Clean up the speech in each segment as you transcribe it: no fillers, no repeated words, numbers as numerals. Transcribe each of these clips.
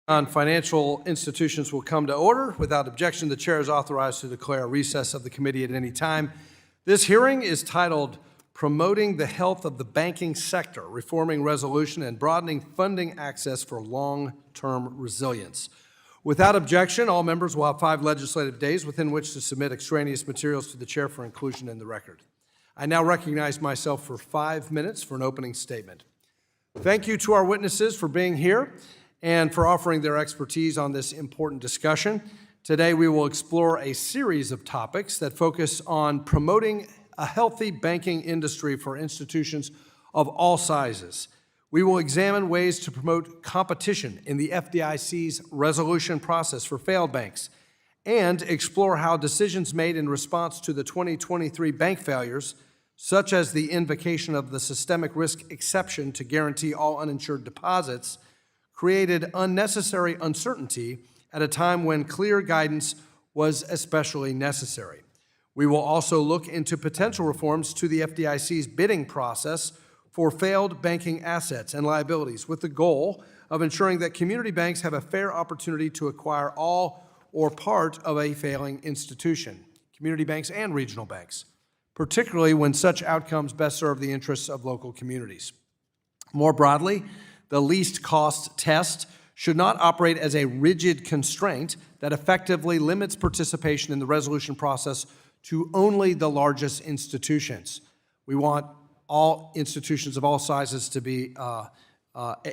On financial institutions will come to order. Without objection, the chair is authorized to declare a recess of the committee at any time. This hearing is titled Promoting the Health of the Banking Sector, Reforming Resolution and Broadening Funding Access for Long-Term Resilience. Without objection, all members will have 5 legislative days within which to submit extraneous materials to the chair for inclusion in the record. I now recognize myself for 5 minutes for an opening statement. Thank you to our witnesses for being here and for offering their expertise on this important discussion. Today we will explore a series of topics that focus on promoting a healthy banking industry for institutions of all sizes. We will examine ways to promote competition in the FDIC's resolution process for failed banks and explore how decisions made in response to the 2023 bank failures, such as the invocation of the systemic risk exception to guarantee all uninsured deposits, created unnecessary uncertainty at a time when clear guidance was especially necessary. We will also look into potential reforms to the FDIC's bidding process for failed banking assets and liabilities with the goal of ensuring that community banks have a fair opportunity to acquire all or part of a failing institution, community banks and regional banks, particularly when such outcomes best serve the interests of local communities. More broadly, the least cost test should not operate as a rigid constraint that effectively limits participation in the resolution process to only the largest institutions. We want all institutions of all sizes to be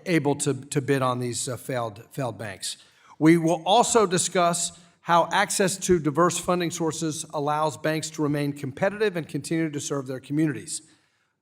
able to bid on these failed banks. We will also discuss how access to diverse funding sources allows banks to remain competitive and continue to serve their communities.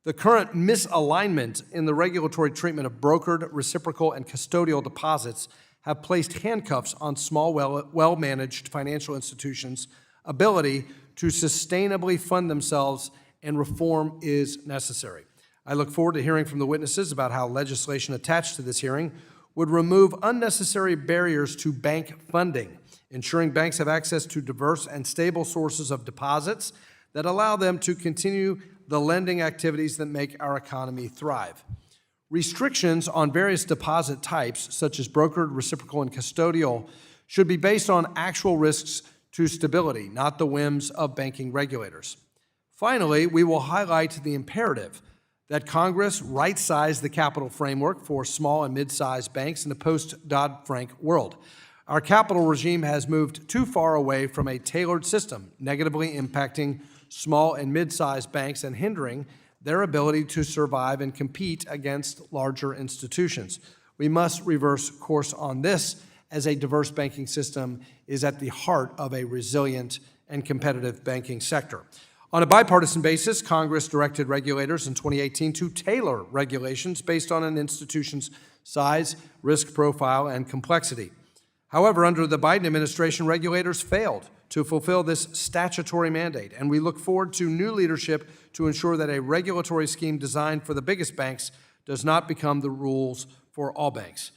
The current misalignment in the regulatory treatment of brokered, reciprocal, and custodial deposits have placed handcuffs on small, well-managed financial institutions' ability to sustainably fund themselves, and reform is necessary. I look forward to hearing from the witnesses about how legislation attached to this hearing would remove unnecessary barriers to bank funding, ensuring banks have access to diverse and stable sources of deposits that allow them to continue the lending activities that make our economy thrive. Restrictions on various deposit types, such as brokered, reciprocal, and custodial, should be based on actual risks to stability, not the whims of banking regulators. Finally, we will highlight the imperative that Congress right-size the capital framework for small and mid-sized banks in a post-Dodd-Frank world. Our capital regime has moved too far away from a tailored system, negatively impacting small and mid-sized banks and hindering their ability to survive and compete against larger institutions. We must reverse course on this, as a diverse banking system is at the heart of a resilient and competitive banking sector. On a bipartisan basis, Congress directed regulators in 2018 to tailor regulations based on an institution's size, risk profile, and complexity. However, under the Biden administration, regulators failed to fulfill this statutory mandate, and we look forward to new leadership to ensure that a regulatory scheme designed for the biggest banks does not become the rules for all banks.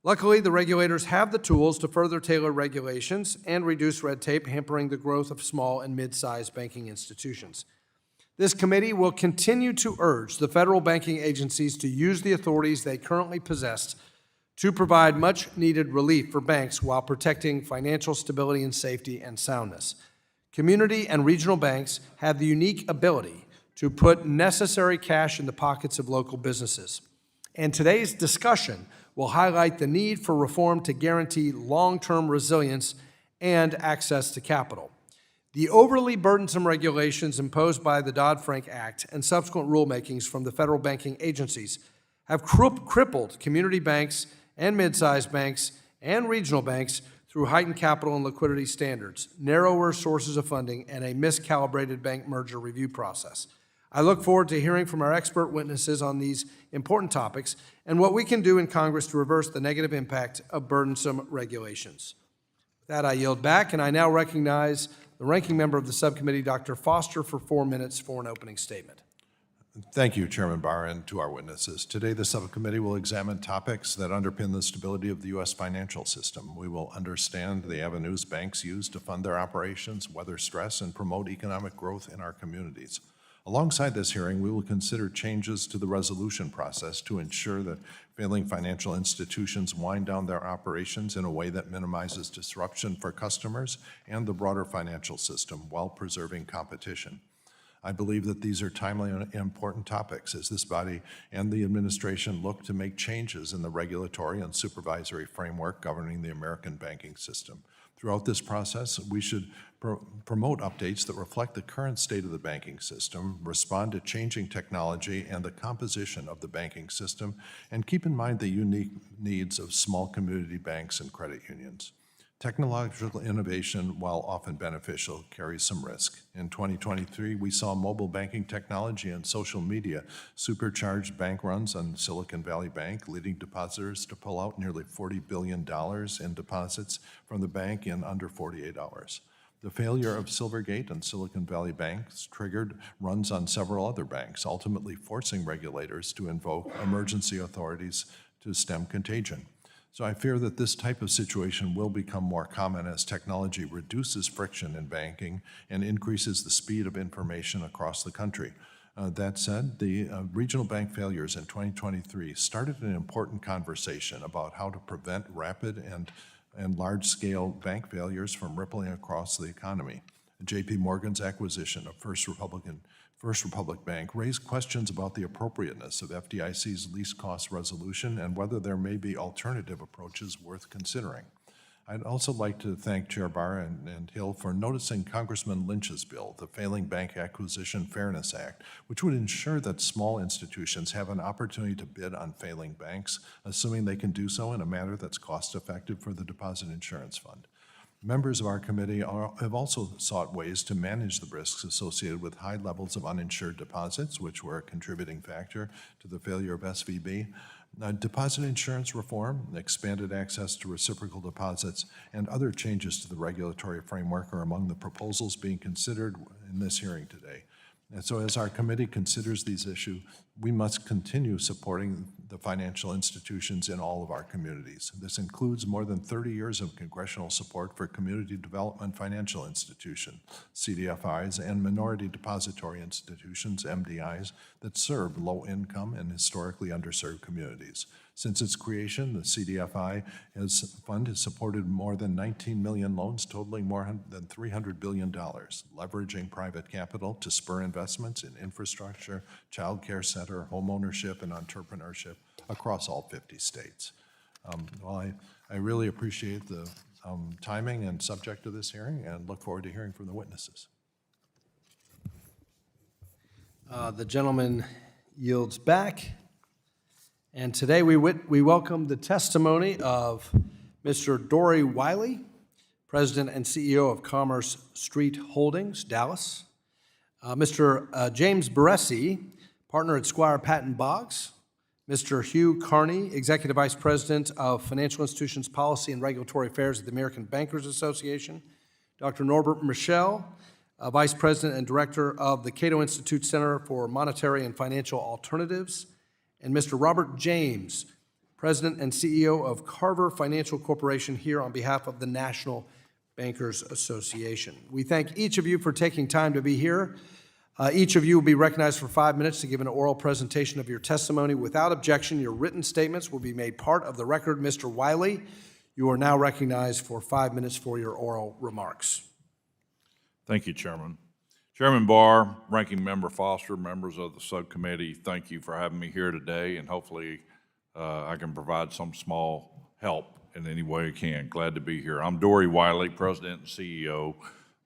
Luckily, the regulators have the tools to further tailor regulations and reduce red tape, hampering the growth of small and mid-sized banking institutions. This committee will continue to urge the federal banking agencies to use the authorities they currently possess to provide much-needed relief for banks while protecting financial stability and safety and soundness. Community and regional banks have the unique ability to put necessary cash in the pockets of local businesses. And today's discussion will highlight the need for reform to guarantee long-term resilience and access to capital. The overly burdensome regulations imposed by the Dodd-Frank Act and subsequent rulemakings from the federal banking agencies have crippled community banks and mid-sized banks and regional banks through heightened capital and liquidity standards, narrower sources of funding, and a miscalibrated bank merger review process. I look forward to hearing from our expert witnesses on these important topics and what we can do in Congress to reverse the negative impact of burdensome regulations. With that, I yield back, and I now recognize the ranking member of the subcommittee, Dr. Foster, for 4 minutes for an opening statement. Thank you, Chairman Barr, and to our witnesses. Today, the subcommittee will examine topics that underpin the stability of the U.S. financial system. We will understand the avenues banks use to fund their operations, weather stress, and promote economic growth in our communities. Alongside this hearing, we will consider changes to the resolution process to ensure that failing financial institutions wind down their operations in a way that minimizes disruption for customers and the broader financial system while preserving competition. I believe that these are timely and important topics as this body and the administration look to make changes in the regulatory and supervisory framework governing the American banking system. Throughout this process, we should promote updates that reflect the current state of the banking system, respond to changing technology and the composition of the banking system, and keep in mind the unique needs of small community banks and credit unions. Technological innovation, while often beneficial, carries some risk. In 2023, we saw mobile banking technology and social media supercharged bank runs on Silicon Valley Bank, leading depositors to pull out nearly $40 billion in deposits from the bank in under 48 hours. The failure of Silvergate and Silicon Valley banks triggered runs on several other banks, ultimately forcing regulators to invoke emergency authorities to stem contagion. So I fear that this type of situation will become more common as technology reduces friction in banking and increases the speed of information across the country. That said, the regional bank failures in 2023 started an important conversation about how to prevent rapid and large-scale bank failures from rippling across the economy. J.P. Morgan's acquisition of First Republic Bank raised questions about the appropriateness of FDIC's least cost resolution and whether there may be alternative approaches worth considering. I'd also like to thank Chair Barr and Hill for noticing Congressman Lynch's bill, the Failing Bank Acquisition Fairness Act, which would ensure that small institutions have an opportunity to bid on failing banks, assuming they can do so in a manner that's cost-effective for the Deposit Insurance Fund. Members of our committee have also sought ways to manage the risks associated with high levels of uninsured deposits, which were a contributing factor to the failure of SVB. Deposit insurance reform, expanded access to reciprocal deposits, and other changes to the regulatory framework are among the proposals being considered in this hearing today. And so as our committee considers these issues, we must continue supporting the financial institutions in all of our communities. This includes more than 30 years of congressional support for community development financial institutions, CDFIs, and minority depository institutions, MDIs, that serve low-income and historically underserved communities. Since its creation, the CDFI fund has supported more than 19 million loans totaling more than $300 billion, leveraging private capital to spur investments in infrastructure, child care center, homeownership, and entrepreneurship across all 50 states. Well, I really appreciate the timing and subject of this hearing and look forward to hearing from the witnesses. The gentleman yields back. And today we welcome the testimony of Mr. Dory Wiley, President and CEO of Commerce Street Holdings, Dallas. Mr. James Barresi, partner at Squire, Patton, Boggs. Mr. Hugh Carney, Executive Vice President of Financial Institutions Policy and Regulatory Affairs at the American Bankers Association. Dr. Norbert Michel, Vice President and Director of the Cato Institute Center for Monetary and Financial Alternatives. And Mr. Robert James, President and CEO of Carver Financial Corporation, here on behalf of the National Bankers Association. We thank each of you for taking time to be here. Each of you will be recognized for 5 minutes to give an oral presentation of your testimony. Without objection, your written statements will be made part of the record. Mr. Wiley, you are now recognized for 5 minutes for your oral remarks. Thank you, Chairman. Chairman Barr, Ranking Member Foster, members of the subcommittee, thank you for having me here today, and hopefully I can provide some small help in any way I can. Glad to be here. I'm Dory Wiley, President and CEO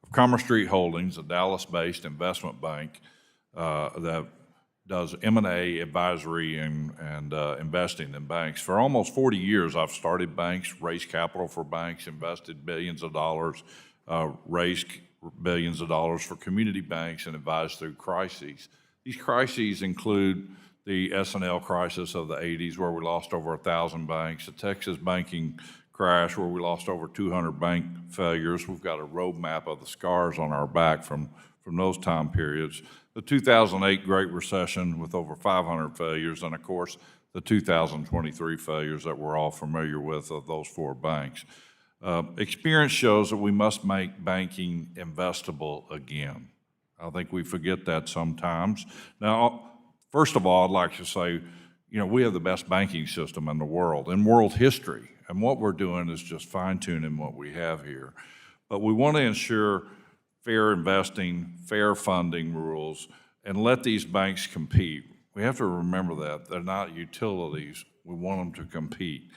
of Commerce Street Holdings, a Dallas-based investment bank that does M&A advisory and investing in banks. For almost 40 years, I've started banks, raised capital for banks, invested billions of dollars, raised billions of dollars for community banks, and advised through crises. These crises include the S&L crisis of the 80s, where we lost over 1,000 banks, the Texas banking crash, where we lost over 200 bank failures. We've got a roadmap of the scars on our back from those time periods. The 2008 Great Recession with over 500 failures, and of course, the 2023 failures that we're all familiar with of those 4 banks. Experience shows that we must make banking investable again. I think we forget that sometimes. Now, first of all, I'd like to say, we have the best banking system in the world, in world history. And what we're doing is just fine-tuning what we have here. But we want to ensure fair investing, fair funding rules, and let these banks compete. We have to remember that. They're not utilities. We want them to compete.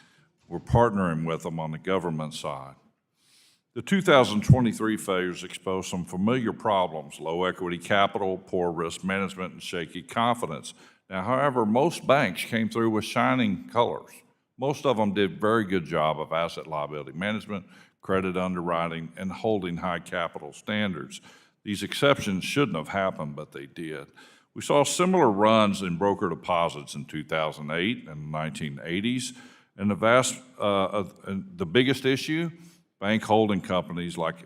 We're partnering with them on the government side. The 2023 failures expose some familiar problems: low equity capital, poor risk management, and shaky confidence. Now, however, most banks came through with shining colors. Most of them did a very good job of asset liability management, credit underwriting, and holding high capital standards. These exceptions shouldn't have happened, but they did. We saw similar runs in broker deposits in 2008 and the 1980s, and the biggest issue, bank holding companies like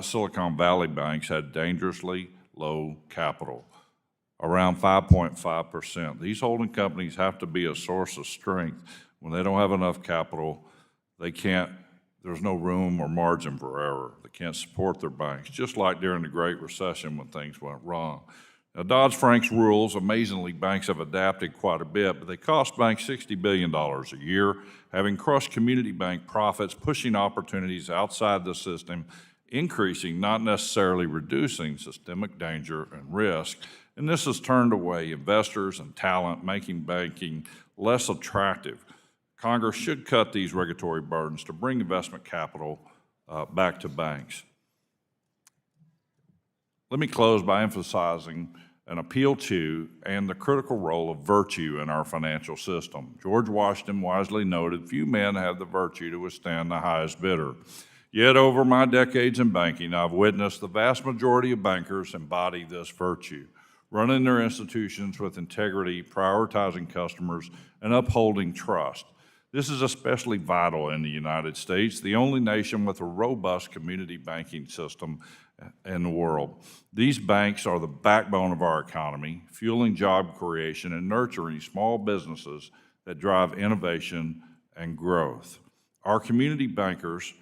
Silicon Valley banks had dangerously low capital, around 5.5%. These holding companies have to be a source of strength. When they don't have enough capital, there's no room or margin for error. They can't support their banks, just like during the Great Recession when things went wrong. Now, Dodd-Frank's rules, amazingly, banks have adapted quite a bit, but they cost banks $60 billion a year, having crushed community bank profits, pushing opportunities outside the system, increasing, not necessarily reducing, systemic danger and risk. And this has turned away investors and talent, making banking less attractive. Congress should cut these regulatory burdens to bring investment capital back to banks. Let me close by emphasizing an appeal to and the critical role of virtue in our financial system. George Washington wisely noted, "Few men have the virtue to withstand the highest bidder." Yet over my decades in banking, I've witnessed the vast majority of bankers embody this virtue, running their institutions with integrity, prioritizing customers, and upholding trust. This is especially vital in the United States, the only nation with a robust community banking system in the world. These banks are the backbone of our economy, fueling job creation and nurturing small businesses that drive innovation and growth. Our community bankers,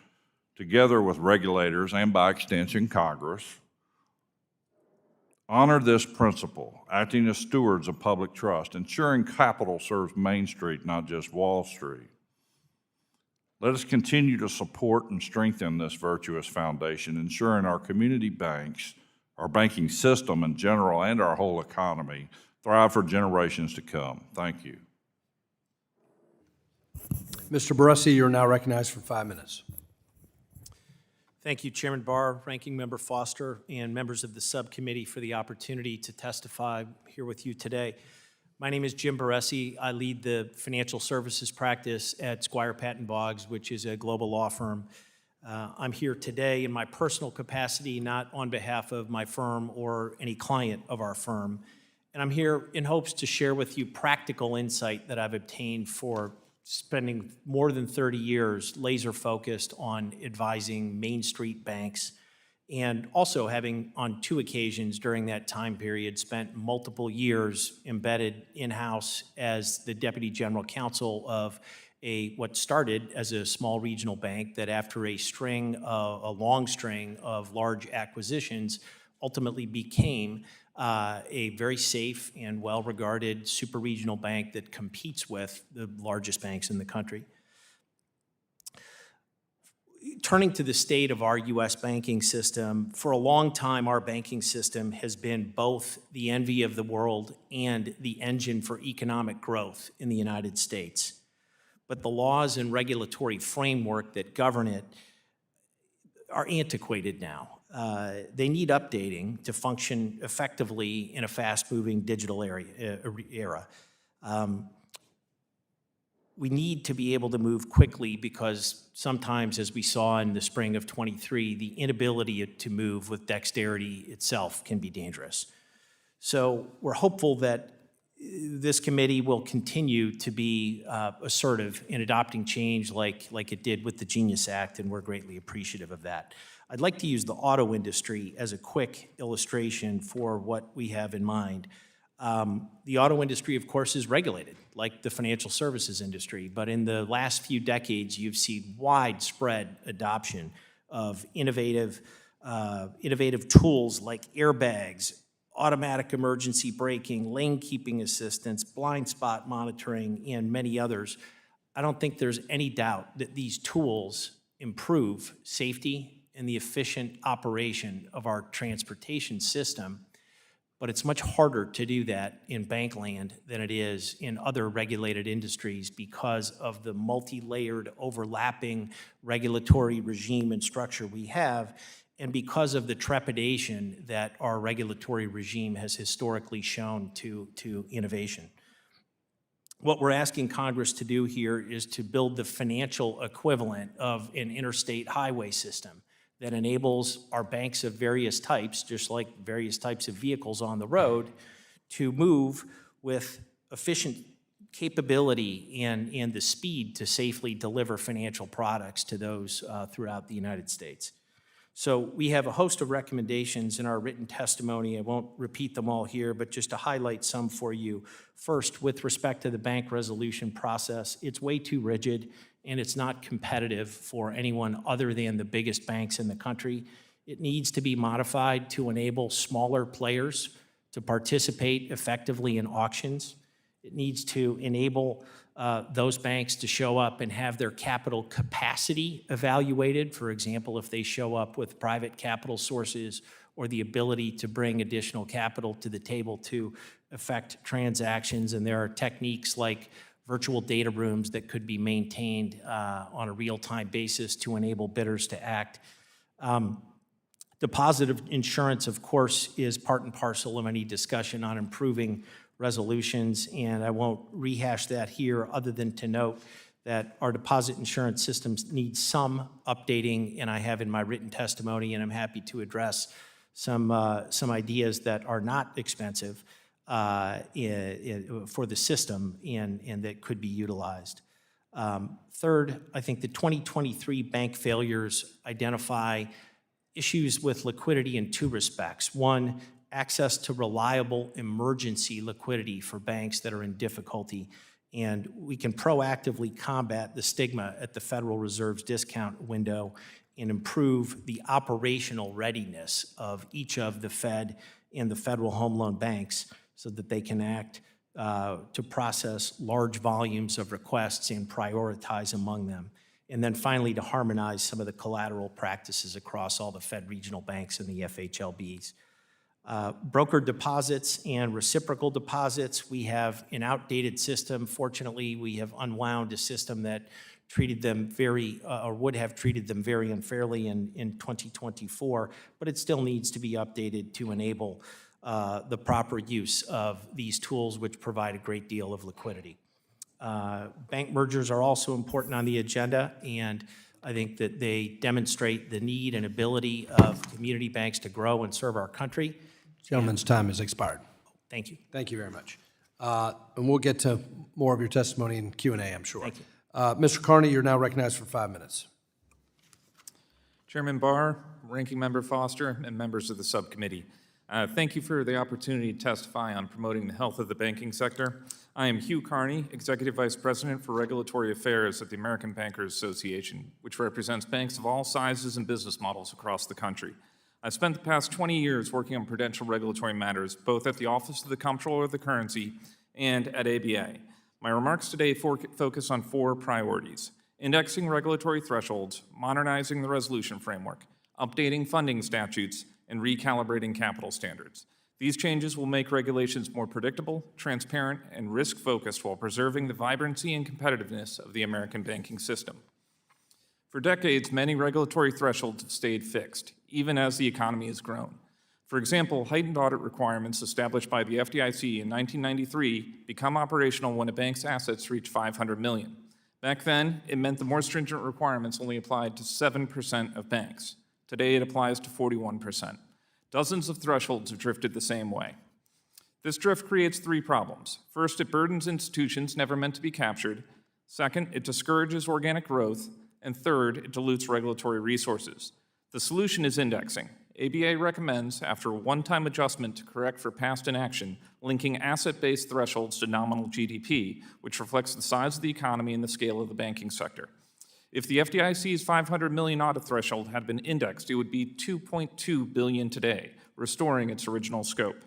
together with regulators and by extension Congress, honor this principle, acting as stewards of public trust, ensuring capital serves Main Street, not just Wall Street. Let us continue to support and strengthen this virtuous foundation, ensuring our community banks, our banking system in general, and our whole economy thrive for generations to come. Thank you. Mr. Barresi, you're now recognized for 5 minutes. Thank you, Chairman Barr, Ranking Member Foster, and members of the subcommittee for the opportunity to testify here with you today. My name is Jim Barresi. I lead the financial services practice at Squire, Patton, Boggs, which is a global law firm. I'm here today in my personal capacity, not on behalf of my firm or any client of our firm. And I'm here in hopes to share with you practical insight that I've obtained for spending more than 30 years laser-focused on advising Main Street banks, and also having on 2 occasions during that time period spent multiple years embedded in-house as the Deputy General Counsel of what started as a small regional bank that after a long string of large acquisitions ultimately became a very safe and well-regarded super-regional bank that competes with the largest banks in the country. Turning to the state of our U.S. banking system, for a long time our banking system has been both the envy of the world and the engine for economic growth in the United States. But the laws and regulatory framework that govern it are antiquated now. They need updating to function effectively in a fast-moving digital era. We need to be able to move quickly because sometimes, as we saw in the spring of '23, the inability to move with dexterity itself can be dangerous. So we're hopeful that this committee will continue to be assertive in adopting change like it did with the Genius Act, and we're greatly appreciative of that. I'd like to use the auto industry as a quick illustration for what we have in mind. The auto industry, of course, is regulated, like the financial services industry, but in the last few decades, you've seen widespread adoption of innovative innovative tools like airbags, automatic emergency braking, lane keeping assistance, blind spot monitoring, and many others. I don't think there's any doubt that these tools improve safety and the efficient operation of our transportation system, but it's much harder to do that in bank land than it is in other regulated industries because of the multi-layered, overlapping regulatory regime and structure we have, and because of the trepidation that our regulatory regime has historically shown to innovation. What we're asking Congress to do here is to build the financial equivalent of an interstate highway system that enables our banks of various types, just like various types of vehicles on the road, to move with efficient capability and the speed to safely deliver financial products to those throughout the United States. So we have a host of recommendations in our written testimony. I won't repeat them all here, but just to highlight some for you. First, with respect to the bank resolution process, it's way too rigid and it's not competitive for anyone other than the biggest banks in the country. It needs to be modified to enable smaller players to participate effectively in auctions. It needs to enable those banks to show up and have their capital capacity evaluated. For example, if they show up with private capital sources or the ability to bring additional capital to the table to affect transactions. And there are techniques like virtual data rooms that could be maintained on a real-time basis to enable bidders to act. Deposit insurance, of course, is part and parcel of any discussion on improving resolutions, and I won't rehash that here other than to note that our deposit insurance systems need some updating, and I have in my written testimony, and I'm happy to address some ideas that are not expensive for the system and that could be utilized. Third, I think the 2023 bank failures identify issues with liquidity in two respects. One, access to reliable emergency liquidity for banks that are in difficulty. And we can proactively combat the stigma at the Federal Reserve's discount window and improve the operational readiness of each of the Fed and the Federal Home Loan banks so that they can act to process large volumes of requests and prioritize among them. And then finally, to harmonize some of the collateral practices across all the Fed regional banks and the FHLBs. Brokered deposits and reciprocal deposits, we have an outdated system. Fortunately, we have unwound a system that treated them or would have treated them very unfairly in 2024, but it still needs to be updated to enable the proper use of these tools, which provide a great deal of liquidity. Bank mergers are also important on the agenda, and I think that they demonstrate the need and ability of community banks to grow and serve our country. Gentleman's time has expired. Thank you. Thank you very much. And we'll get to more of your testimony in Q&A, I'm sure. Thank you. Mr. Carney, you're now recognized for 5 minutes. Chairman Barr, Ranking Member Foster, and members of the subcommittee. Thank you for the opportunity to testify on promoting the health of the banking sector. I am Hugh Carney, Executive Vice President for Regulatory Affairs at the American Bankers Association, which represents banks of all sizes and business models across the country. I spent the past 20 years working on prudential regulatory matters, both at the Office of the Comptroller of the Currency and at ABA. My remarks today focus on 4 priorities: indexing regulatory thresholds, modernizing the resolution framework, updating funding statutes, and recalibrating capital standards. These changes will make regulations more predictable, transparent, and risk-focused while preserving the vibrancy and competitiveness of the American banking system. For decades, many regulatory thresholds have stayed fixed, even as the economy has grown. For example, heightened audit requirements established by the FDIC in 1993 become operational when a bank's assets reach $500 million. Back then, it meant the more stringent requirements only applied to 7% of banks. Today, it applies to 41%. Dozens of thresholds have drifted the same way. This drift creates 3 problems. First, it burdens institutions never meant to be captured. Second, it discourages organic growth. And third, it dilutes regulatory resources. The solution is indexing. ABA recommends, after a one-time adjustment to correct for past inaction, linking asset-based thresholds to nominal GDP, which reflects the size of the economy and the scale of the banking sector. If the FDIC's $500 million audit threshold had been indexed, it would be $2.2 billion today, restoring its original scope.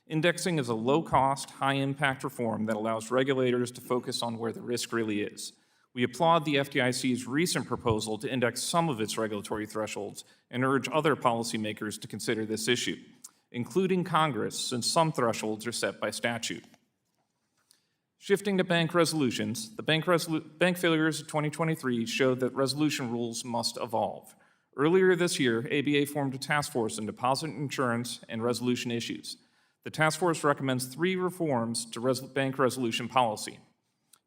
Indexing is a low-cost, high-impact reform that allows regulators to focus on where the risk really is. We applaud the FDIC's recent proposal to index some of its regulatory thresholds and urge other policymakers to consider this issue, including Congress, since some thresholds are set by statute. Shifting to bank resolutions, the bank failures of 2023 showed that resolution rules must evolve. Earlier this year, ABA formed a task force on deposit insurance and resolution issues. The task force recommends 3 reforms to bank resolution policy.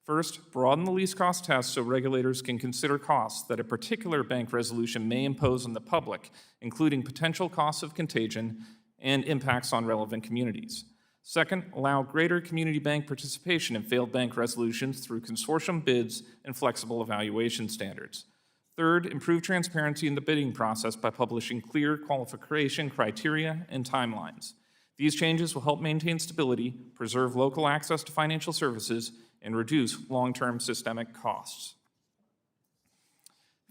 First, broaden the least cost test so regulators can consider costs that a particular bank resolution may impose on the public, including potential costs of contagion and impacts on relevant communities. Second, allow greater community bank participation in failed bank resolutions through consortium bids and flexible evaluation standards. Third, improve transparency in the bidding process by publishing clear qualification criteria and timelines. These changes will help maintain stability, preserve local access to financial services, and reduce long-term systemic costs.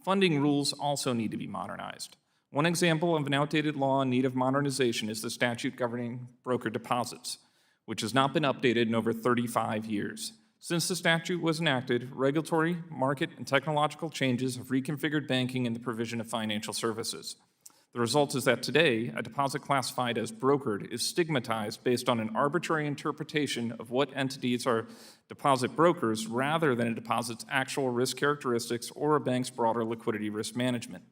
Funding rules also need to be modernized. One example of an outdated law in need of modernization is the statute governing broker deposits, which has not been updated in over 35 years. Since the statute was enacted, regulatory, market, and technological changes have reconfigured banking and the provision of financial services. The result is that today, a deposit classified as brokered is stigmatized based on an arbitrary interpretation of what entities are deposit brokers rather than a deposit's actual risk characteristics or a bank's broader liquidity risk management.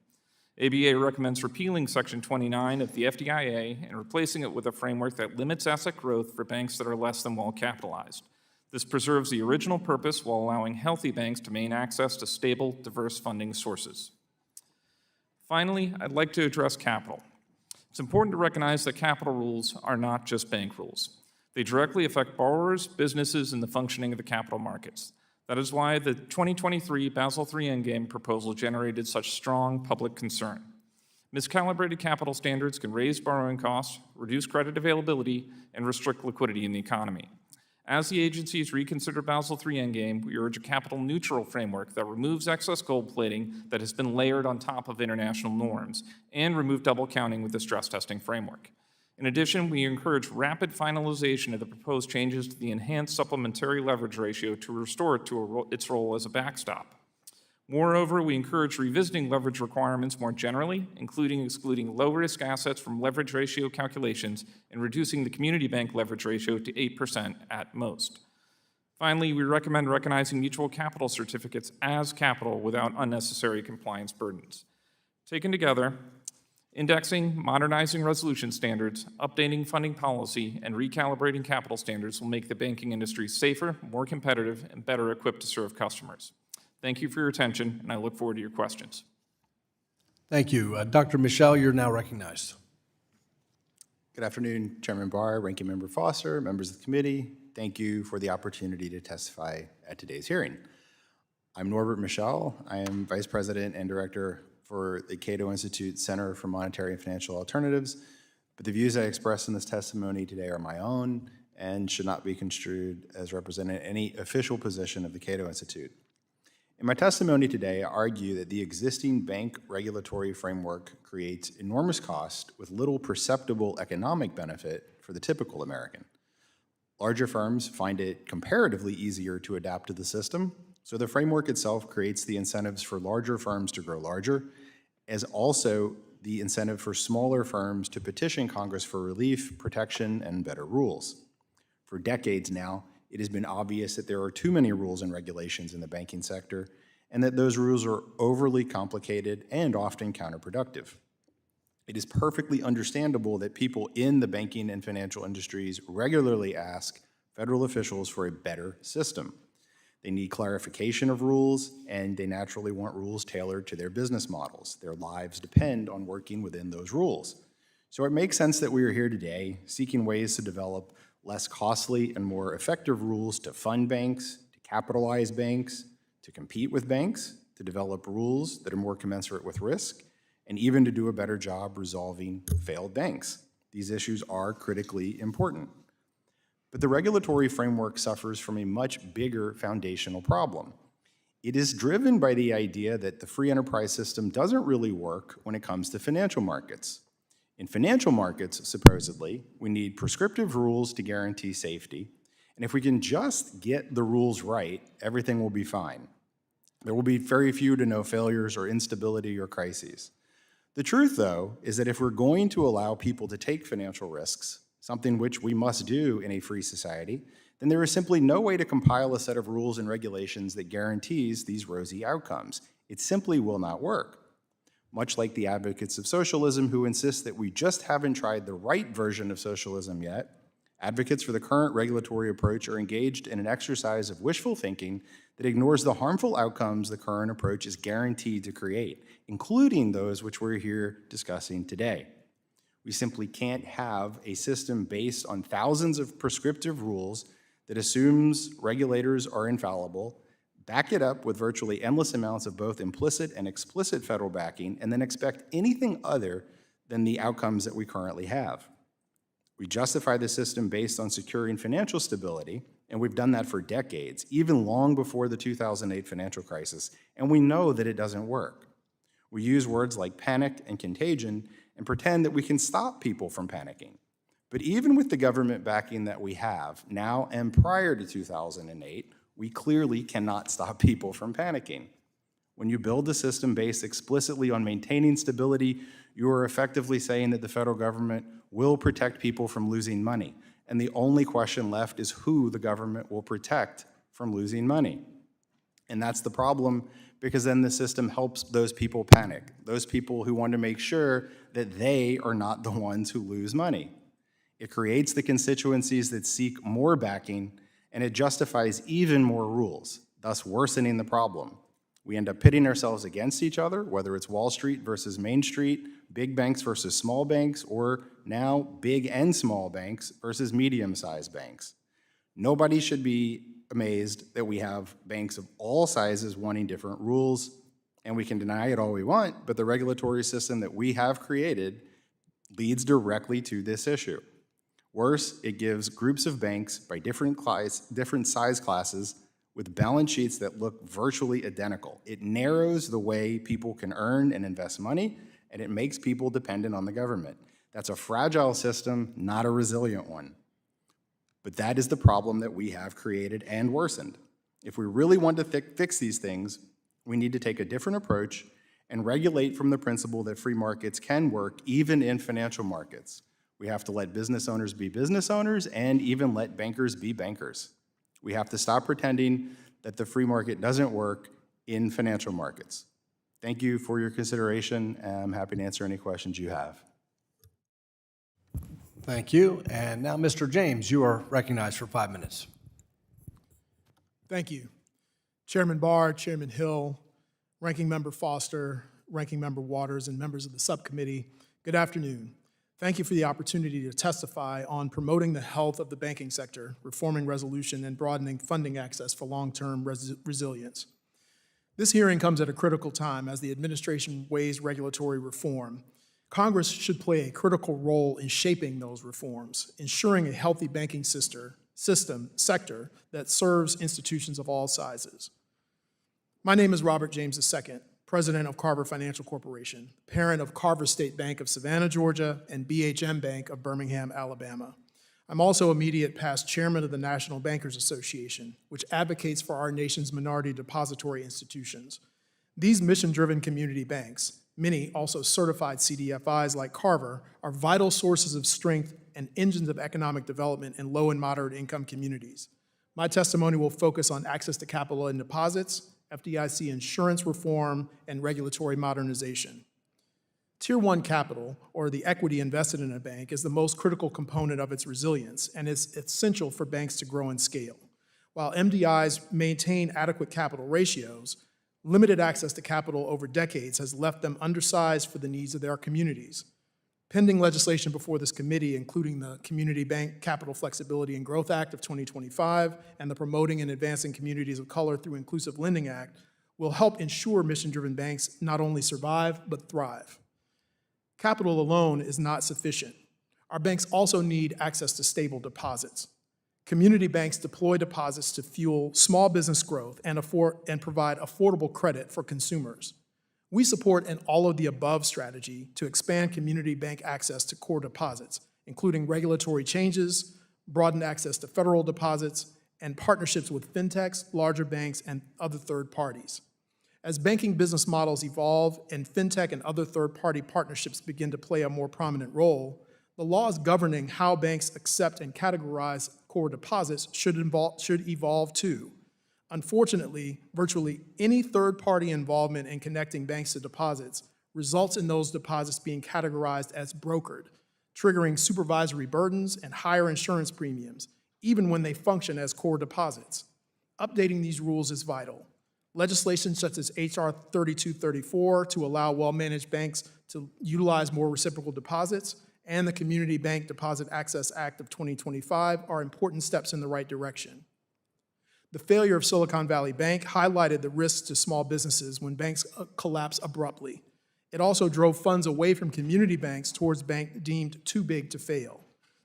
ABA recommends repealing Section 29 of the FDIA and replacing it with a framework that limits asset growth for banks that are less than well capitalized. This preserves the original purpose while allowing healthy banks to maintain access to stable, diverse funding sources. Finally, I'd like to address capital. It's important to recognize that capital rules are not just bank rules. They directly affect borrowers, businesses, and the functioning of the capital markets. That is why the 2023 Basel III Endgame proposal generated such strong public concern. Miscalibrated capital standards can raise borrowing costs, reduce credit availability, and restrict liquidity in the economy. As the agencies reconsider Basel III Endgame, we urge a capital-neutral framework that removes excess gold plating that has been layered on top of international norms and remove double counting with the stress testing framework. In addition, we encourage rapid finalization of the proposed changes to the enhanced supplementary leverage ratio to restore it to its role as a backstop. Moreover, we encourage revisiting leverage requirements more generally, including excluding low-risk assets from leverage ratio calculations and reducing the community bank leverage ratio to 8% at most. Finally, we recommend recognizing mutual capital certificates as capital without unnecessary compliance burdens. Taken together, indexing, modernizing resolution standards, updating funding policy, and recalibrating capital standards will make the banking industry safer, more competitive, and better equipped to serve customers. Thank you for your attention, and I look forward to your questions. Thank you. Dr. Michel, you're now recognized. Good afternoon, Chairman Barr, Ranking Member Foster, members of the committee. Thank you for the opportunity to testify at today's hearing. I'm Norbert Michel. I am Vice President and Director for the Cato Institute Center for Monetary and Financial Alternatives, but the views I express in this testimony today are my own and should not be construed as representing any official position of the Cato Institute. In my testimony today, I argue that the existing bank regulatory framework creates enormous cost with little perceptible economic benefit for the typical American. Larger firms find it comparatively easier to adapt to the system, so the framework itself creates the incentives for larger firms to grow larger, as also the incentive for smaller firms to petition Congress for relief, protection, and better rules. For decades now, it has been obvious that there are too many rules and regulations in the banking sector, and that those rules are overly complicated and often counterproductive. It is perfectly understandable that people in the banking and financial industries regularly ask federal officials for a better system. They need clarification of rules, and they naturally want rules tailored to their business models. Their lives depend on working within those rules. So it makes sense that we are here today seeking ways to develop less costly and more effective rules to fund banks, to capitalize banks, to compete with banks, to develop rules that are more commensurate with risk, and even to do a better job resolving failed banks. These issues are critically important. But the regulatory framework suffers from a much bigger foundational problem. It is driven by the idea that the free enterprise system doesn't really work when it comes to financial markets. In financial markets, supposedly, we need prescriptive rules to guarantee safety, and if we can just get the rules right, everything will be fine. There will be very few to no failures or instability or crises. The truth, though, is that if we're going to allow people to take financial risks, something which we must do in a free society, then there is simply no way to compile a set of rules and regulations that guarantees these rosy outcomes. It simply will not work. Much like the advocates of socialism who insist that we just haven't tried the right version of socialism yet, advocates for the current regulatory approach are engaged in an exercise of wishful thinking that ignores the harmful outcomes the current approach is guaranteed to create, including those which we're here discussing today. We simply can't have a system based on thousands of prescriptive rules that assumes regulators are infallible, back it up with virtually endless amounts of both implicit and explicit federal backing, and then expect anything other than the outcomes that we currently have. We justify the system based on securing financial stability, and we've done that for decades, even long before the 2008 financial crisis, and we know that it doesn't work. We use words like panic and contagion and pretend that we can stop people from panicking. But even with the government backing that we have now and prior to 2008, we clearly cannot stop people from panicking. When you build a system based explicitly on maintaining stability, you are effectively saying that the federal government will protect people from losing money. And the only question left is who the government will protect from losing money. And that's the problem, because then the system helps those people panic, those people who want to make sure that they are not the ones who lose money. It creates the constituencies that seek more backing, and it justifies even more rules, thus worsening the problem. We end up pitting ourselves against each other, whether it's Wall Street versus Main Street, big banks versus small banks, or now big and small banks versus medium-sized banks. Nobody should be amazed that we have banks of all sizes wanting different rules, and we can deny it all we want, but the regulatory system that we have created leads directly to this issue. Worse, it gives groups of banks by different size classes with balance sheets that look virtually identical. It narrows the way people can earn and invest money, and it makes people dependent on the government. That's a fragile system, not a resilient one. But that is the problem that we have created and worsened. If we really want to fix these things, we need to take a different approach and regulate from the principle that free markets can work even in financial markets. We have to let business owners be business owners and even let bankers be bankers. We have to stop pretending that the free market doesn't work in financial markets. Thank you for your consideration, and I'm happy to answer any questions you have. Thank you. And now, Mr. James, you are recognized for 5 minutes. Thank you. Chairman Barr, Chairman Hill, Ranking Member Foster, Ranking Member Waters, and members of the subcommittee, good afternoon. Thank you for the opportunity to testify on promoting the health of the banking sector, reforming resolution, and broadening funding access for long-term resilience. This hearing comes at a critical time as the administration weighs regulatory reform. Congress should play a critical role in shaping those reforms, ensuring a healthy banking sector that serves institutions of all sizes. My name is Robert James II, President of Carver Financial Corporation, parent of Carver State Bank of Savannah, Georgia, and BHM Bank of Birmingham, Alabama. I'm also immediate past chairman of the National Bankers Association, which advocates for our nation's minority depository institutions. These mission-driven community banks, many also certified CDFIs like Carver, are vital sources of strength and engines of economic development in low and moderate income communities. My testimony will focus on access to capital and deposits, FDIC insurance reform, and regulatory modernization. Tier 1 capital, or the equity invested in a bank, is the most critical component of its resilience and is essential for banks to grow and scale. While MDIs maintain adequate capital ratios, limited access to capital over decades has left them undersized for the needs of their communities. Pending legislation before this committee, including the Community Bank Capital Flexibility and Growth Act of 2025 and the Promoting and Advancing Communities of Color Through Inclusive Lending Act, will help ensure mission-driven banks not only survive, but thrive. Capital alone is not sufficient. Our banks also need access to stable deposits. Community banks deploy deposits to fuel small business growth and provide affordable credit for consumers. We support an all-of-the-above strategy to expand community bank access to core deposits, including regulatory changes, broadened access to federal deposits, and partnerships with fintechs, larger banks, and other third parties. As banking business models evolve and fintech and other third-party partnerships begin to play a more prominent role, the laws governing how banks accept and categorize core deposits should evolve too. Unfortunately, virtually any third-party involvement in connecting banks to deposits results in those deposits being categorized as brokered, triggering supervisory burdens and higher insurance premiums, even when they function as core deposits. Updating these rules is vital. Legislation such as H.R. 3234 to allow well-managed banks to utilize more reciprocal deposits and the Community Bank Deposit Access Act of 2025 are important steps in the right direction. The failure of Silicon Valley Bank highlighted the risks to small businesses when banks collapse abruptly. It also drove funds away from community banks towards banks deemed too big to fail.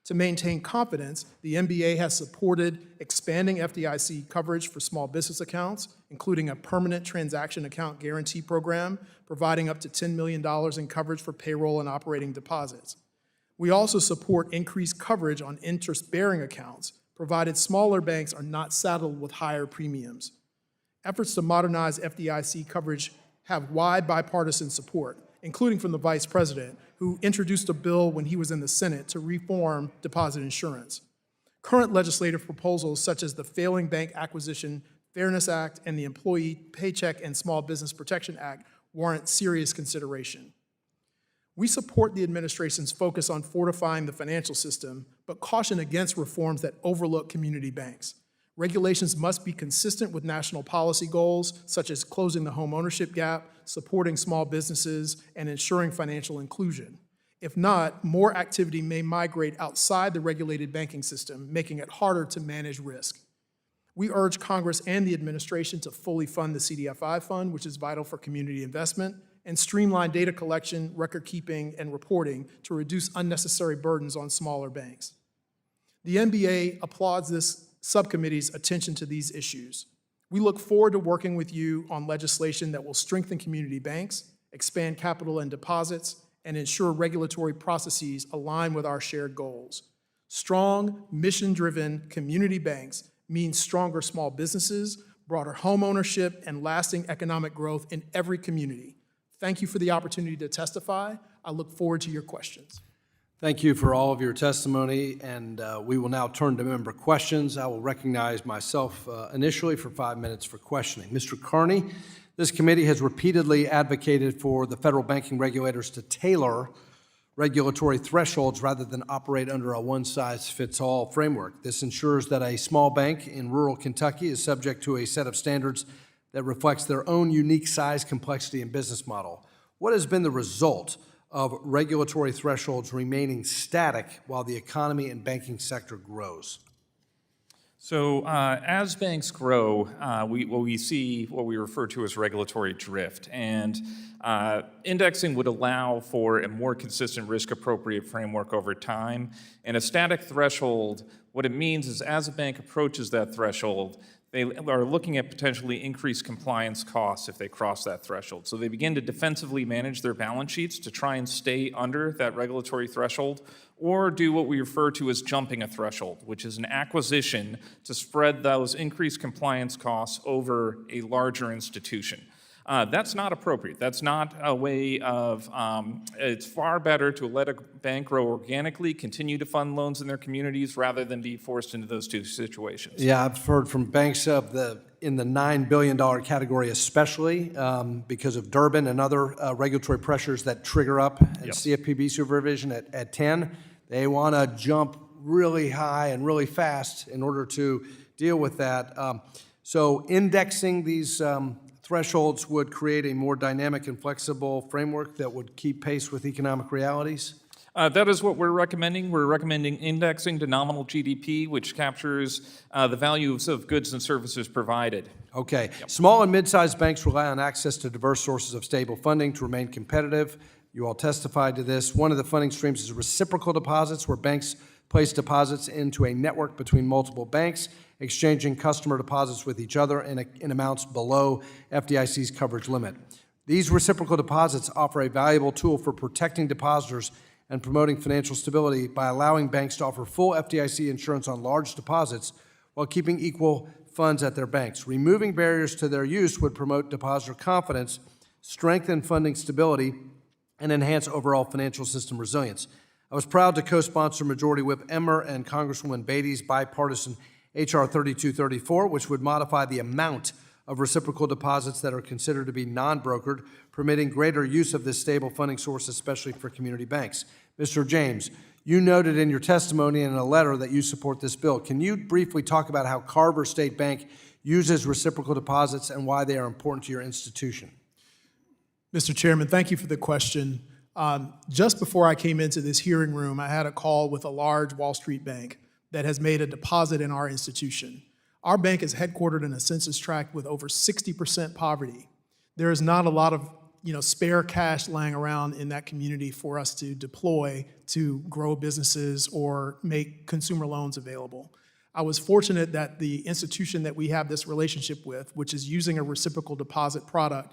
To maintain confidence, the MBA has supported expanding FDIC coverage for small business accounts, including a permanent transaction account guarantee program, providing up to $10 million in coverage for payroll and operating deposits. We also support increased coverage on interest-bearing accounts, provided smaller banks are not saddled with higher premiums. Efforts to modernize FDIC coverage have wide bipartisan support, including from the Vice President, who introduced a bill when he was in the Senate to reform deposit insurance. Current legislative proposals such as the Failing Bank Acquisition Fairness Act and the Employee Paycheck and Small Business Protection Act warrant serious consideration. We support the administration's focus on fortifying the financial system, but caution against reforms that overlook community banks. Regulations must be consistent with national policy goals, such as closing the home ownership gap, supporting small businesses, and ensuring financial inclusion. If not, more activity may migrate outside the regulated banking system, making it harder to manage risk. We urge Congress and the administration to fully fund the CDFI fund, which is vital for community investment, and streamline data collection, record keeping, and reporting to reduce unnecessary burdens on smaller banks. The NBA applauds this subcommittee's attention to these issues. We look forward to working with you on legislation that will strengthen community banks, expand capital and deposits, and ensure regulatory processes align with our shared goals. Strong, mission-driven community banks means stronger small businesses, broader home ownership, and lasting economic growth in every community. Thank you for the opportunity to testify. I look forward to your questions. Thank you for all of your testimony, and we will now turn to member questions. I will recognize myself initially for 5 minutes for questioning. Mr. Carney, this committee has repeatedly advocated for the federal banking regulators to tailor regulatory thresholds rather than operate under a one-size-fits-all framework. This ensures that a small bank in rural Kentucky is subject to a set of standards that reflects their own unique size, complexity, and business model. What has been the result of regulatory thresholds remaining static while the economy and banking sector grows? So as banks grow, we see what we refer to as regulatory drift. And indexing would allow for a more consistent risk-appropriate framework over time. And a static threshold, what it means is as a bank approaches that threshold, they are looking at potentially increased compliance costs if they cross that threshold. So they begin to defensively manage their balance sheets to try and stay under that regulatory threshold, or do what we refer to as jumping a threshold, which is an acquisition to spread those increased compliance costs over a larger institution. That's not appropriate. That's not a way of, it's far better to let a bank grow organically, continue to fund loans in their communities rather than be forced into those two situations. Yeah, I've heard from banks in the $9 billion category especially because of Durbin and other regulatory pressures that trigger up and CFPB supervision at 10. They want to jump really high and really fast in order to deal with that. So indexing these thresholds would create a more dynamic and flexible framework that would keep pace with economic realities? That is what we're recommending. We're recommending indexing to nominal GDP, which captures the values of goods and services provided. Okay. Small and mid-sized banks rely on access to diverse sources of stable funding to remain competitive. You all testified to this. One of the funding streams is reciprocal deposits, where banks place deposits into a network between multiple banks, exchanging customer deposits with each other in amounts below FDIC's coverage limit. These reciprocal deposits offer a valuable tool for protecting depositors and promoting financial stability by allowing banks to offer full FDIC insurance on large deposits while keeping equal funds at their banks. Removing barriers to their use would promote depositor confidence, strengthen funding stability, and enhance overall financial system resilience. I was proud to co-sponsor Majority Whip Emmer and Congresswoman Beatty's bipartisan H.R. 3234, which would modify the amount of reciprocal deposits that are considered to be non-brokered, permitting greater use of this stable funding source, especially for community banks. Mr. James, you noted in your testimony and in a letter that you support this bill. Can you briefly talk about how Carver State Bank uses reciprocal deposits and why they are important to your institution? Mr. Chairman, thank you for the question. Just before I came into this hearing room, I had a call with a large Wall Street bank that has made a deposit in our institution. Our bank is headquartered in a census tract with over 60% poverty. There is not a lot of spare cash lying around in that community for us to deploy to grow businesses or make consumer loans available. I was fortunate that the institution that we have this relationship with, which is using a reciprocal deposit product,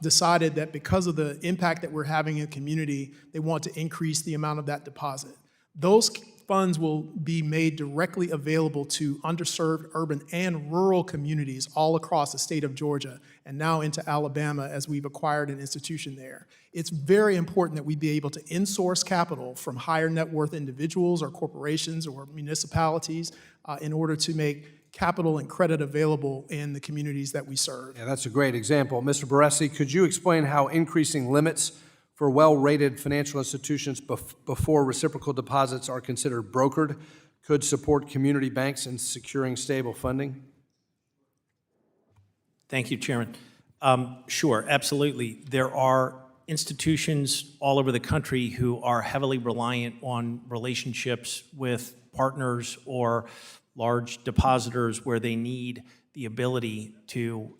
decided that because of the impact that we're having in the community, they want to increase the amount of that deposit. Those funds will be made directly available to underserved urban and rural communities all across the state of Georgia and now into Alabama as we've acquired an institution there. It's very important that we be able to in-source capital from higher net worth individuals or corporations or municipalities in order to make capital and credit available in the communities that we serve. Yeah, that's a great example. Mr. Barresi, could you explain how increasing limits for well-rated financial institutions before reciprocal deposits are considered brokered could support community banks in securing stable funding? Thank you, Chairman. Sure, absolutely. There are institutions all over the country who are heavily reliant on relationships with partners or large depositors where they need the ability to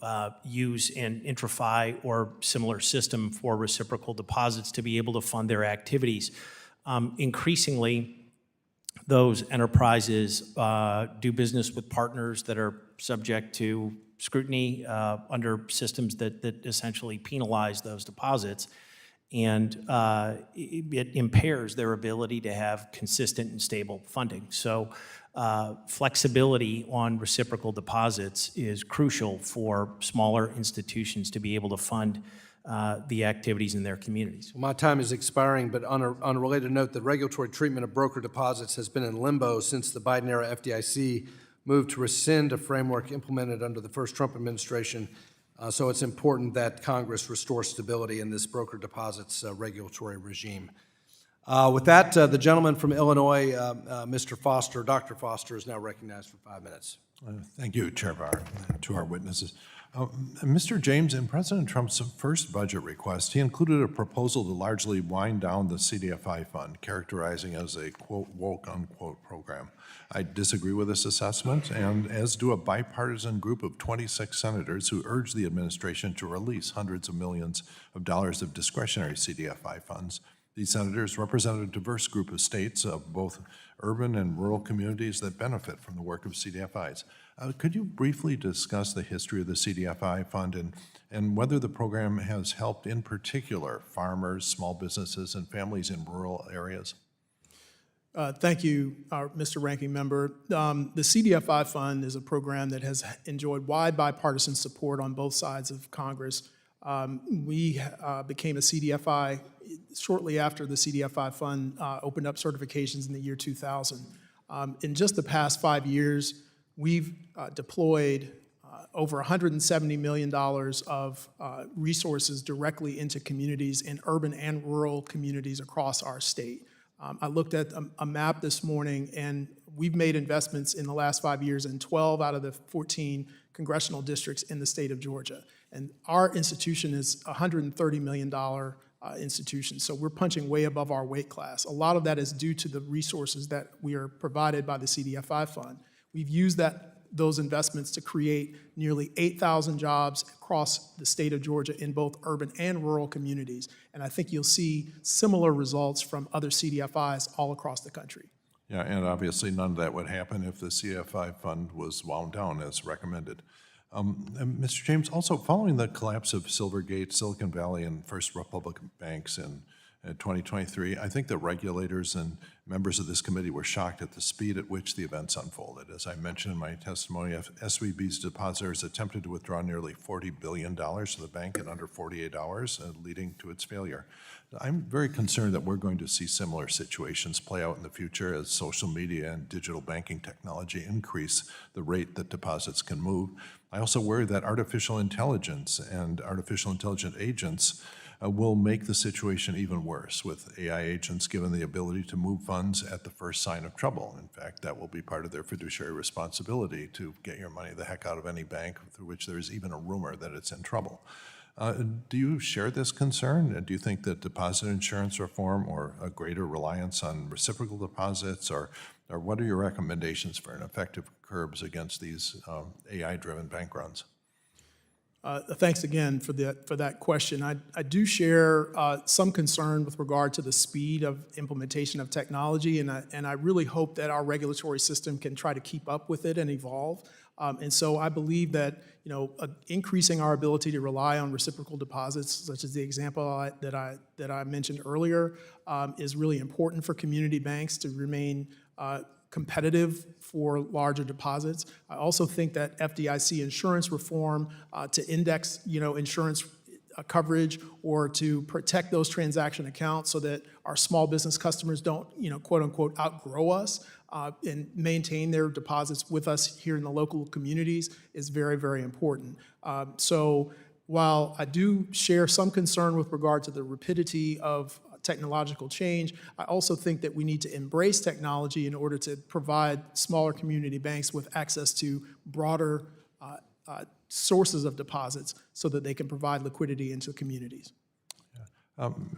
use an intra-fi or similar system for reciprocal deposits to be able to fund their activities. Increasingly, those enterprises do business with partners that are subject to scrutiny under systems that essentially penalize those deposits, and it impairs their ability to have consistent and stable funding. So flexibility on reciprocal deposits is crucial for smaller institutions to be able to fund the activities in their communities. My time is expiring, but on a related note, the regulatory treatment of broker deposits has been in limbo since the Biden-era FDIC moved to rescind a framework implemented under the first Trump administration. So it's important that Congress restore stability in this broker deposits regulatory regime. With that, the gentleman from Illinois, Mr. Foster, Dr. Foster, is now recognized for 5 minutes. Thank you, Chair Barr, and to our witnesses. Mr. James, in President Trump's first budget request, he included a proposal to largely wind down the CDFI fund, characterizing as a, quote, woke, unquote, program. I disagree with this assessment, and as do a bipartisan group of 26 senators who urge the administration to release hundreds of millions of dollars of discretionary CDFI funds. These senators represent a diverse group of states of both urban and rural communities that benefit from the work of CDFIs. Could you briefly discuss the history of the CDFI fund and whether the program has helped, in particular, farmers, small businesses, and families in rural areas? Thank you, Mr. Ranking Member. The CDFI fund is a program that has enjoyed wide bipartisan support on both sides of Congress. We became a CDFI shortly after the CDFI fund opened up certifications in the year 2000. In just the past 5 years, we've deployed over $170 million of resources directly into communities in urban and rural communities across our state. I looked at a map this morning, and we've made investments in the last 5 years in 12 out of the 14 congressional districts in the state of Georgia. And our institution is a $130 million institution, so we're punching way above our weight class. A lot of that is due to the resources that we are provided by the CDFI fund. We've used those investments to create nearly 8,000 jobs across the state of Georgia in both urban and rural communities. And I think you'll see similar results from other CDFIs all across the country. Yeah, and obviously none of that would happen if the CFI fund was wound down as recommended. And Mr. James, also following the collapse of Silvergate, Silicon Valley, and First Republic banks in 2023, I think that regulators and members of this committee were shocked at the speed at which the events unfolded. As I mentioned in my testimony, SVB's depositors attempted to withdraw nearly $40 billion to the bank in under 48 hours, leading to its failure. I'm very concerned that we're going to see similar situations play out in the future as social media and digital banking technology increase the rate that deposits can move. I also worry that artificial intelligence and artificial intelligent agents will make the situation even worse, with AI agents given the ability to move funds at the first sign of trouble. In fact, that will be part of their fiduciary responsibility to get your money the heck out of any bank through which there's even a rumor that it's in trouble. Do you share this concern? Do you think that deposit insurance reform or a greater reliance on reciprocal deposits, or what are your recommendations for an effective curbs against these AI-driven bank runs? Thanks again for that question. I do share some concern with regard to the speed of implementation of technology, and I really hope that our regulatory system can try to keep up with it and evolve. And so I believe that increasing our ability to rely on reciprocal deposits, such as the example that I mentioned earlier, is really important for community banks to remain competitive for larger deposits. I also think that FDIC insurance reform to index, insurance coverage or to protect those transaction accounts so that our small business customers don't, quote unquote, outgrow us and maintain their deposits with us here in the local communities is very, very important. So while I do share some concern with regard to the rapidity of technological change, I also think that we need to embrace technology in order to provide smaller community banks with access to broader sources of deposits so that they can provide liquidity into communities.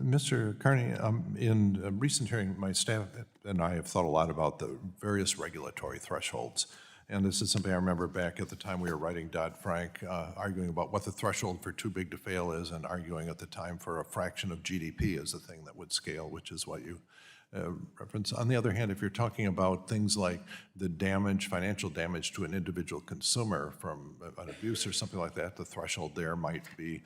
Mr. Carney, in recent hearing, my staff and I have thought a lot about the various regulatory thresholds. And this is something I remember back at the time we were writing Dodd-Frank, arguing about what the threshold for too big to fail is, and arguing at the time for a fraction of GDP as the thing that would scale, which is what you reference. On the other hand, if you're talking about things like the damage, financial damage to an individual consumer from an abuse or something like that, the threshold there might be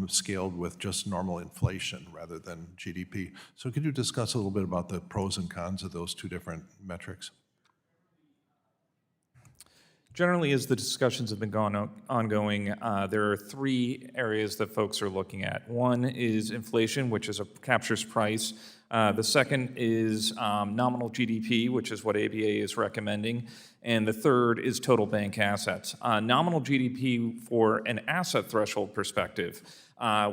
scaled with just normal inflation rather than GDP. So could you discuss a little bit about the pros and cons of those two different metrics? Generally, as the discussions have been ongoing, there are three areas that folks are looking at. One is inflation, which captures price. The second is nominal GDP, which is what ABA is recommending. And the third is total bank assets. Nominal GDP for an asset threshold perspective,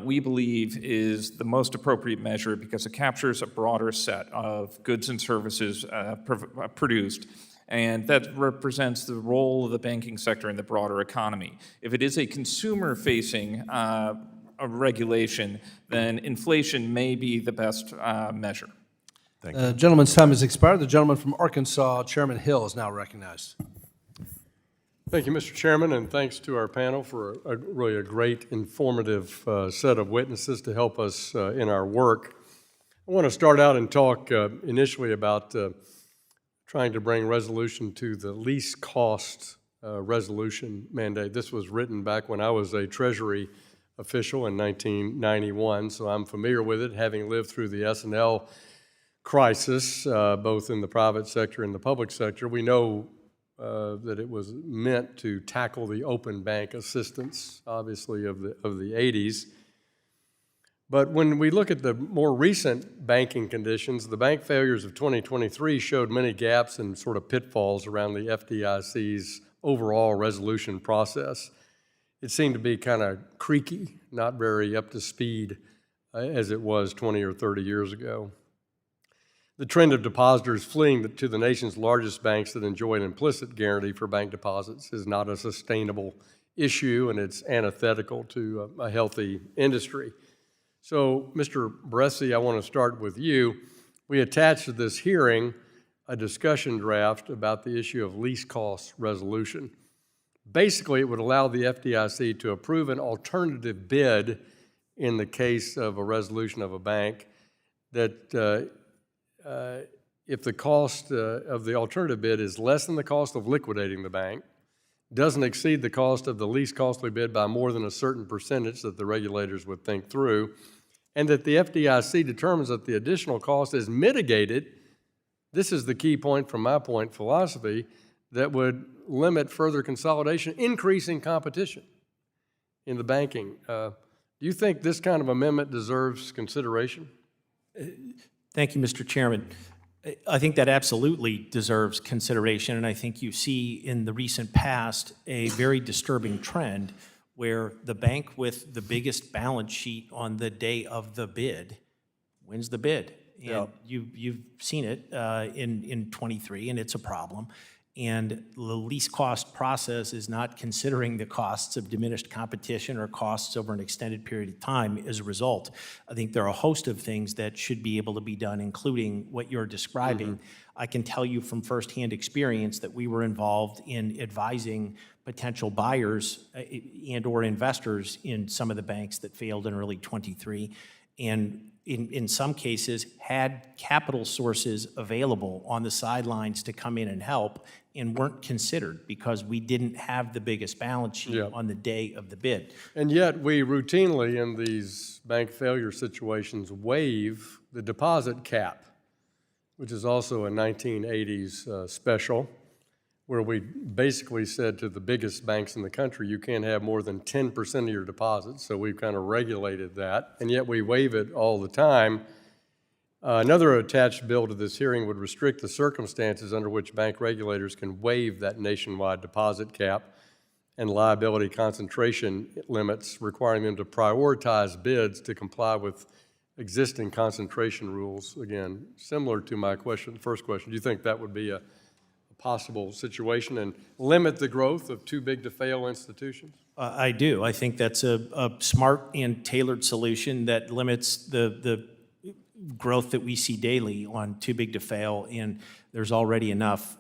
we believe is the most appropriate measure because it captures a broader set of goods and services produced. And that represents the role of the banking sector in the broader economy. If it is a consumer-facing regulation, then inflation may be the best measure. Thank you. Gentleman's time has expired. The gentleman from Arkansas, Chairman Hill, is now recognized. Thank you, Mr. Chairman, and thanks to our panel for really a great informative set of witnesses to help us in our work. I want to start out and talk initially about trying to bring resolution to the least cost resolution mandate. This was written back when I was a Treasury official in 1991, so I'm familiar with it, having lived through the S&L crisis, both in the private sector and the public sector. We know that it was meant to tackle the open bank assistance, obviously, of the 80s. But when we look at the more recent banking conditions, the bank failures of 2023 showed many gaps and sort of pitfalls around the FDIC's overall resolution process. It seemed to be kind of creaky, not very up to speed as it was 20 or 30 years ago. The trend of depositors fleeing to the nation's largest banks that enjoy an implicit guarantee for bank deposits is not a sustainable issue, and it's antithetical to a healthy industry. So, Mr. Barresi, I want to start with you. We attached to this hearing a discussion draft about the issue of least cost resolution. Basically, it would allow the FDIC to approve an alternative bid in the case of a resolution of a bank that if the cost of the alternative bid is less than the cost of liquidating the bank, doesn't exceed the cost of the least costly bid by more than a certain percentage that the regulators would think through, and that the FDIC determines that the additional cost is mitigated, this is the key point from my point philosophy, that would limit further consolidation, increasing competition in the banking. Do you think this kind of amendment deserves consideration? Thank you, Mr. Chairman. I think that absolutely deserves consideration, and I think you see in the recent past a very disturbing trend where the bank with the biggest balance sheet on the day of the bid wins the bid. And you've seen it in 23, and it's a problem. And the least cost process is not considering the costs of diminished competition or costs over an extended period of time as a result. I think there are a host of things that should be able to be done, including what you're describing. I can tell you from firsthand experience that we were involved in advising potential buyers and or investors in some of the banks that failed in early 23, and in some cases had capital sources available on the sidelines to come in and help and weren't considered because we didn't have the biggest balance sheet on the day of the bid. And yet we routinely in these bank failure situations waive the deposit cap, which is also a 1980s special, where we basically said to the biggest banks in the country, you can't have more than 10% of your deposits, so we've kind of regulated that, and yet we waive it all the time. Another attached bill to this hearing would restrict the circumstances under which bank regulators can waive that nationwide deposit cap and liability concentration limits, requiring them to prioritize bids to comply with existing concentration rules. Again, similar to my question, first question, do you think that would be a possible situation and limit the growth of too big to fail institutions? I do. I think that's a smart and tailored solution that limits the growth that we see daily on too big to fail, and there's already enough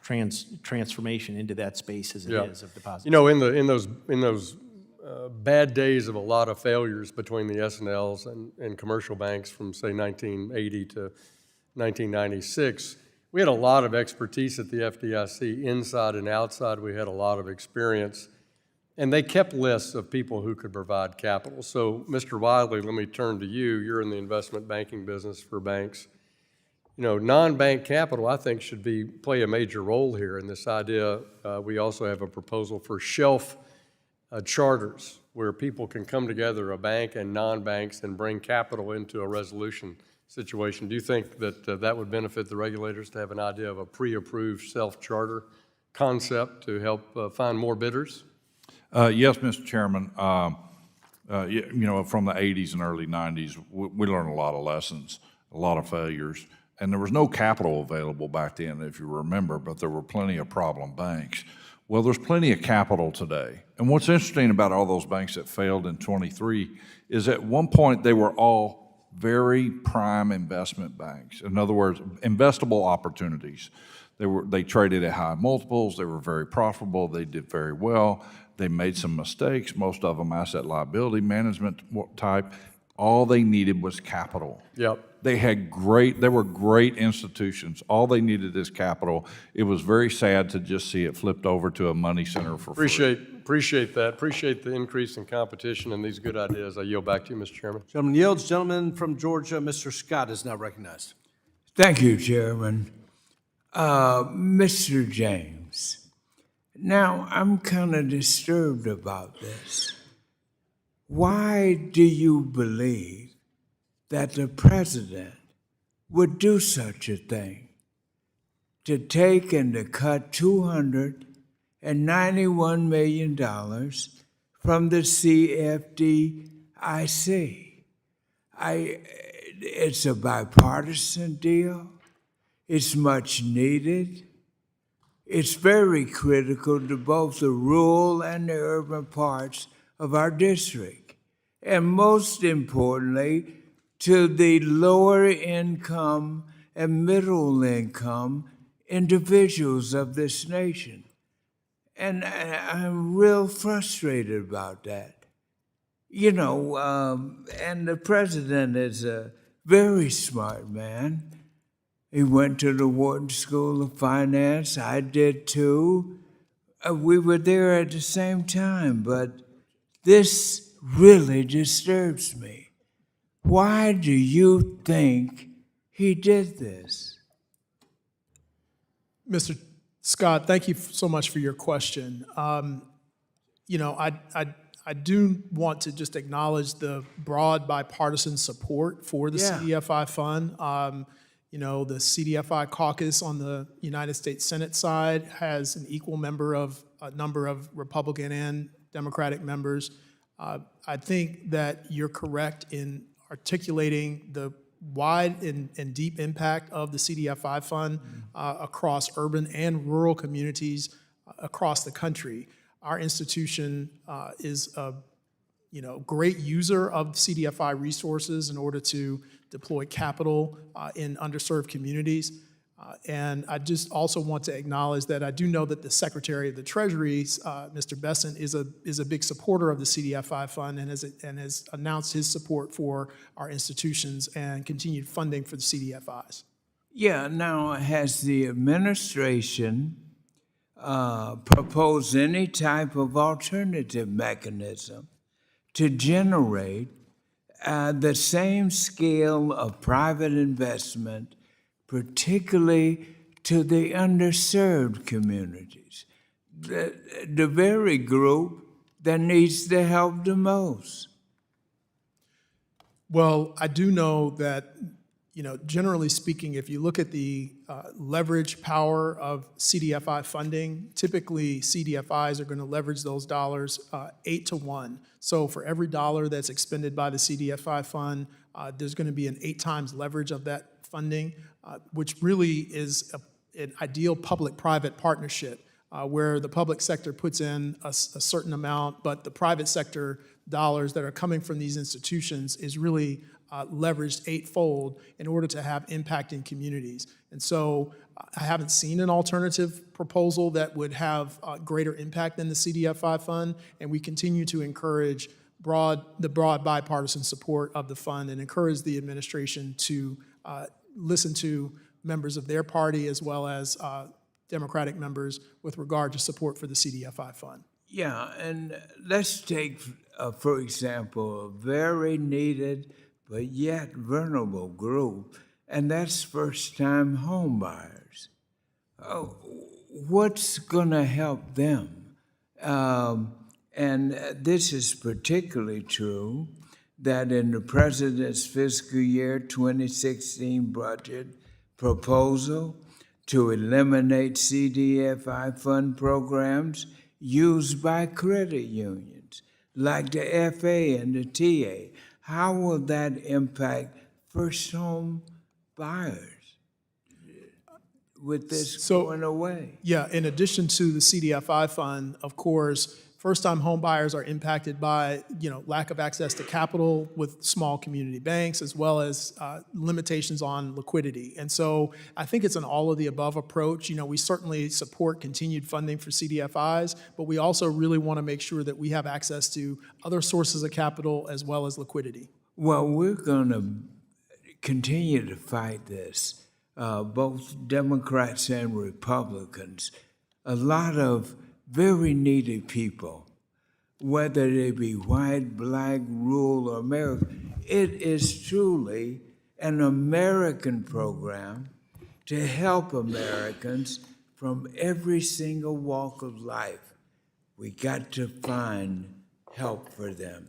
transformation into that space as it is of deposits. You know, in those bad days of a lot of failures between the S&Ls and commercial banks from, say, 1980 to 1996, we had a lot of expertise at the FDIC, inside and outside. We had a lot of experience, and they kept lists of people who could provide capital. So, Mr. Wiley, let me turn to you. You're in the investment banking business for banks. You know, non-bank capital, I think, should play a major role here in this idea. We also have a proposal for shelf charters, where people can come together, a bank and non-banks, and bring capital into a resolution situation. Do you think that that would benefit the regulators to have an idea of a pre-approved self-charter concept to help find more bidders? Yes, Mr. Chairman. You know, from the 80s and early 90s, we learned a lot of lessons, a lot of failures, and there was no capital available back then, if you remember, but there were plenty of problem banks. Well, there's plenty of capital today. And what's interesting about all those banks that failed in 23 is at one point they were all very prime investment banks. In other words, investable opportunities. They traded at high multiples. They were very profitable. They did very well. They made some mistakes, most of them asset liability management type. All they needed was capital. Yep. They were great institutions. All they needed is capital. It was very sad to just see it flipped over to a money center for free. Appreciate that. Appreciate the increase in competition and these good ideas. I yield back to you, Mr. Chairman. Gentleman yields. Gentleman from Georgia, Mr. Scott, is now recognized. Thank you, Chairman. Mr. James, now I'm kind of disturbed about this. Why do you believe that the president would do such a thing? To take and to cut $291 million from the CFDIC. It's a bipartisan deal. It's much needed. It's very critical to both the rural and the urban parts of our district, and most importantly, to the lower income and middle income individuals of this nation. And I'm real frustrated about that. You know, and the president is a very smart man, He went to the Wharton School of Finance. I did too. We were there at the same time, but this really disturbs me. Why do you think he did this? Mr. Scott, thank you so much for your question. I do want to just acknowledge the broad bipartisan support for the Yeah. CDFI fund. The CDFI caucus on the United States Senate side has an equal number of Republican and Democratic members. I think that you're correct in articulating the wide and deep impact of the CDFI fund across urban and rural communities across the country. Our institution is a great user of CDFI resources in order to deploy capital in underserved communities. And I just also want to acknowledge that I do know that the Secretary of the Treasury, Mr. Besson, is a big supporter of the CDFI fund and has announced his support for our institutions and continued funding for the CDFIs. Yeah, now, has the administration proposed any type of alternative mechanism to generate the same scale of private investment, particularly to the underserved communities, the very group that needs the help the most? Well, I do know that, generally speaking, if you look at the leverage power of CDFI funding, typically CDFIs are going to leverage those dollars 8 to 1. So for every dollar that's expended by the CDFI fund, there's going to be an 8 times leverage of that funding, which really is an ideal public-private partnership where the public sector puts in a certain amount, but the private sector dollars that are coming from these institutions is really leveraged 8-fold in order to have impact in communities. And so I haven't seen an alternative proposal that would have greater impact than the CDFI fund, and we continue to encourage the broad bipartisan support of the fund and encourage the administration to listen to members of their party as well as Democratic members with regard to support for the CDFI fund. Yeah, and let's take, for example, a very needed but yet vulnerable group, and that's first-time home buyers. What's going to help them? And this is particularly true that in the President's fiscal year 2016 budget proposal to eliminate CDFI fund programs used by credit unions, like the FA and the TA. How will that impact first home buyers with this going away? Yeah, in addition to the CDFI fund, of course, first-time home buyers are impacted by lack of access to capital with small community banks, as well as limitations on liquidity. And so I think it's an all-of-the-above approach. We certainly support continued funding for CDFIs, but we also really want to make sure that we have access to other sources of capital as well as liquidity. Well, we're going to continue to fight this, both Democrats and Republicans. A lot of very needy people, whether they be white, black, rural, or American. It is truly an American program to help Americans from every single walk of life. We got to find help for them.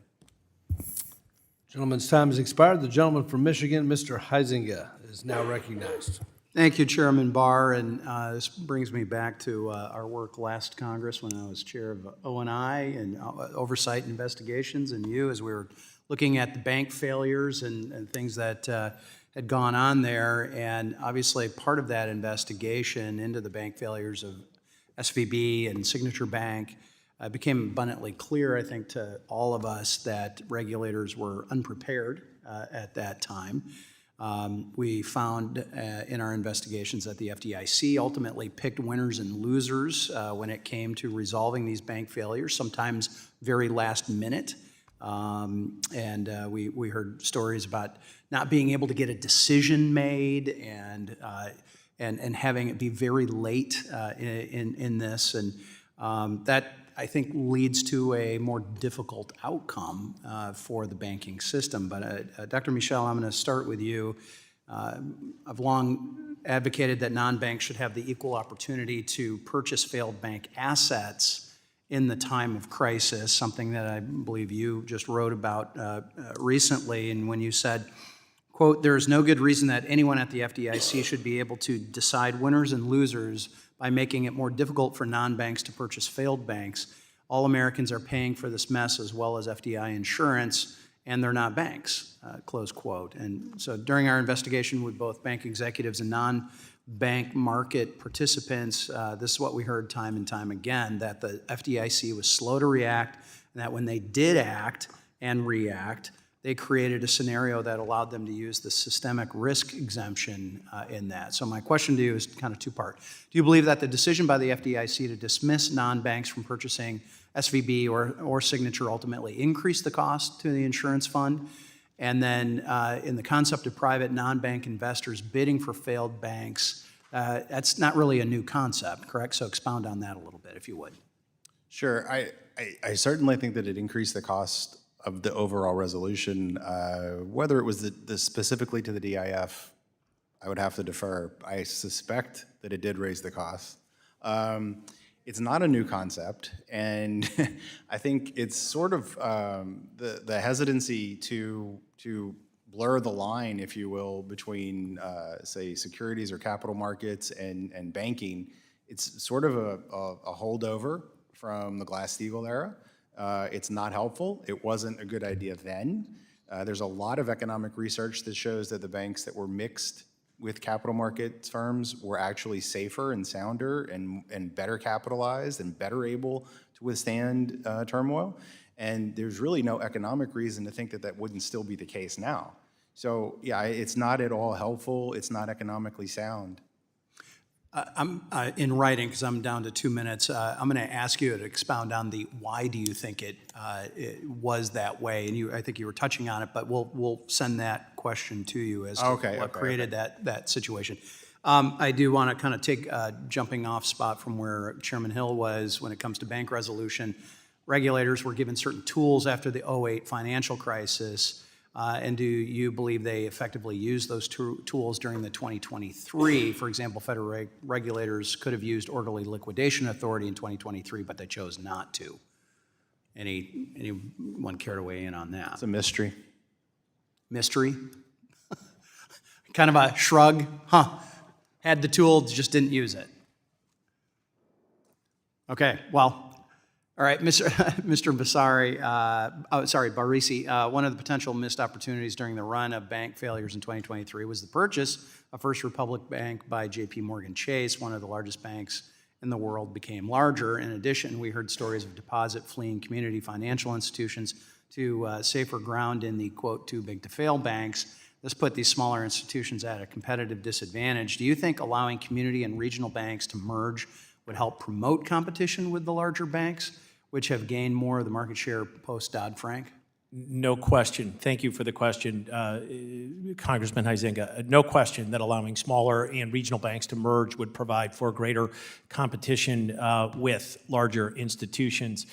Gentleman's time has expired. The gentleman from Michigan, Mr. Huizinga, is now recognized. Thank you, Chairman Barr, and this brings me back to our work last Congress when I was chair of O&I and Oversight and Investigations, and you, as we were looking at the bank failures and things that had gone on there, and obviously part of that investigation into the bank failures of SVB and Signature Bank became abundantly clear, I think, to all of us that regulators were unprepared at that time. We found in our investigations that the FDIC ultimately picked winners and losers when it came to resolving these bank failures, sometimes very last minute. We heard stories about not being able to get a decision made and having it be very late in this. And that, I think, leads to a more difficult outcome for the banking system. But Dr. Michel, I'm going to start with you. I've long advocated that non-banks should have the equal opportunity to purchase failed bank assets in the time of crisis, something that I believe you just wrote about recently, and when you said, quote, "There is no good reason that anyone at the FDIC should be able to decide winners and losers by making it more difficult for non-banks to purchase failed banks. All Americans are paying for this mess as well as FDI insurance, and they're not banks," close quote. And so during our investigation with both bank executives and non-bank market participants, this is what we heard time and time again, that the FDIC was slow to react, and that when they did act and react, they created a scenario that allowed them to use the systemic risk exemption in that. So my question to you is kind of two-part. Do you believe that the decision by the FDIC to dismiss non-banks from purchasing SVB or Signature ultimately increased the cost to the insurance fund? And then in the concept of private non-bank investors bidding for failed banks, that's not really a new concept, correct? So expound on that a little bit, if you would. Sure. I certainly think that it increased the cost of the overall resolution. Whether it was specifically to the DIF, I would have to defer. I suspect that it did raise the cost. It's not a new concept, and I think it's sort of the hesitancy to blur the line, if you will, between, say, securities or capital markets and banking. It's sort of a holdover from the Glass-Steagall era. It's not helpful. It wasn't a good idea then. There's a lot of economic research that shows that the banks that were mixed with capital markets firms were actually safer and sounder and better capitalized and better able to withstand turmoil. And there's really no economic reason to think that that wouldn't still be the case now. So yeah, it's not at all helpful. It's not economically sound. I'm in writing, because I'm down to 2 minutes. I'm going to ask you to expound on the why do you think it was that way, and I think you were touching on it, but we'll send that question to you as to what created that situation. I do want to kind of take a jumping off spot from where Chairman Hill was when it comes to bank resolution. Regulators were given certain tools after the 2008 financial crisis. And do you believe they effectively used those tools during the 2023? For example, federal regulators could have used orderly liquidation authority in 2023, but they chose not to. Anyone care to weigh in on that? It's a mystery. Mystery? Kind of a shrug? Huh. Had the tool, just didn't use it. Okay, well. All right, Mr. Barresi, one of the potential missed opportunities during the run of bank failures in 2023 was the purchase of First Republic Bank by J.P. Morgan Chase. One of the largest banks in the world became larger. In addition, we heard stories of deposit fleeing community financial institutions to safer ground in the, quote, too big to fail banks. This put these smaller institutions at a competitive disadvantage. Do you think allowing community and regional banks to merge would help promote competition with the larger banks, which have gained more of the market share post-Dodd-Frank? No question. Thank you for the question, Congressman Huizenga. No question that allowing smaller and regional banks to merge would provide for greater competition with larger institutions.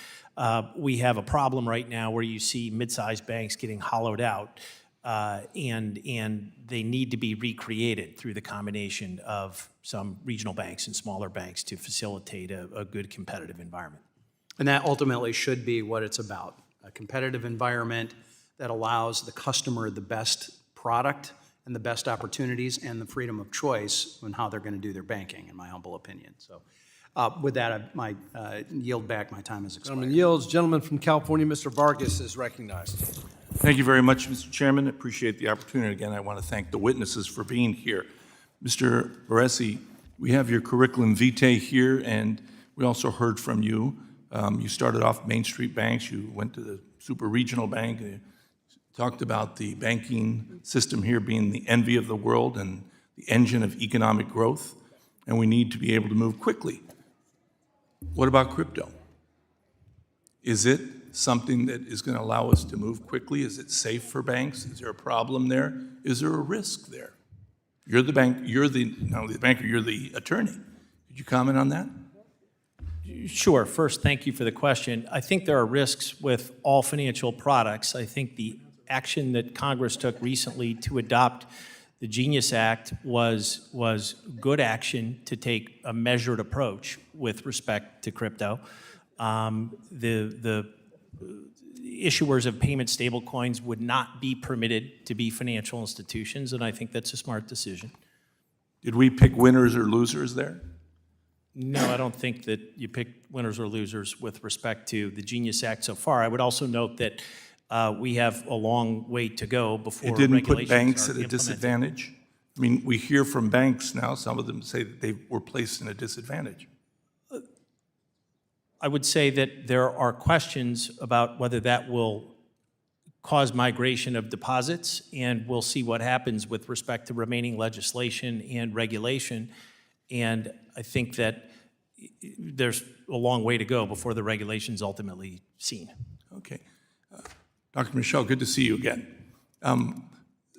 We have a problem right now where you see mid-sized banks getting hollowed out, and they need to be recreated through the combination of some regional banks and smaller banks to facilitate a good competitive environment. And that ultimately should be what it's about, a competitive environment that allows the customer the best product and the best opportunities and the freedom of choice on how they're going to do their banking, in my humble opinion. So with that, I might yield back. My time has expired. Gentleman yields. Gentleman from California, Mr. Vargas, is recognized. Thank you very much, Mr. Chairman. I appreciate the opportunity. Again, I want to thank the witnesses for being here. Mr. Barresi, we have your curriculum vitae here, and we also heard from you. You started off Main Street banks, you went to the super regional bank, and you talked about the banking system here being the envy of the world and the engine of economic growth, and we need to be able to move quickly. What about crypto? Is it something that is going to allow us to move quickly? Is it safe for banks? Is there a problem there? Is there a risk there? You're the bank, not only the banker, you're the attorney. Could you comment on that? Sure. First, thank you for the question. I think there are risks with all financial products. I think the action that Congress took recently to adopt the Genius Act was good action to take a measured approach with respect to crypto. The issuers of payment stablecoins would not be permitted to be financial institutions, and I think that's a smart decision. Did we pick winners or losers there? No, I don't think that you picked winners or losers with respect to the Genius Act so far. I would also note that we have a long way to go before It didn't put regulations banks are at a implemented. disadvantage? I mean, we hear from banks now, some of them say that they were placed in a disadvantage. I would say that there are questions about whether that will cause migration of deposits, and we'll see what happens with respect to remaining legislation and regulation. And I think that there's a long way to go before the regulation's ultimately seen. Okay. Dr. Michel, good to see you again.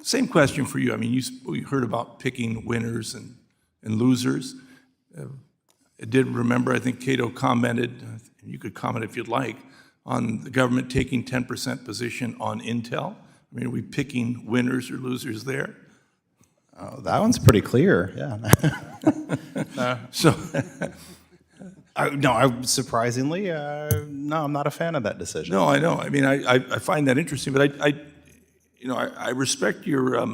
Same question for you. I mean, we heard about picking winners and losers. I did remember, I think Cato commented, and you could comment if you'd like, on the government taking 10% position on Intel. I mean, are we picking winners or losers there? Oh, that one's pretty clear, yeah. So, No, surprisingly, no, I'm not a fan of that decision. no, I know. I mean, I find that interesting, but I respect your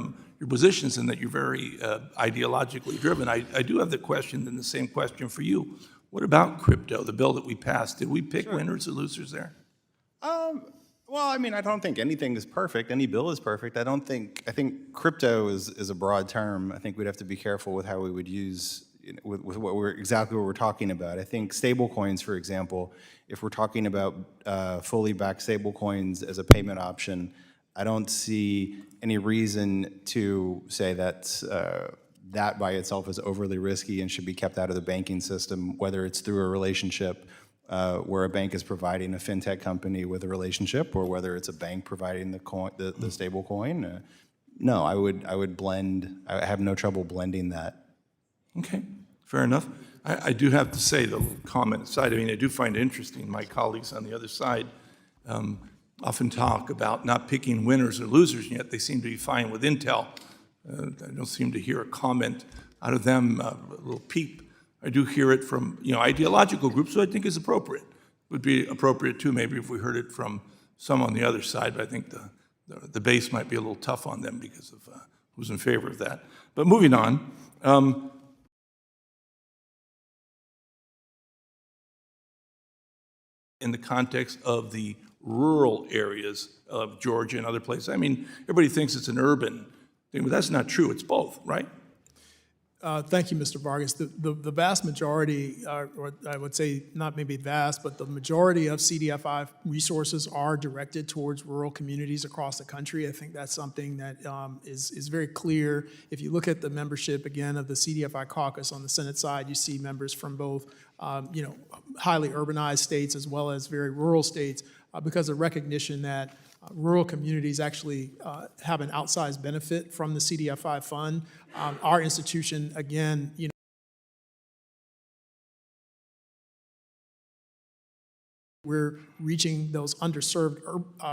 positions and that you're very ideologically driven. I do have the question, and the same question for you. What about crypto, the bill that we passed? Did we pick winners or losers there? Well, I mean, I don't think anything is perfect. Any bill is perfect. I think crypto is a broad term. I think we'd have to be careful with how we would use, with exactly what we're talking about. I think stable coins, for example, if we're talking about fully backed stable coins as a payment option, I don't see any reason to say that that by itself is overly risky and should be kept out of the banking system, whether it's through a relationship where a bank is providing a fintech company with a relationship, or whether it's a bank providing the stable coin. No, I would blend. I have no trouble blending that. Okay, fair enough. I do have to say, the little comment aside, I mean, I do find it interesting, my colleagues on the other side often talk about not picking winners or losers, and yet they seem to be fine with Intel. I don't seem to hear a comment out of them, a little peep. I do hear it from, ideological groups, so I think is appropriate. Would be appropriate too, maybe if we heard it from some on the other side, but I think the base might be a little tough on them because of who's in favor of that. But moving on, in the context of the rural areas of Georgia and other places. I mean, everybody thinks it's an urban thing, but that's not true. It's both, right? Thank you, Mr. Vargas. The vast majority, or I would say not maybe vast, but the majority of CDFI resources are directed towards rural communities across the country. I think that's something that is very clear. If you look at the membership, again, of the CDFI caucus on the Senate side, you see members from both, highly urbanized states as well as very rural states because of recognition that rural communities actually have an outsized benefit from the CDFI fund. Our institution, again, we're reaching those underserved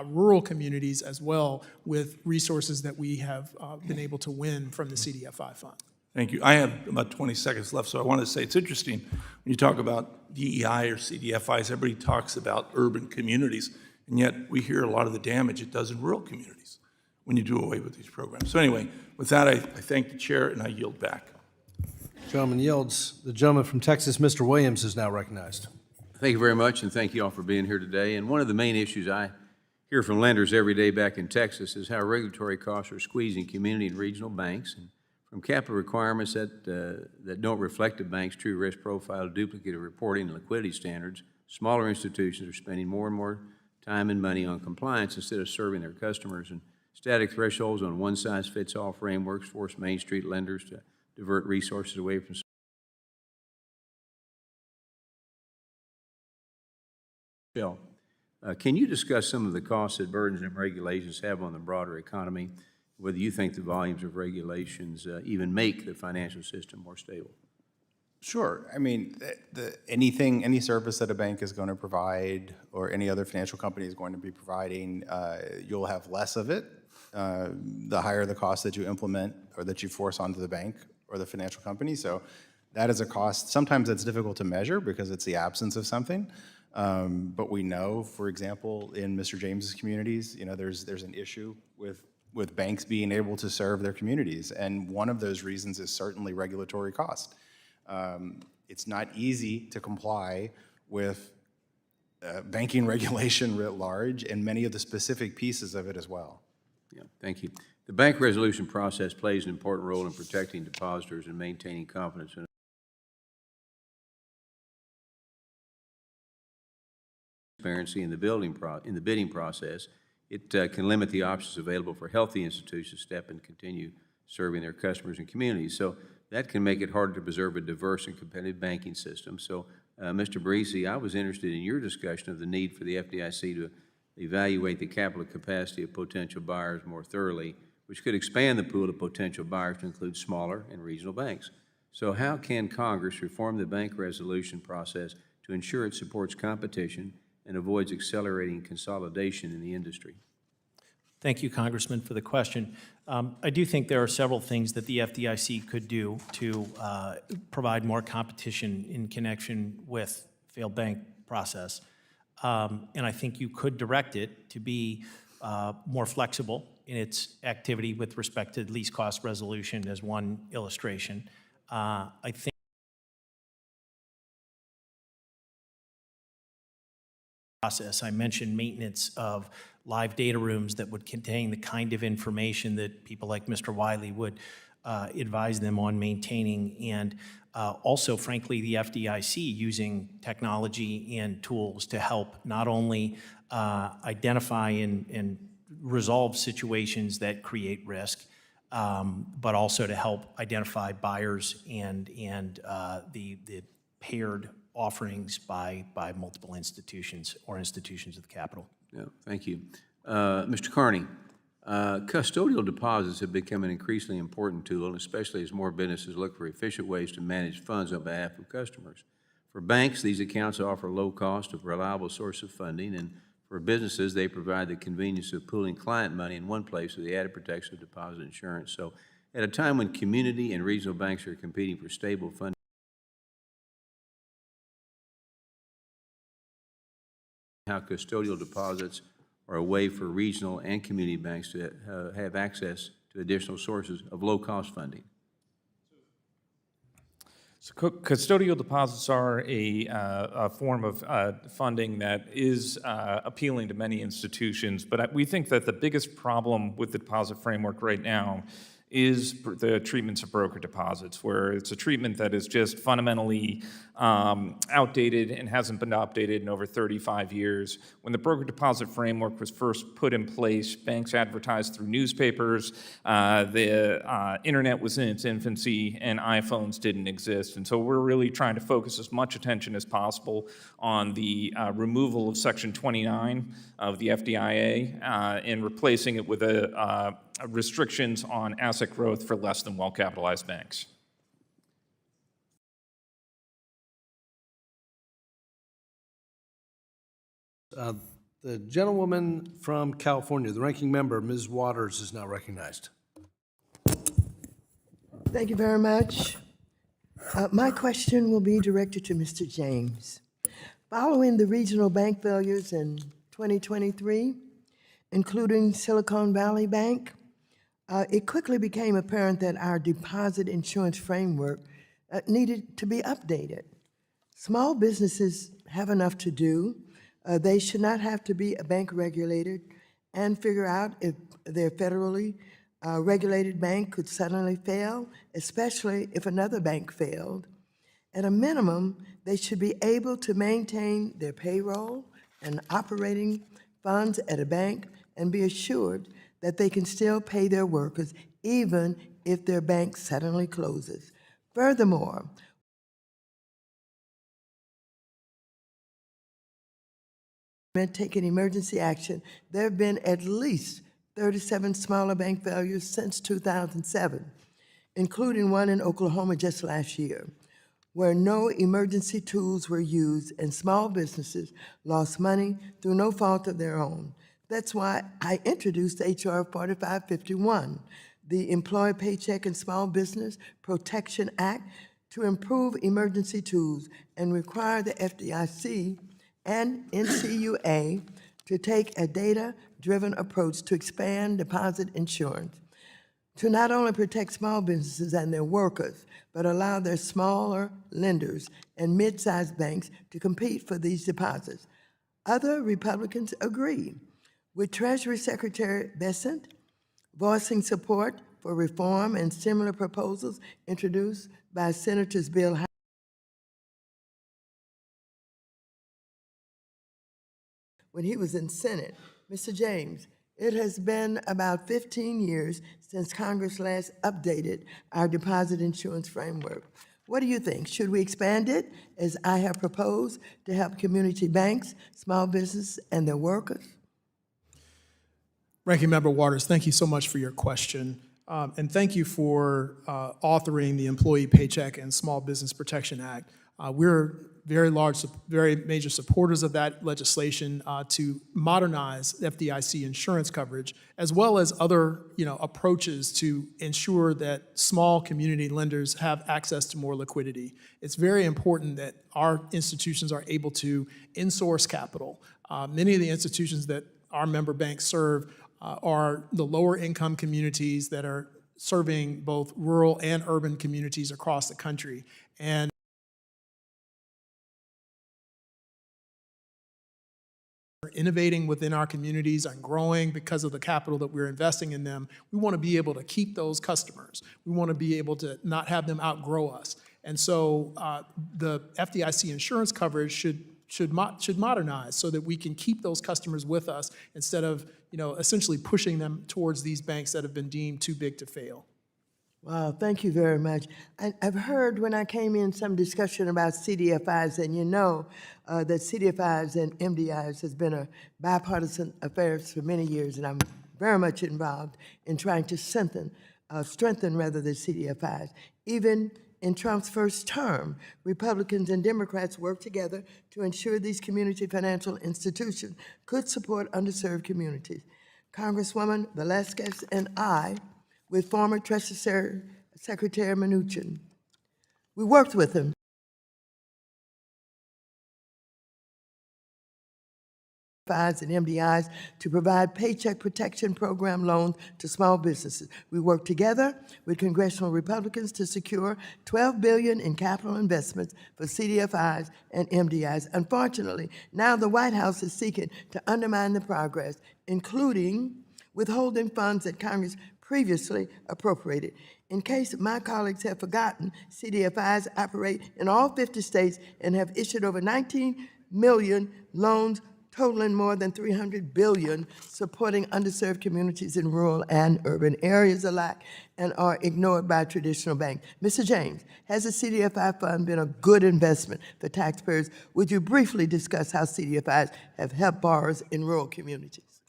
rural communities as well with resources that we have been able to win from the CDFI fund. Thank you. I have about 20 seconds left, so I want to say it's interesting when you talk about DEI or CDFIs, everybody talks about urban communities, and yet we hear a lot of the damage it does in rural communities when you do away with these programs. So anyway, with that, I thank the chair and I yield back. Gentleman yields. The gentleman from Texas, Mr. Williams, is now recognized. Thank you very much, and thank you all for being here today. And one of the main issues I hear from lenders every day back in Texas is how regulatory costs are squeezing community and regional banks, and from capital requirements that don't reflect a bank's true risk profile, duplicative reporting, and liquidity standards. Smaller institutions are spending more and more time and money on compliance instead of serving their customers. And static thresholds on one-size-fits-all frameworks force Main Street lenders to divert resources away from Michel. Can you discuss some of the costs that burdens and regulations have on the broader economy, whether you think the volumes of regulations even make the financial system more stable? Sure. I mean, any service that a bank is going to provide or any other financial company is going to be providing, you'll have less of it. The higher the cost that you implement or that you force onto the bank or the financial company. So that is a cost. Sometimes it's difficult to measure because it's the absence of something. But we know, for example, in Mr. James's communities, there's an issue with banks being able to serve their communities. And one of those reasons is certainly regulatory cost. It's not easy to comply with banking regulation writ large and many of the specific pieces of it as well. Yeah, thank you. The bank resolution process plays an important role in protecting depositors and maintaining confidence in transparency in the bidding process. It can limit the options available for healthy institutions to step and continue serving their customers and communities. So that can make it harder to preserve a diverse and competitive banking system. So, Mr. Barresi, I was interested in your discussion of the need for the FDIC to evaluate the capital capacity of potential buyers more thoroughly, which could expand the pool of potential buyers to include smaller and regional banks. So how can Congress reform the bank resolution process to ensure it supports competition and avoids accelerating consolidation in the industry? Thank you, Congressman, for the question. I do think there are several things that the FDIC could do to provide more competition in connection with failed bank process. And I think you could direct it to be more flexible in its activity with respect to least cost resolution as one illustration. I think process. I mentioned maintenance of live data rooms that would contain the kind of information that people like Mr. Wiley would advise them on maintaining, and also, frankly, the FDIC using technology and tools to help not only identify and resolve situations that create risk, but also to help identify buyers and the paired offerings by multiple institutions or institutions of the capital. Yeah, thank you. Mr. Carney, custodial deposits have become an increasingly important tool, especially as more businesses look for efficient ways to manage funds on behalf of customers. For banks, these accounts offer low cost of reliable source of funding, and for businesses, they provide the convenience of pooling client money in one place with the added protection of deposit insurance. So at a time when community and regional banks are competing for stable funding, how custodial deposits are a way for regional and community banks to have access to additional sources of low-cost funding. So custodial deposits are a form of funding that is appealing to many institutions, but we think that the biggest problem with the deposit framework right now is the treatments of broker deposits, where it's a treatment that is just fundamentally outdated and hasn't been updated in over 35 years. When the broker deposit framework was first put in place, banks advertised through newspapers, the internet was in its infancy, and iPhones didn't exist. And so we're really trying to focus as much attention as possible on the removal of Section 29 of the FDIA and replacing it with restrictions on asset growth for less than well-capitalized banks. The gentlewoman from California, the ranking member, Ms. Waters, is now recognized. Thank you very much. My question will be directed to Mr. James. Following the regional bank failures in 2023, including Silicon Valley Bank, it quickly became apparent that our deposit insurance framework needed to be updated. Small businesses have enough to do. They should not have to be bank regulated and figure out if their federally regulated bank could suddenly fail, especially if another bank failed. At a minimum, they should be able to maintain their payroll and operating funds at a bank and be assured that they can still pay their workers even if their bank suddenly closes. Furthermore, taking emergency action, there have been at least 37 smaller bank failures since 2007, including one in Oklahoma just last year, where no emergency tools were used and small businesses lost money through no fault of their own. That's why I introduced H.R. 4551, the Employee Paycheck and Small Business Protection Act, to improve emergency tools and require the FDIC and NCUA to take a data-driven approach to expand deposit insurance, to not only protect small businesses and their workers, but allow their smaller lenders and mid-sized banks to compete for these deposits. Other Republicans agree, with Treasury Secretary Bessent voicing support for reform and similar proposals introduced by Senators Bill Howard when he was in Senate. Mr. James, it has been about 15 years since Congress last updated our deposit insurance framework. What do you think? Should we expand it, as I have proposed, to help community banks, small business, and their workers? Ranking Member Waters, thank you so much for your question. And thank you for authoring the Employee Paycheck and Small Business Protection Act. We're very major supporters of that legislation to modernize FDIC insurance coverage, as well as other approaches to ensure that small community lenders have access to more liquidity. It's very important that our institutions are able to in-source capital. Many of the institutions that our member banks serve are the lower income communities that are serving both rural and urban communities across the country. And we're innovating within our communities and growing because of the capital that we're investing in them. We want to be able to keep those customers. We want to be able to not have them outgrow us. And so the FDIC insurance coverage should modernize so that we can keep those customers with us instead of essentially pushing them towards these banks that have been deemed too big to fail. Wow, thank you very much. I've heard when I came in some discussion about CDFIs, and that CDFIs and MDIs has been a bipartisan affair for many years, and I'm very much involved in trying to strengthen the CDFIs. Even in Trump's first term, Republicans and Democrats worked together to ensure these community financial institutions could support underserved communities. Congresswoman Velasquez and I, with former Treasury Secretary Mnuchin, we worked with him and MDIs to provide Paycheck Protection Program loans to small businesses. We worked together with congressional Republicans to secure $12 billion in capital investments for CDFIs and MDIs. Unfortunately, now the White House is seeking to undermine the progress, including withholding funds that Congress previously appropriated. In case my colleagues have forgotten, CDFIs operate in all 50 states and have issued over 19 million loans totaling more than $300 billion, supporting underserved communities in rural and urban areas alike, and are ignored by traditional banks. Mr. James, has the CDFI fund been a good investment for taxpayers? Would you briefly discuss how CDFIs have helped borrowers in rural communities?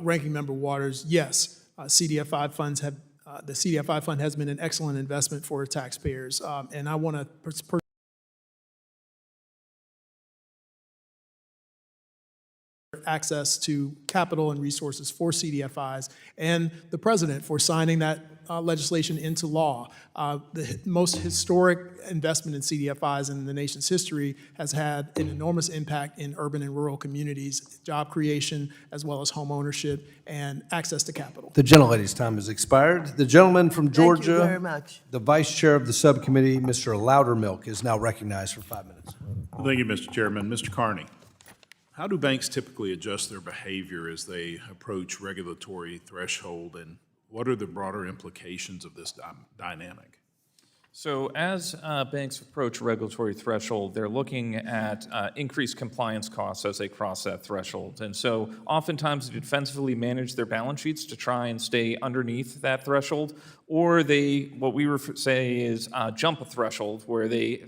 Ranking Member Waters, yes, the CDFI fund has been an excellent investment for taxpayers, and I want to access to capital and resources for CDFIs, and the President for signing that legislation into law. The most historic investment in CDFIs in the nation's history has had an enormous impact in urban and rural communities, job creation, as well as home ownership and access to capital. The gentlelady's time has expired. The gentleman from Georgia, Thank you very much. the Vice Chair of the Subcommittee, Mr. Loudermilk, is now recognized for 5 minutes. Thank you, Mr. Chairman. Mr. Carney, how do banks typically adjust their behavior as they approach regulatory threshold, and what are the broader implications of this dynamic? So as banks approach regulatory threshold, they're looking at increased compliance costs as they cross that threshold. And so oftentimes they defensively manage their balance sheets to try and stay underneath that threshold, or they, what we say is jump a threshold, where they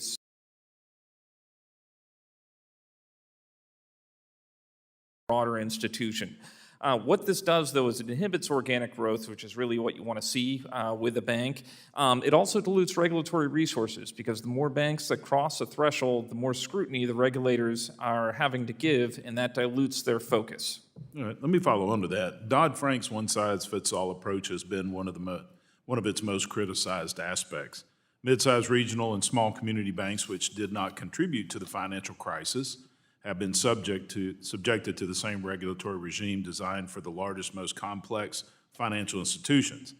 broader institution. What this does, though, is it inhibits organic growth, which is really what you want to see with a bank. It also dilutes regulatory resources, because the more banks that cross a threshold, the more scrutiny the regulators are having to give, and that dilutes their focus. All right, let me follow on to that. Dodd-Frank's one-size-fits-all approach has been one of its most criticized aspects. Mid-sized regional and small community banks, which did not contribute to the financial crisis, have been subjected to the same regulatory regime designed for the largest, most complex financial institutions.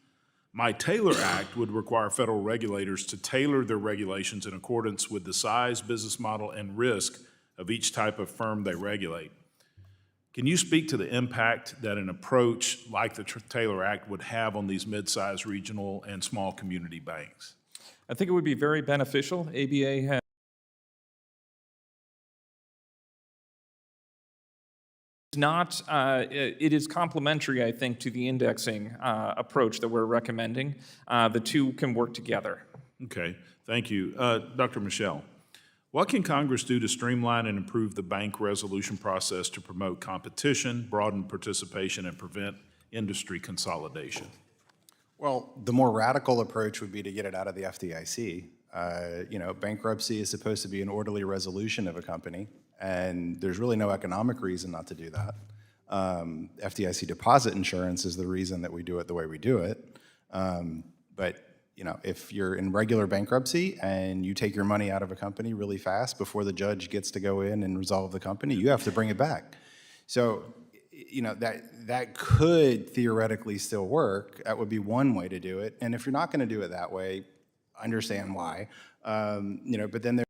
My Taylor Act would require federal regulators to tailor their regulations in accordance with the size, business model, and risk of each type of firm they regulate. Can you speak to the impact that an approach like the Taylor Act would have on these mid-sized regional and small community banks? I think it would be very beneficial. ABA has it is complementary, I think, to the indexing approach that we're recommending. The two can work together. Okay, thank you. Dr. Michel, what can Congress do to streamline and improve the bank resolution process to promote competition, broaden participation, and prevent industry consolidation? Well, the more radical approach would be to get it out of the FDIC. Bankruptcy is supposed to be an orderly resolution of a company, and there's really no economic reason not to do that. FDIC deposit insurance is the reason that we do it the way we do it. But if you're in regular bankruptcy and you take your money out of a company really fast before the judge gets to go in and resolve the company, you have to bring it back. So, that could theoretically still work. That would be one way to do it. And if you're not going to do it that way, understand why. But then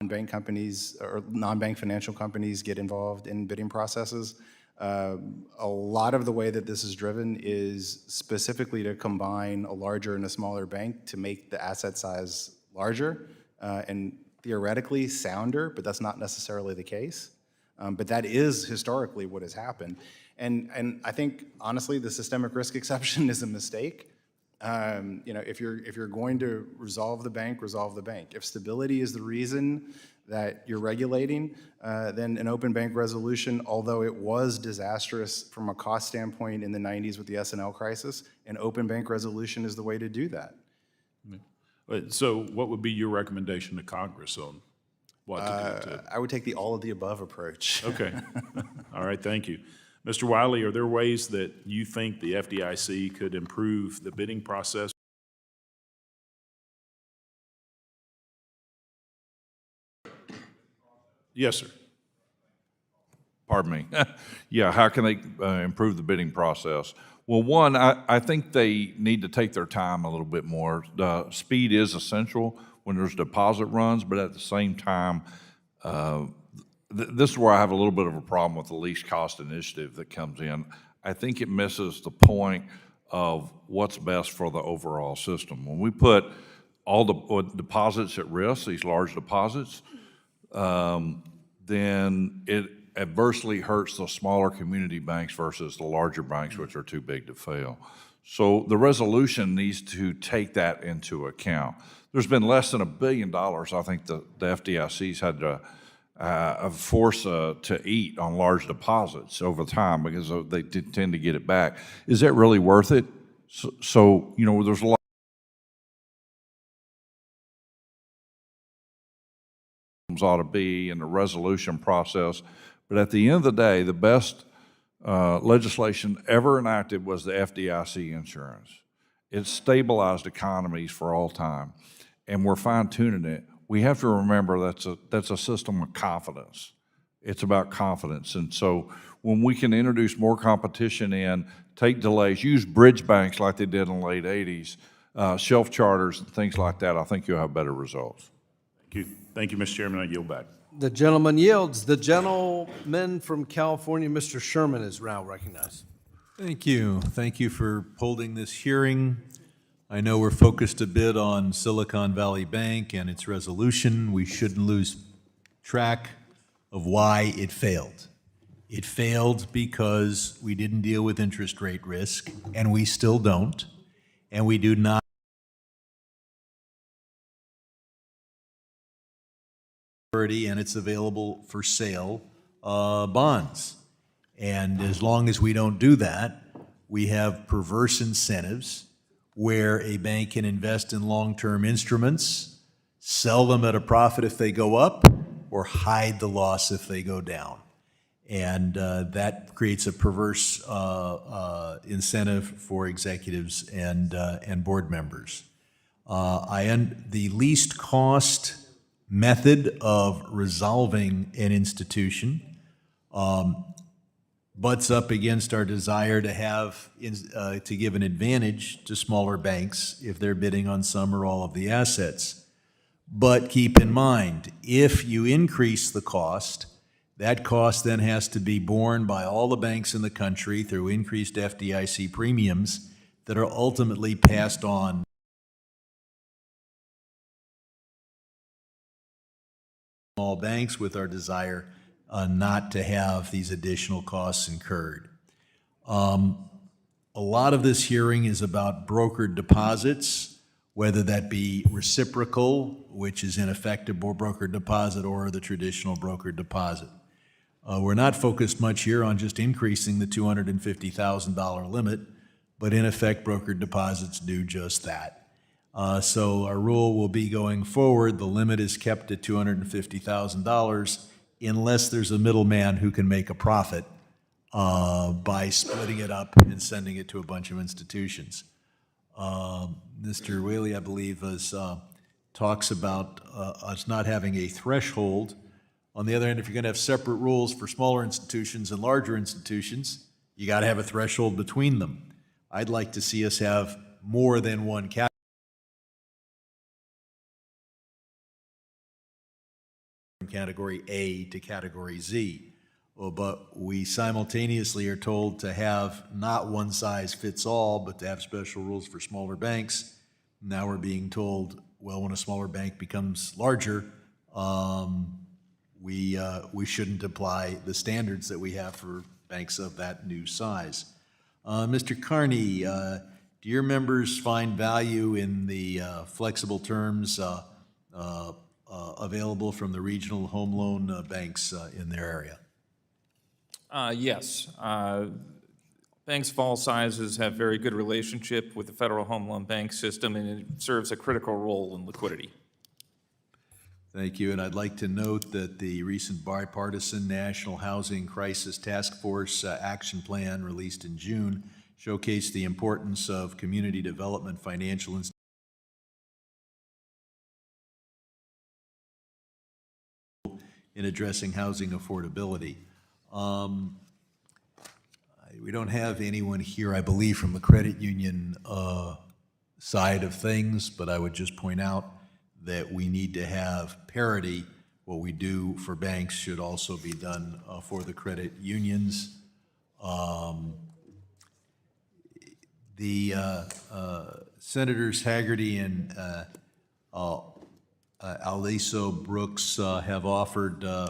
bank companies or non-bank financial companies get involved in bidding processes. A lot of the way that this is driven is specifically to combine a larger and a smaller bank to make the asset size larger and theoretically sounder, but that's not necessarily the case. But that is historically what has happened. And I think, honestly, the systemic risk exception is a mistake. If you're going to resolve the bank, resolve the bank. If stability is the reason that you're regulating, then an open bank resolution, although it was disastrous from a cost standpoint in the 90s with the S&L crisis, an open bank resolution is the way to do that. So what would be your recommendation to Congress on what to do? I would take the all of the above approach. Okay. All right, thank you. Mr. Wiley, are there ways that you think the FDIC could improve the bidding process? Yes, sir. Pardon me. Yeah, how can they improve the bidding process? Well, one, I think they need to take their time a little bit more. Speed is essential when there's deposit runs, but at the same time, this is where I have a little bit of a problem with the least cost initiative that comes in. I think it misses the point of what's best for the overall system. When we put all the deposits at risk, these large deposits, then it adversely hurts the smaller community banks versus the larger banks, which are too big to fail. So the resolution needs to take that into account. There's been less than $1 billion, I think the FDIC's had to force to eat on large deposits over time because they tend to get it back. Is that really worth it? So there's a lot ought to be in the resolution process. But at the end of the day, the best legislation ever enacted was the FDIC insurance. It stabilized economies for all time, and we're fine-tuning it. We have to remember that's a system of confidence. It's about confidence. And so when we can introduce more competition in, take delays, use bridge banks like they did in the late 80s, shelf charters and things like that, I think you'll have better results. Thank you. Thank you, Mr. Chairman. I yield back. The gentleman yields. The gentleman from California, Mr. Sherman, is now recognized. Thank you. Thank you for holding this hearing. I know we're focused a bit on Silicon Valley Bank and its resolution. We shouldn't lose track of why it failed. It failed because we didn't deal with interest rate risk, and we still don't, and we do not and it's available for sale bonds. And as long as we don't do that, we have perverse incentives where a bank can invest in long-term instruments, sell them at a profit if they go up, or hide the loss if they go down. And that creates a perverse incentive for executives and board members. The least cost method of resolving an institution butts up against our desire to have to give an advantage to smaller banks if they're bidding on some or all of the assets. But keep in mind, if you increase the cost, that cost then has to be borne by all the banks in the country through increased FDIC premiums that are ultimately passed on small banks with our desire not to have these additional costs incurred. A lot of this hearing is about brokered deposits, whether that be reciprocal, which is in effect a brokered deposit, or the traditional brokered deposit. We're not focused much here on just increasing the $250,000 limit, but in effect, brokered deposits do just that. So our rule will be going forward, the limit is kept at $250,000 unless there's a middleman who can make a profit by splitting it up and sending it to a bunch of institutions. Mr. Wiley, I believe, talks about us not having a threshold. On the other hand, if you're going to have separate rules for smaller institutions and larger institutions, you got to have a threshold between them. I'd like to see us have more than one category. From Category A to Category Z. But we simultaneously are told to have not one size fits all, but to have special rules for smaller banks. Now we're being told, well, when a smaller bank becomes larger, we shouldn't apply the standards that we have for banks of that new size. Mr. Carney, do your members find value in the flexible terms available from the regional home loan banks in their area? Yes. Banks of all sizes have very good relationship with the Federal Home Loan Bank system, and it serves a critical role in liquidity. Thank you, and I'd like to note that the recent bipartisan National Housing Crisis Task Force action plan released in June showcased the importance of community development financial institutions in addressing housing affordability. We don't have anyone here, I believe, from the credit union side of things, but I would just point out that we need to have parity. What we do for banks should also be done for the credit unions. Senators Hagerty and Aliso Brooks have offered an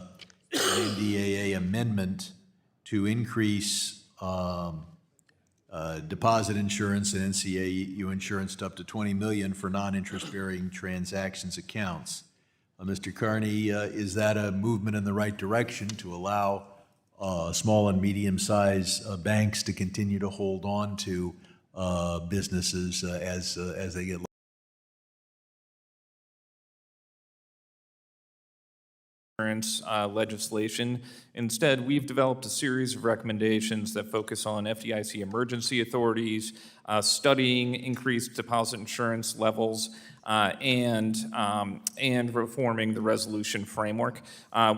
NDAA amendment to increase deposit insurance and NCAU insurance to up to $20 million for non-interest-bearing transactions accounts. Mr. Carney, is that a movement in the right direction to allow small and medium-sized banks to continue to hold on to businesses as they get legislation. Instead, we've developed a series of recommendations that focus on FDIC emergency authorities, studying increased deposit insurance levels, and reforming the resolution framework.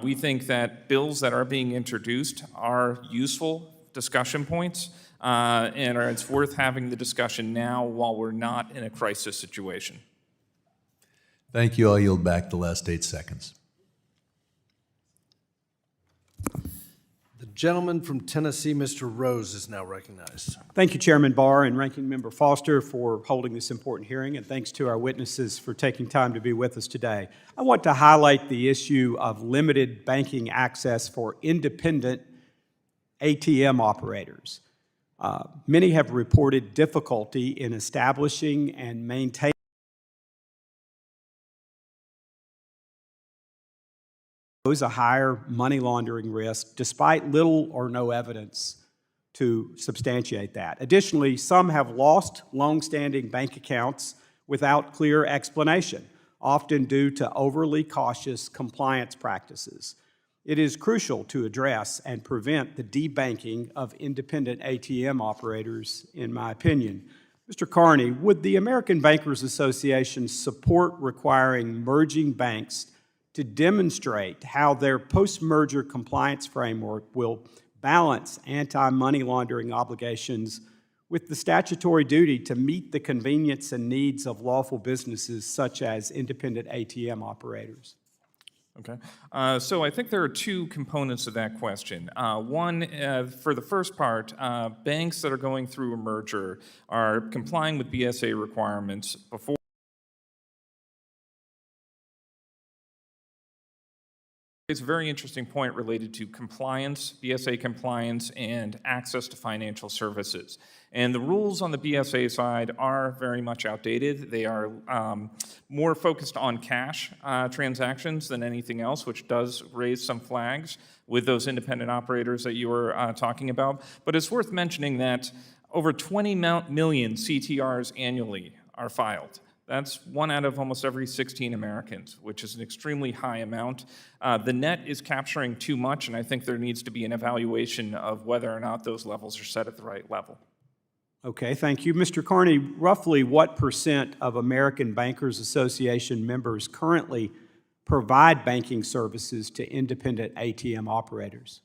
We think that bills that are being introduced are useful discussion points, and it's worth having the discussion now while we're not in a crisis situation. Thank you. I'll yield back the last 8 seconds. The gentleman from Tennessee, Mr. Rose, is now recognized. Thank you, Chairman Barr and Ranking Member Foster, for holding this important hearing, and thanks to our witnesses for taking time to be with us today. I want to highlight the issue of limited banking access for independent ATM operators. Many have reported difficulty in establishing and maintaining pose a higher money laundering risk despite little or no evidence to substantiate that. Additionally, some have lost long-standing bank accounts without clear explanation, often due to overly cautious compliance practices. It is crucial to address and prevent the debanking of independent ATM operators, in my opinion. Mr. Carney, would the American Bankers Association support requiring merging banks to demonstrate how their post-merger compliance framework will balance anti-money laundering obligations with the statutory duty to meet the convenience and needs of lawful businesses such as independent ATM operators? Okay. So I think there are two components to that question. One, for the first part, banks that are going through a merger are complying with BSA requirements before. It's a very interesting point related to compliance, BSA compliance, and access to financial services. And the rules on the BSA side are very much outdated. They are more focused on cash transactions than anything else, which does raise some flags with those independent operators that you were talking about. But it's worth mentioning that over 20 million CTRs annually are filed. That's 1 out of almost every 16 Americans, which is an extremely high amount. The net is capturing too much, and I think there needs to be an evaluation of whether or not those levels are set at the right level. Okay, thank you. Mr. Carney, roughly what % of American Bankers Association members currently provide banking services to independent ATM operators?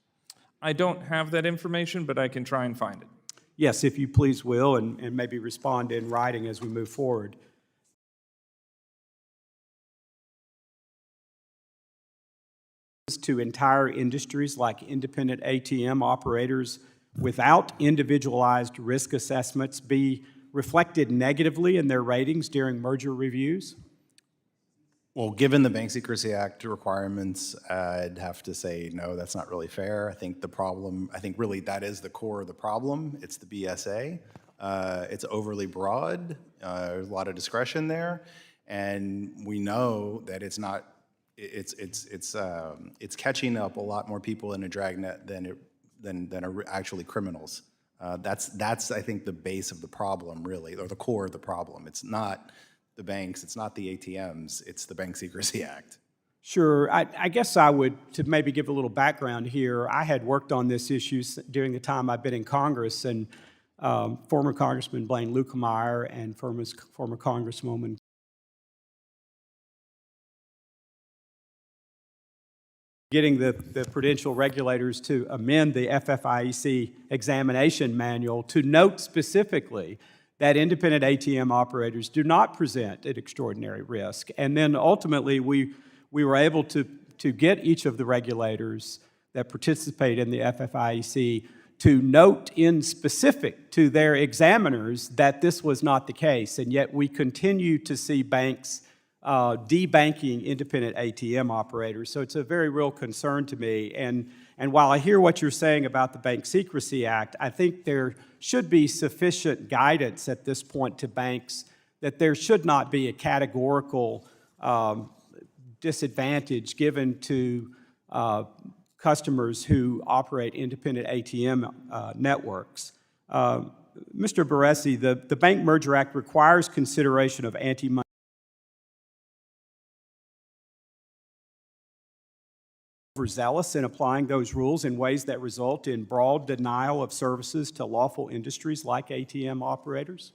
I don't have that information, but I can try and find it. Yes, if you please will, and maybe respond in writing as we move forward. To entire industries like independent ATM operators without individualized risk assessments be reflected negatively in their ratings during merger reviews? Well, given the Bank Secrecy Act requirements, I'd have to say, no, that's not really fair. I think really that is the core of the problem. It's the BSA. It's overly broad. There's a lot of discretion there. And we know that it's not, it's catching up a lot more people in a dragnet than are actually criminals. That's I think the base of the problem, really, or the core of the problem. It's not the banks, it's not the ATMs, it's the Bank Secrecy Act. Sure. I guess I would, to maybe give a little background here, I had worked on this issue during the time I've been in Congress, and former Congressman Blaine Lukemeyer and former Congresswoman getting the prudential regulators to amend the FFIEC examination manual to note specifically that independent ATM operators do not present an extraordinary risk. And then ultimately, we were able to get each of the regulators that participate in the FFIEC to note in specific to their examiners that this was not the case. And yet we continue to see banks debanking independent ATM operators. So it's a very real concern to me. And while I hear what you're saying about the Bank Secrecy Act, I think there should be sufficient guidance at this point to banks that there should not be a categorical disadvantage given to customers who operate independent ATM networks. Mr. Barresi, the Bank Merger Act requires consideration of anti-money overzealous in applying those rules in ways that result in broad denial of services to lawful industries like ATM operators?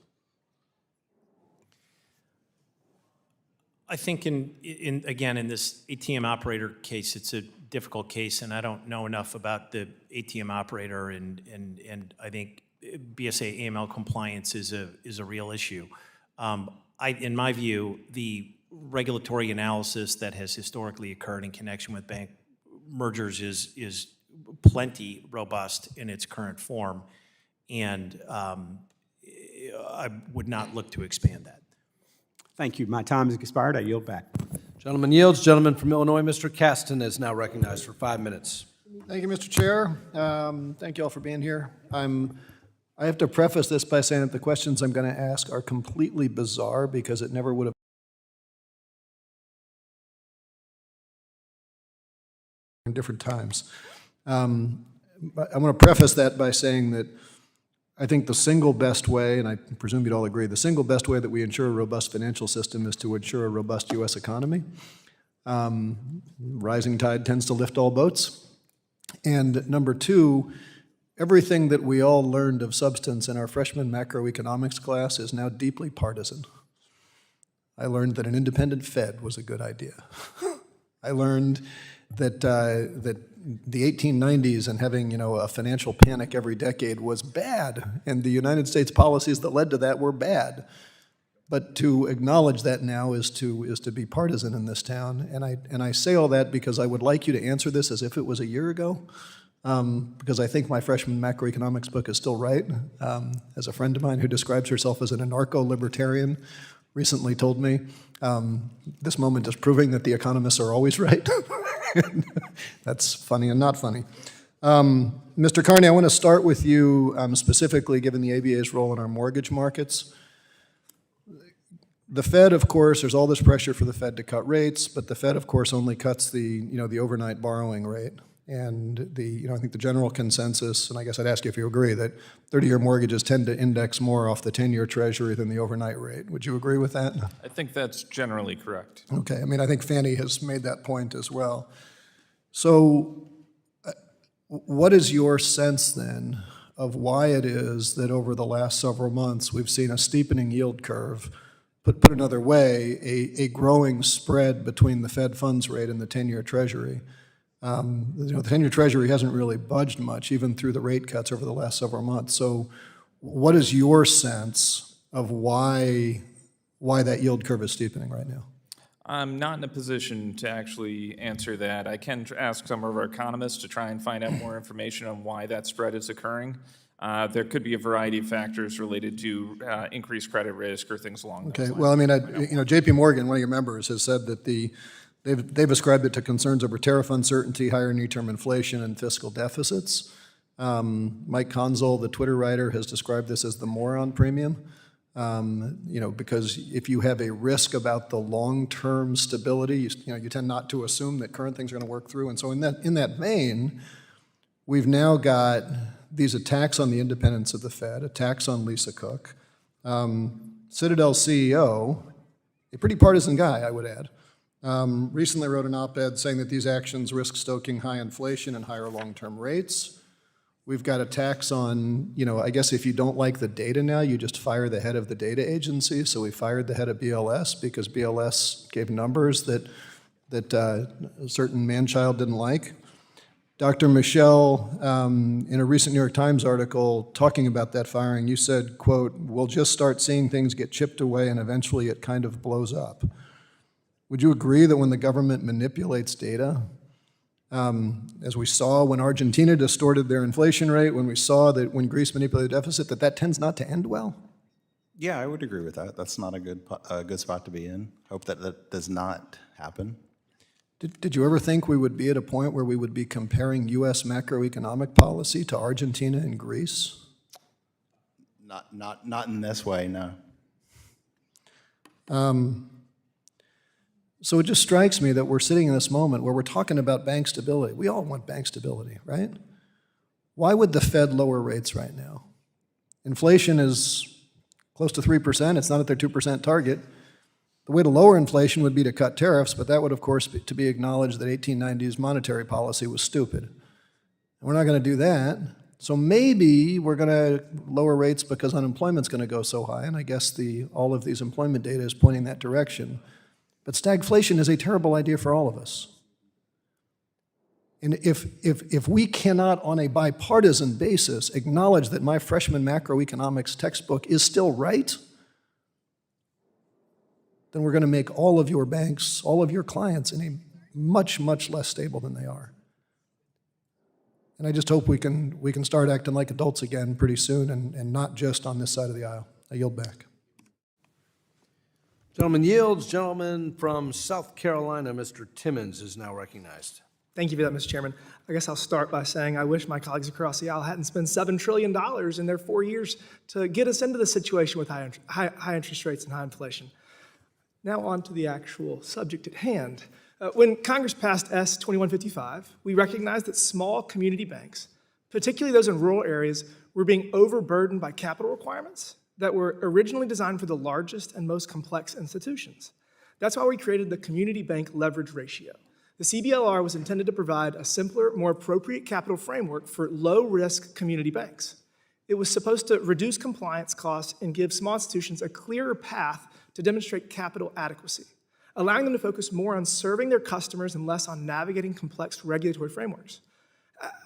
I think again, in this ATM operator case, it's a difficult case, and I don't know enough about the ATM operator, and I think BSA AML compliance is a real issue. In my view, the regulatory analysis that has historically occurred in connection with bank mergers is plenty robust in its current form, and I would not look to expand that. Thank you. My time has expired. I yield back. Gentleman yields. Gentleman from Illinois, Mr. Caston, is now recognized for 5 minutes. Thank you, Mr. Chair. Thank you all for being here. I have to preface this by saying that the questions I'm going to ask are completely bizarre because it never would have in different times. But I want to preface that by saying that I think the single best way, and I presume you'd all agree, the single best way that we ensure a robust financial system is to ensure a robust U.S. economy. Rising tide tends to lift all boats. And number two, everything that we all learned of substance in our freshman macroeconomics class is now deeply partisan. I learned that an independent Fed was a good idea. I learned that the 1890s and having, a financial panic every decade was bad, and the United States policies that led to that were bad. But to acknowledge that now is to be partisan in this town, and I say all that because I would like you to answer this as if it was a year ago, because I think my freshman macroeconomics book is still right. As a friend of mine who describes herself as an anarcho-libertarian recently told me, this moment is proving that the economists are always right. That's funny and not funny. Mr. Carney, I want to start with you specifically given the ABA's role in our mortgage markets. The Fed, of course, there's all this pressure for the Fed to cut rates, but the Fed, of course, only cuts the overnight borrowing rate. And I think the general consensus, and I guess I'd ask you if you agree, that 30-year mortgages tend to index more off the 10-year Treasury than the overnight rate. Would you agree with that? I think that's generally correct. Okay, I think Fannie has made that point as well. So what is your sense then of why it is that over the last several months we've seen a steepening yield curve, put another way, a growing spread between the Fed funds rate and the 10-year Treasury? The 10-year Treasury hasn't really budged much, even through the rate cuts over the last several months. So what is your sense of why that yield curve is steepening right now? I'm not in a position to actually answer that. I can ask some of our economists to try and find out more information on why that spread is occurring. There could be a variety of factors related to increased credit risk or things along those lines. Okay, well, J.P. Morgan, one of your members, has said that they've ascribed it to concerns over tariff uncertainty, higher near-term inflation, and fiscal deficits. Mike Consul, the Twitter writer, has described this as the moron premium. Because if you have a risk about the long-term stability, you tend not to assume that current things are going to work through. And so in that vein, we've now got these attacks on the independence of the Fed, attacks on Lisa Cook. Citadel CEO, a pretty partisan guy, I would add, recently wrote an op-ed saying that these actions risk stoking high inflation and higher long-term rates. We've got attacks on, I guess if you don't like the data now, you just fire the head of the data agency. So we fired the head of BLS because BLS gave numbers that a certain man-child didn't like. Dr. Michel, in a recent New York Times article talking about that firing, you said, quote, "We'll just start seeing things get chipped away and eventually it kind of blows up." Would you agree that when the government manipulates data, as we saw when Argentina distorted their inflation rate, when we saw that when Greece manipulated the deficit, that tends not to end well? Yeah, I would agree with that. That's not a good spot to be in. Hope that does not happen. Did you ever think we would be at a point where we would be comparing U.S. macroeconomic policy to Argentina and Greece? Not in this way, no. So it just strikes me that we're sitting in this moment where we're talking about bank stability. We all want bank stability, right? Why would the Fed lower rates right now? Inflation is close to 3%. It's not at their 2% target. The way to lower inflation would be to cut tariffs, but that would, of course, to be acknowledged that 1890s monetary policy was stupid. And we're not going to do that. So maybe we're going to lower rates because unemployment's going to go so high, and I guess all of these employment data is pointing that direction. But stagflation is a terrible idea for all of us. And if we cannot, on a bipartisan basis, acknowledge that my freshman macroeconomics textbook is still right, then we're going to make all of your banks, all of your clients, in a much, much less stable than they are. And I just hope we can start acting like adults again pretty soon, and not just on this side of the aisle. I yield back. Gentleman yields. Gentleman from South Carolina, Mr. Timmons, is now recognized. Thank you for that, Mr. Chairman. I guess I'll start by saying I wish my colleagues across the aisle hadn't spent $7 trillion in their 4 years to get us into this situation with high interest rates and high inflation. Now on to the actual subject at hand. When Congress passed S 2155, we recognized that small community banks, particularly those in rural areas, were being overburdened by capital requirements that were originally designed for the largest and most complex institutions. That's why we created the Community Bank Leverage Ratio. The CBLR was intended to provide a simpler, more appropriate capital framework for low-risk community banks. It was supposed to reduce compliance costs and give small institutions a clearer path to demonstrate capital adequacy, allowing them to focus more on serving their customers and less on navigating complex regulatory frameworks.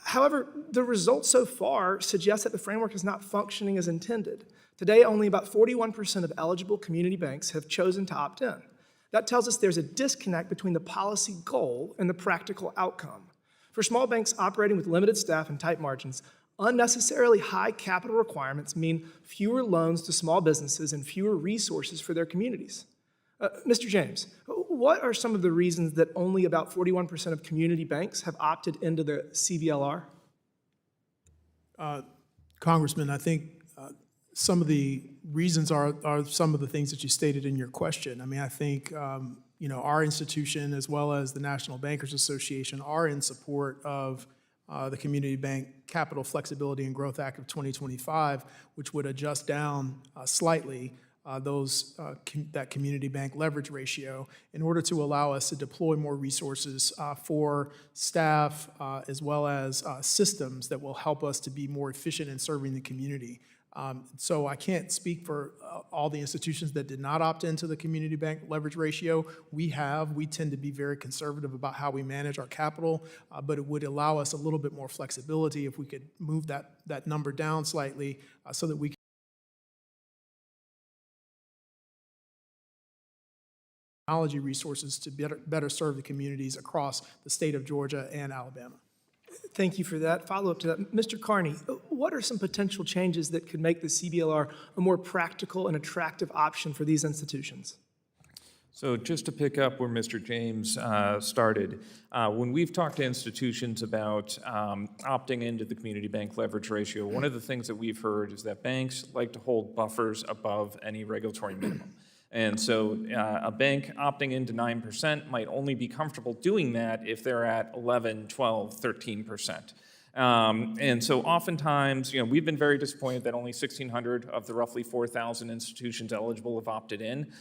However, the results so far suggest that the framework is not functioning as intended. Today, only about 41% of eligible community banks have chosen to opt in. That tells us there's a disconnect between the policy goal and the practical outcome. For small banks operating with limited staff and tight margins, unnecessarily high capital requirements mean fewer loans to small businesses and fewer resources for their communities. Mr. James, what are some of the reasons that only about 41% of community banks have opted into the CBLR? Congressman, I think some of the reasons are some of the things that you stated in your question. I mean, I think our institution, as well as the National Bankers Association, are in support of the Community Bank Capital Flexibility and Growth Act of 2025, which would adjust down slightly that community bank leverage ratio in order to allow us to deploy more resources for staff as well as systems that will help us to be more efficient in serving the community. So I can't speak for all the institutions that did not opt into the community bank leverage ratio. We tend to be very conservative about how we manage our capital, but it would allow us a little bit more flexibility if we could move that number down slightly so that we can technology resources to better serve the communities across the state of Georgia and Alabama. Thank you for that. Follow up to that. Mr. Carney, what are some potential changes that could make the CBLR a more practical and attractive option for these institutions? So just to pick up where Mr. James started, when we've talked to institutions about opting into the community bank leverage ratio, one of the things that we've heard is that banks like to hold buffers above any regulatory minimum. And so a bank opting into 9% might only be comfortable doing that if they're at 11, 12, 13%. And so oftentimes, we've been very disappointed that only 1,600 of the roughly 4,000 institutions eligible have opted in.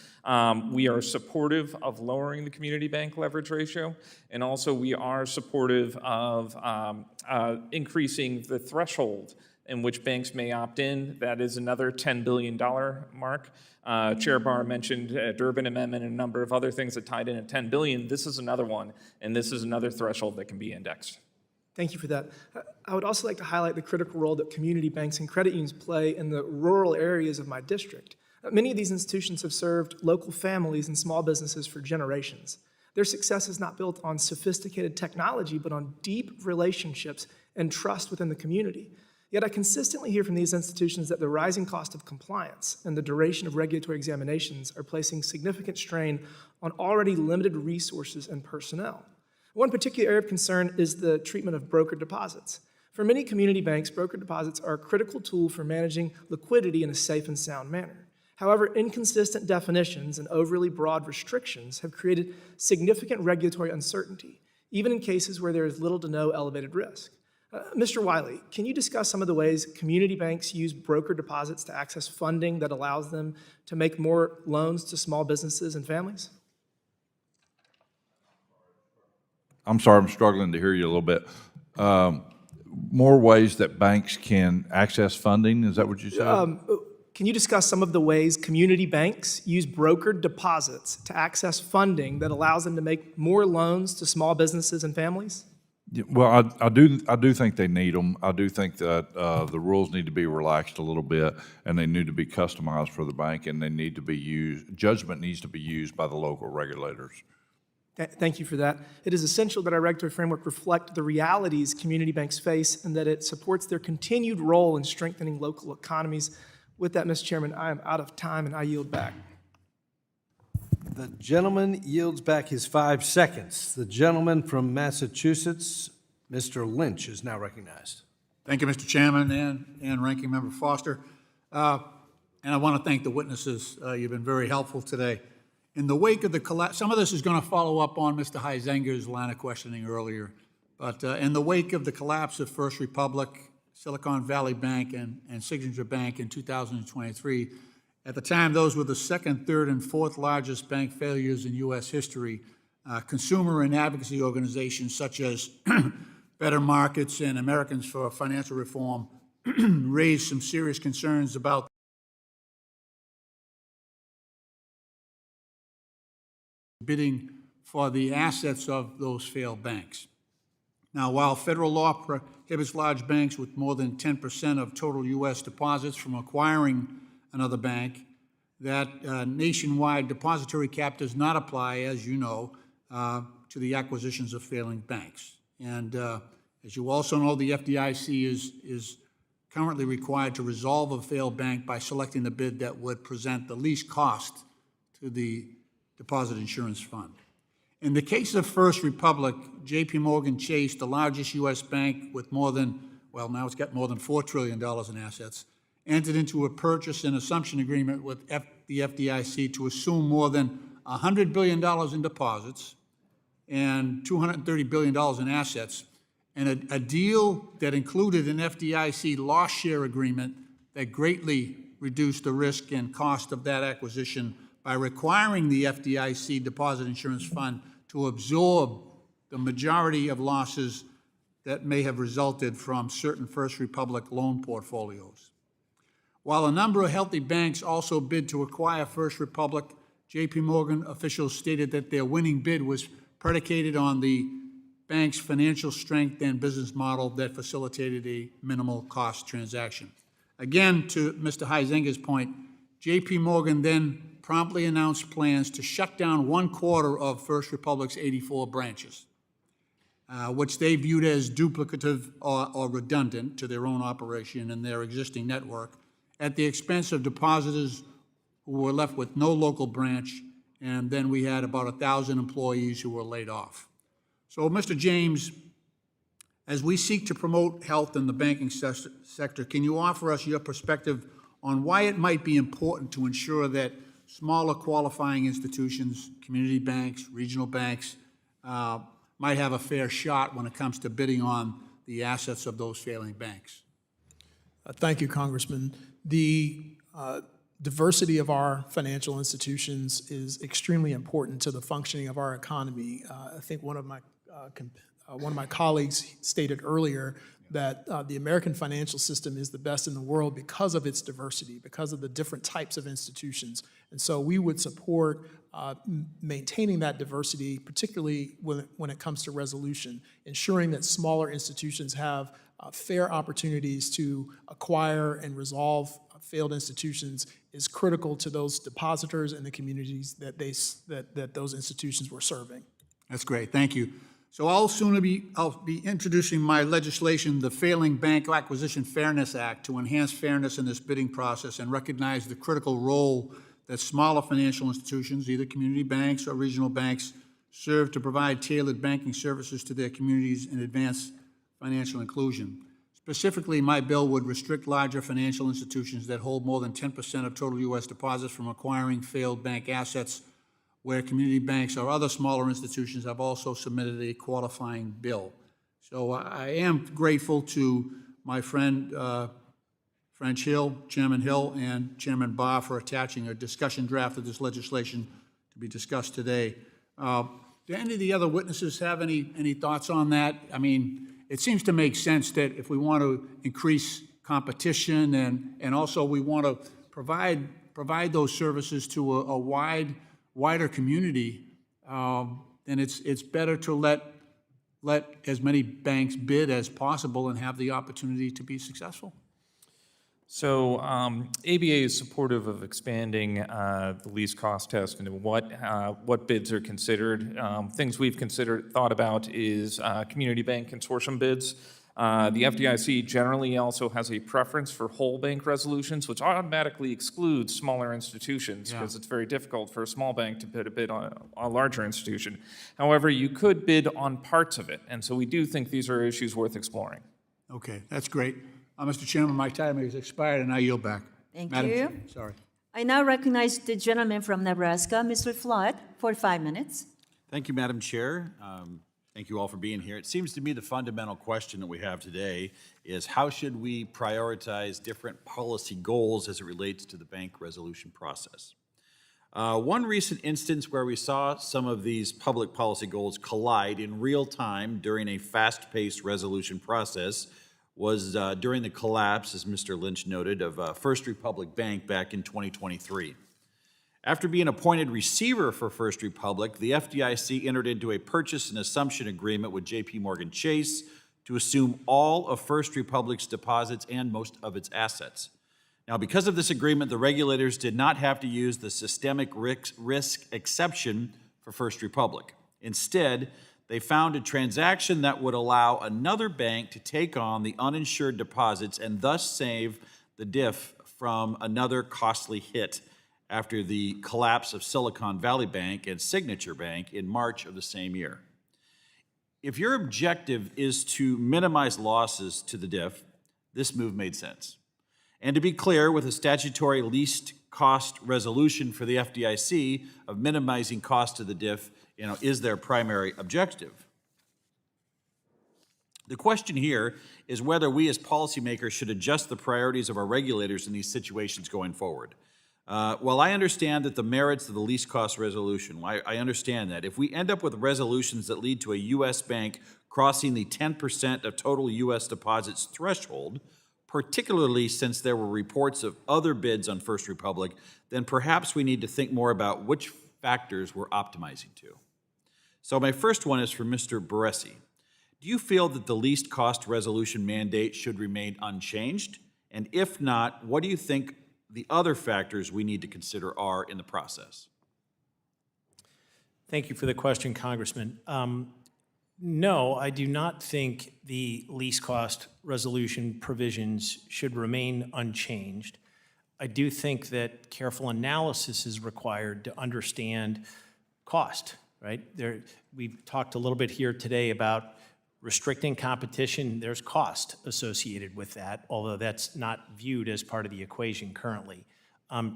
We are supportive of lowering the community bank leverage ratio, and also we are supportive of increasing the threshold in which banks may opt in. That is another $10 billion mark. Chair Barr mentioned Durbin Amendment and a number of other things that tied in at $10 billion. This is another one, and this is another threshold that can be indexed. Thank you for that. I would also like to highlight the critical role that community banks and credit unions play in the rural areas of my district. Many of these institutions have served local families and small businesses for generations. Their success is not built on sophisticated technology, but on deep relationships and trust within the community. Yet I consistently hear from these institutions that the rising cost of compliance and the duration of regulatory examinations are placing significant strain on already limited resources and personnel. One particular area of concern is the treatment of brokered deposits. For many community banks, brokered deposits are a critical tool for managing liquidity in a safe and sound manner. However, inconsistent definitions and overly broad restrictions have created significant regulatory uncertainty, even in cases where there is little to no elevated risk. Mr. Wiley, can you discuss some of the ways community banks use broker deposits to access funding that allows them to make more loans to small businesses and families? I'm sorry, I'm struggling to hear you a little bit. More ways that banks can access funding, is that what you said? Can you discuss some of the ways community banks use brokered deposits to access funding that allows them to make more loans to small businesses and families? Well, I do think they need them. I do think that the rules need to be relaxed a little bit, and they need to be customized for the bank, and they need to be used. Judgment needs to be used by the local regulators. Thank you for that. It is essential that our regulatory framework reflect the realities community banks face and that it supports their continued role in strengthening local economies. With that, Mr. Chairman, I am out of time and I yield back. The gentleman yields back his 5 seconds. The gentleman from Massachusetts, Mr. Lynch, is now recognized. Thank you, Mr. Chairman and Ranking Member Foster. And I want to thank the witnesses. You've been very helpful today. In the wake of the collapse, some of this is going to follow up on Mr. Heisinger's line of questioning earlier, but in the wake of the collapse of First Republic, Silicon Valley Bank, and Signature Bank in 2023, at the time, those were the second, third, and fourth largest bank failures in U.S. history. Consumer and advocacy organizations such as Better Markets and Americans for Financial Reform raised some serious concerns about bidding for the assets of those failed banks. Now, while federal law prohibits large banks with more than 10% of total U.S. deposits from acquiring another bank, that nationwide depository cap does not apply, as you know, to the acquisitions of failing banks. And as you also know, the FDIC is currently required to resolve a failed bank by selecting the bid that would present the least cost to the Deposit Insurance Fund. In the case of First Republic, J.P. Morgan Chase, the largest U.S. bank with more than, well, now it's got more than $4 trillion in assets, entered into a purchase and assumption agreement with the FDIC to assume more than $100 billion in deposits and $230 billion in assets, and a deal that included an FDIC loss share agreement that greatly reduced the risk and cost of that acquisition by requiring the FDIC Deposit Insurance Fund to absorb the majority of losses that may have resulted from certain First Republic loan portfolios. While a number of healthy banks also bid to acquire First Republic, J.P. Morgan officials stated that their winning bid was predicated on the bank's financial strength and business model that facilitated a minimal cost transaction. Again, to Mr. Heisinger's point, J.P. Morgan then promptly announced plans to shut down 1/4 of First Republic's 84 branches, which they viewed as duplicative or redundant to their own operation and their existing network, at the expense of depositors who were left with no local branch, and then we had about 1,000 employees who were laid off. So, Mr. James, as we seek to promote health in the banking sector, can you offer us your perspective on why it might be important to ensure that smaller qualifying institutions, community banks, regional banks, might have a fair shot when it comes to bidding on the assets of those failing banks? Thank you, Congressman. The diversity of our financial institutions is extremely important to the functioning of our economy. I think one of my colleagues stated earlier that the American financial system is the best in the world because of its diversity, because of the different types of institutions. And so we would support maintaining that diversity, particularly when it comes to resolution, ensuring that smaller institutions have fair opportunities to acquire and resolve failed institutions is critical to those depositors and the communities that those institutions were serving. That's great, thank you. So I'll be introducing my legislation, the Failing Bank Acquisition Fairness Act, to enhance fairness in this bidding process and recognize the critical role that smaller financial institutions, either community banks or regional banks, serve to provide tailored banking services to their communities and advance financial inclusion. Specifically, my bill would restrict larger financial institutions that hold more than 10% of total U.S. deposits from acquiring failed bank assets, where community banks or other smaller institutions have also submitted a qualifying bill. So I am grateful to my friend Chairman Hill, and Chairman Barr for attaching a discussion draft of this legislation to be discussed today. Do any of the other witnesses have any thoughts on that? I mean, it seems to make sense that if we want to increase competition and also we want to provide those services to a wider community, then it's better to let as many banks bid as possible and have the opportunity to be successful. So ABA is supportive of expanding the least cost test into what bids are considered. Things we've thought about is community bank consortium bids. The FDIC generally also has a preference for whole bank resolutions, which automatically excludes smaller institutions because it's very difficult for a small bank to bid on a larger institution. However, you could bid on parts of it, and so we do think these are issues worth exploring. Okay, that's great. Mr. Chairman, my time has expired, and I yield back. Thank Madam you. Chair, sorry. I now recognize the gentleman from Nebraska, Mr. Flood, for 5 minutes. Thank you, Madam Chair. Thank you all for being here. It seems to me the fundamental question that we have today is how should we prioritize different policy goals as it relates to the bank resolution process? One recent instance where we saw some of these public policy goals collide in real time during a fast-paced resolution process was during the collapse, as Mr. Lynch noted, of First Republic Bank back in 2023. After being appointed receiver for First Republic, the FDIC entered into a purchase and assumption agreement with J.P. Morgan Chase to assume all of First Republic's deposits and most of its assets. Now, because of this agreement, the regulators did not have to use the systemic risk exception for First Republic. Instead, they found a transaction that would allow another bank to take on the uninsured deposits and thus save the DIF from another costly hit after the collapse of Silicon Valley Bank and Signature Bank in March of the same year. If your objective is to minimize losses to the DIF, this move made sense. And to be clear, with a statutory least cost resolution for the FDIC of minimizing cost to the DIF, is their primary objective. The question here is whether we as policymakers should adjust the priorities of our regulators in these situations going forward. While I understand that the merits of the least cost resolution, I understand that. If we end up with resolutions that lead to a U.S. bank crossing the 10% of total U.S. deposits threshold, particularly since there were reports of other bids on First Republic, then perhaps we need to think more about which factors we're optimizing to. So my first one is for Mr. Barresi. Do you feel that the least cost resolution mandate should remain unchanged? And if not, what do you think the other factors we need to consider are in the process? Thank you for the question, Congressman. No, I do not think the least cost resolution provisions should remain unchanged. I do think that careful analysis is required to understand cost, right? We've talked a little bit here today about restricting competition. There's cost associated with that, although that's not viewed as part of the equation currently.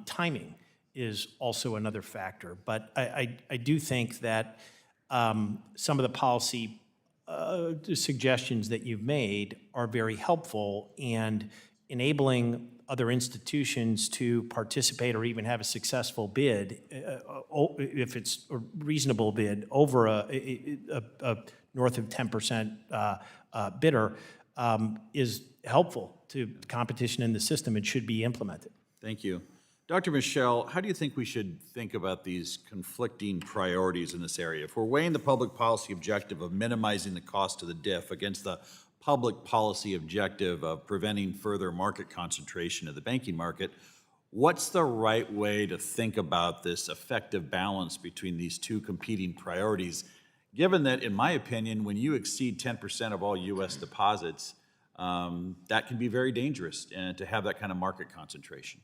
Timing is also another factor, but I do think that some of the policy suggestions that you've made are very helpful, and enabling other institutions to participate or even have a successful bid, if it's a reasonable bid, over a north of 10% bidder, is helpful to competition in the system and should be implemented. Thank you. Dr. Michel, how do you think we should think about these conflicting priorities in this area? If we're weighing the public policy objective of minimizing the cost of the DIF against the public policy objective of preventing further market concentration of the banking market, what's the right way to think about this effective balance between these two competing priorities, given that, in my opinion, when you exceed 10% of all U.S. deposits, that can be very dangerous to have that kind of market concentration?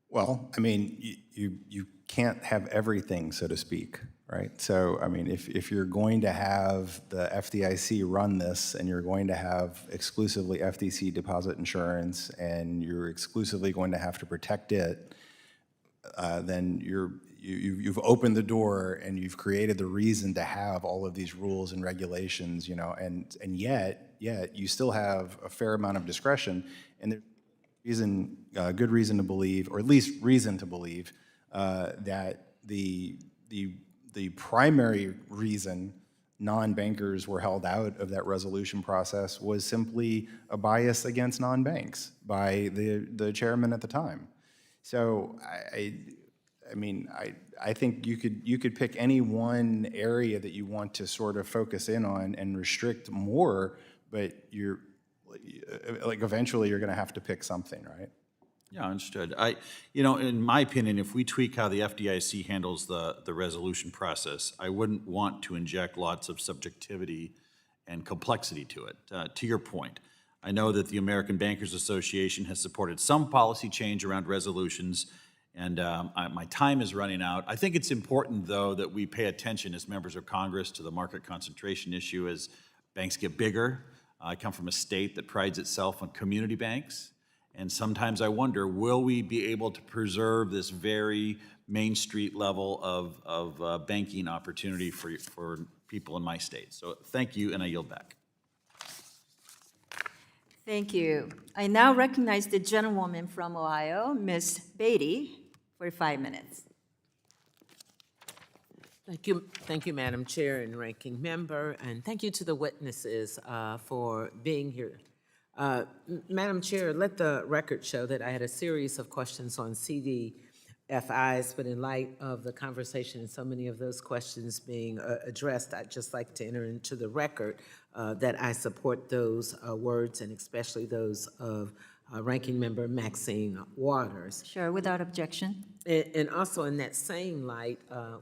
Well, I mean, you can't have everything, so to speak, right? So, I mean, if you're going to have the FDIC run this and you're going to have exclusively FDIC deposit insurance and you're exclusively going to have to protect it, then you've opened the door and you've created the reason to have all of these rules and regulations, and yet you still have a fair amount of discretion, and there's good reason to believe, or at least reason to believe, that the primary reason non-bankers were held out of that resolution process was simply a bias against non-banks by the chairman at the time. So I think you could pick any one area that you want to sort of focus in on and restrict more, but eventually you're going to have to pick something, right? Yeah, understood. In my opinion, if we tweak how the FDIC handles the resolution process, I wouldn't want to inject lots of subjectivity and complexity to it. To your point, I know that the American Bankers Association has supported some policy change around resolutions, and my time is running out. I think it's important, though, that we pay attention as members of Congress to the market concentration issue as banks get bigger. I come from a state that prides itself on community banks, And sometimes I wonder, will we be able to preserve this very Main Street level of banking opportunity for people in my state? So thank you, and I yield back. Thank you. I now recognize the gentlewoman from Ohio, Ms. Beatty, for 5 minutes. Thank you, Madam Chair and Ranking Member, and thank you to the witnesses for being here. Madam Chair, let the record show that I had a series of questions on CDFIs, but in light of the conversation and so many of those questions being addressed, I'd just like to enter into the record that I support those words, and especially those of Ranking Member Maxine Waters. Sure, without objection. And also in that same light,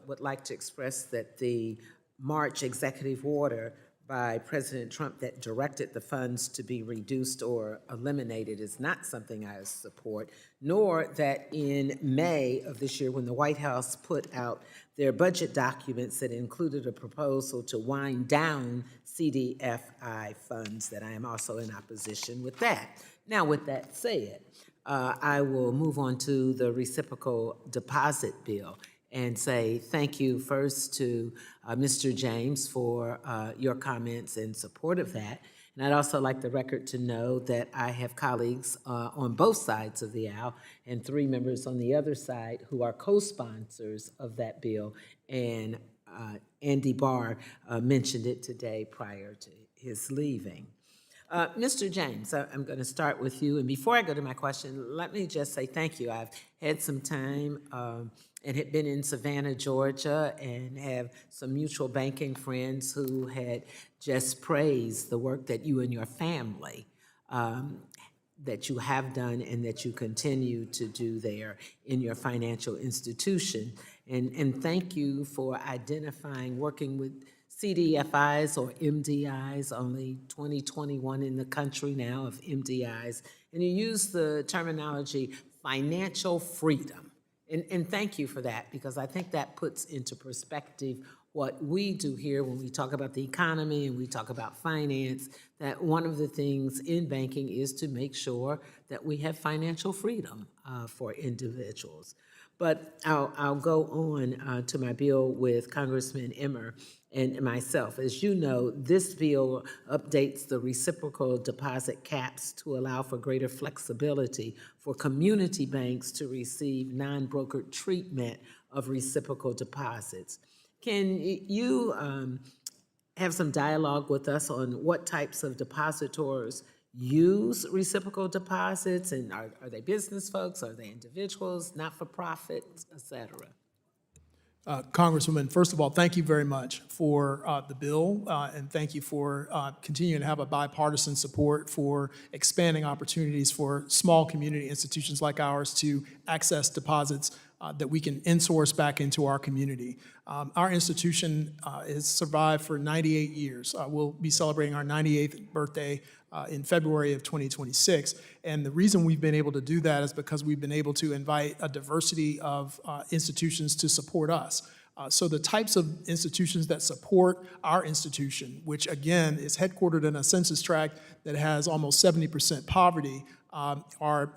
would like to express that the March executive order by President Trump that directed the funds to be reduced or eliminated is not something I support, nor that in May of this year, when the White House put out their budget documents that included a proposal to wind down CDFI funds, that I am also in opposition with that. Now, with that said, I will move on to the reciprocal deposit bill and say thank you first to Mr. James for your comments in support of that. And I'd also like the record to know that I have colleagues on both sides of the aisle and 3 members on the other side who are co-sponsors of that bill. And Andy Barr mentioned it today prior to his leaving. Mr. James, I'm going to start with you. And before I go to my question, let me just say thank you. I've had some time and had been in Savannah, Georgia, and have some mutual banking friends who had just praised the work that you and your family that you have done and that you continue to do there in your financial institution. And thank you for identifying, working with CDFIs or MDIs, only 2021 in the country now of MDIs. And you use the terminology financial freedom. And thank you for that, because I think that puts into perspective what we do here when we talk about the economy and we talk about finance, that one of the things in banking is to make sure that we have financial freedom for individuals. But I'll go on to my bill with Congressman Emmer and myself. As you know, this bill updates the reciprocal deposit caps to allow for greater flexibility for community banks to receive non-brokered treatment of reciprocal deposits. Can you have some dialogue with us on what types of depositors use reciprocal deposits, and are they business folks, are they individuals, not-for-profits, et cetera? Congresswoman, first of all, thank you very much for the bill, and thank you for continuing to have a bipartisan support for expanding opportunities for small community institutions like ours to access deposits that we can insource back into our community. Our institution has survived for 98 years. We'll be celebrating our 98th birthday in February of 2026. And the reason we've been able to do that is because we've been able to invite a diversity of institutions to support us. So the types of institutions that support our institution, which again is headquartered in a census tract that has almost 70% poverty, are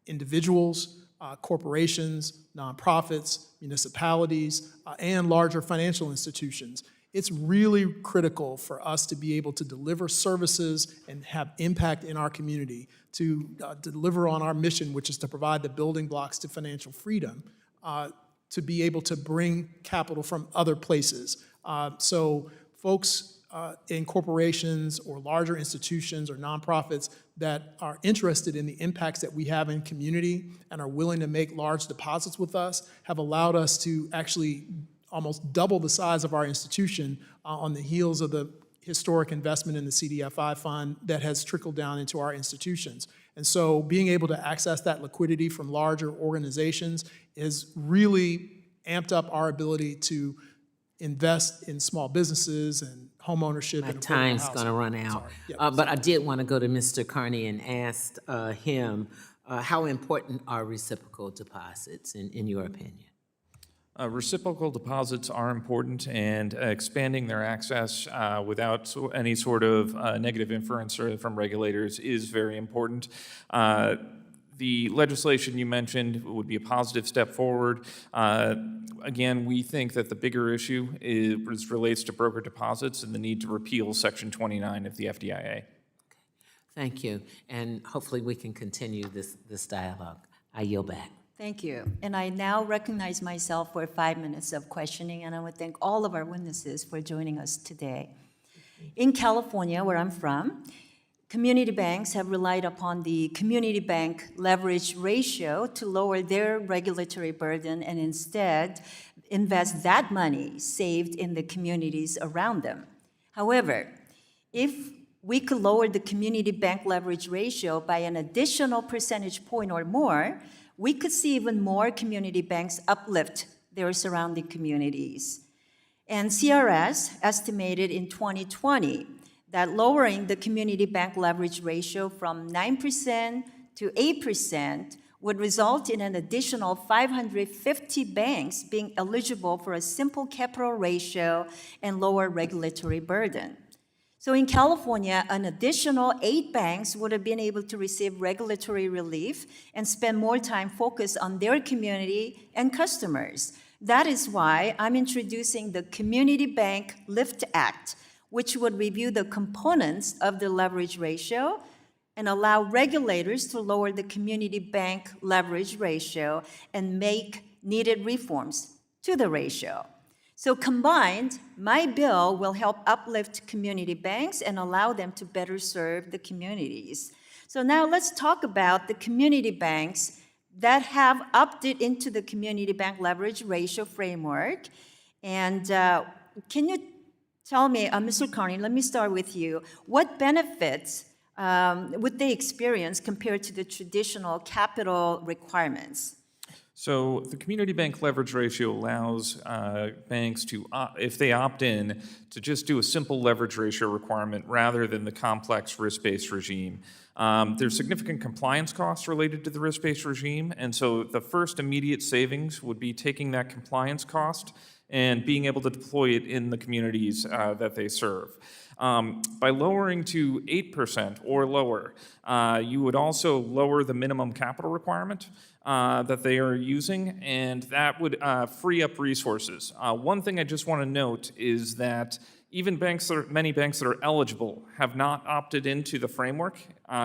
individuals, corporations, nonprofits, municipalities, and larger financial institutions. It's really critical for us to be able to deliver services and have impact in our community, to deliver on our mission, which is to provide the building blocks to financial freedom, to be able to bring capital from other places. So folks in corporations or larger institutions or nonprofits that are interested in the impacts that we have in community and are willing to make large deposits with us have allowed us to actually almost double the size of our institution on the heels of the historic investment in the CDFI fund that has trickled down into our institutions. And so being able to access that liquidity from larger organizations has really amped up our ability to invest in small businesses and home ownership. My time's going to run out. But I did want to go to Mr. Carney and ask him, how important are reciprocal deposits in your opinion? Reciprocal deposits are important, and expanding their access without any sort of negative inference from regulators is very important. The legislation you mentioned would be a positive step forward. Again, we think that the bigger issue relates to broker deposits and the need to repeal Section 29 of the FDIA. Thank you, and hopefully we can continue this dialogue. I yield back. Thank you. And I now recognize myself for 5 minutes of questioning, and I would thank all of our witnesses for joining us today. In California, where I'm from, community banks have relied upon the community bank leverage ratio to lower their regulatory burden and instead invest that money saved in the communities around them. However, if we could lower the community bank leverage ratio by an additional percentage point or more, we could see even more community banks uplift their surrounding communities. And CRS estimated in 2020 that lowering the community bank leverage ratio from 9% to 8% would result in an additional 550 banks being eligible for a simple capital ratio and lower regulatory burden. So in California, an additional 8 banks would have been able to receive regulatory relief and spend more time focused on their community and customers. That is why I'm introducing the Community Bank Lift Act, which would review the components of the leverage ratio and allow regulators to lower the community bank leverage ratio and make needed reforms to the ratio. So combined, my bill will help uplift community banks and allow them to better serve the communities. So now let's talk about the community banks that have opted into the community bank leverage ratio framework. And can you tell me, Mr. Carney, let me start with you. What benefits would they experience compared to the traditional capital requirements? So the community bank leverage ratio allows banks to, if they opt in, to just do a simple leverage ratio requirement rather than the complex risk-based regime. There's significant compliance costs related to the risk-based regime, and so the first immediate savings would be taking that compliance cost and being able to deploy it in the communities that they serve. By lowering to 8% or lower, you would also lower the minimum capital requirement that they are using, and that would free up resources. One thing I just want to note is that even many banks that are eligible have not opted into the framework,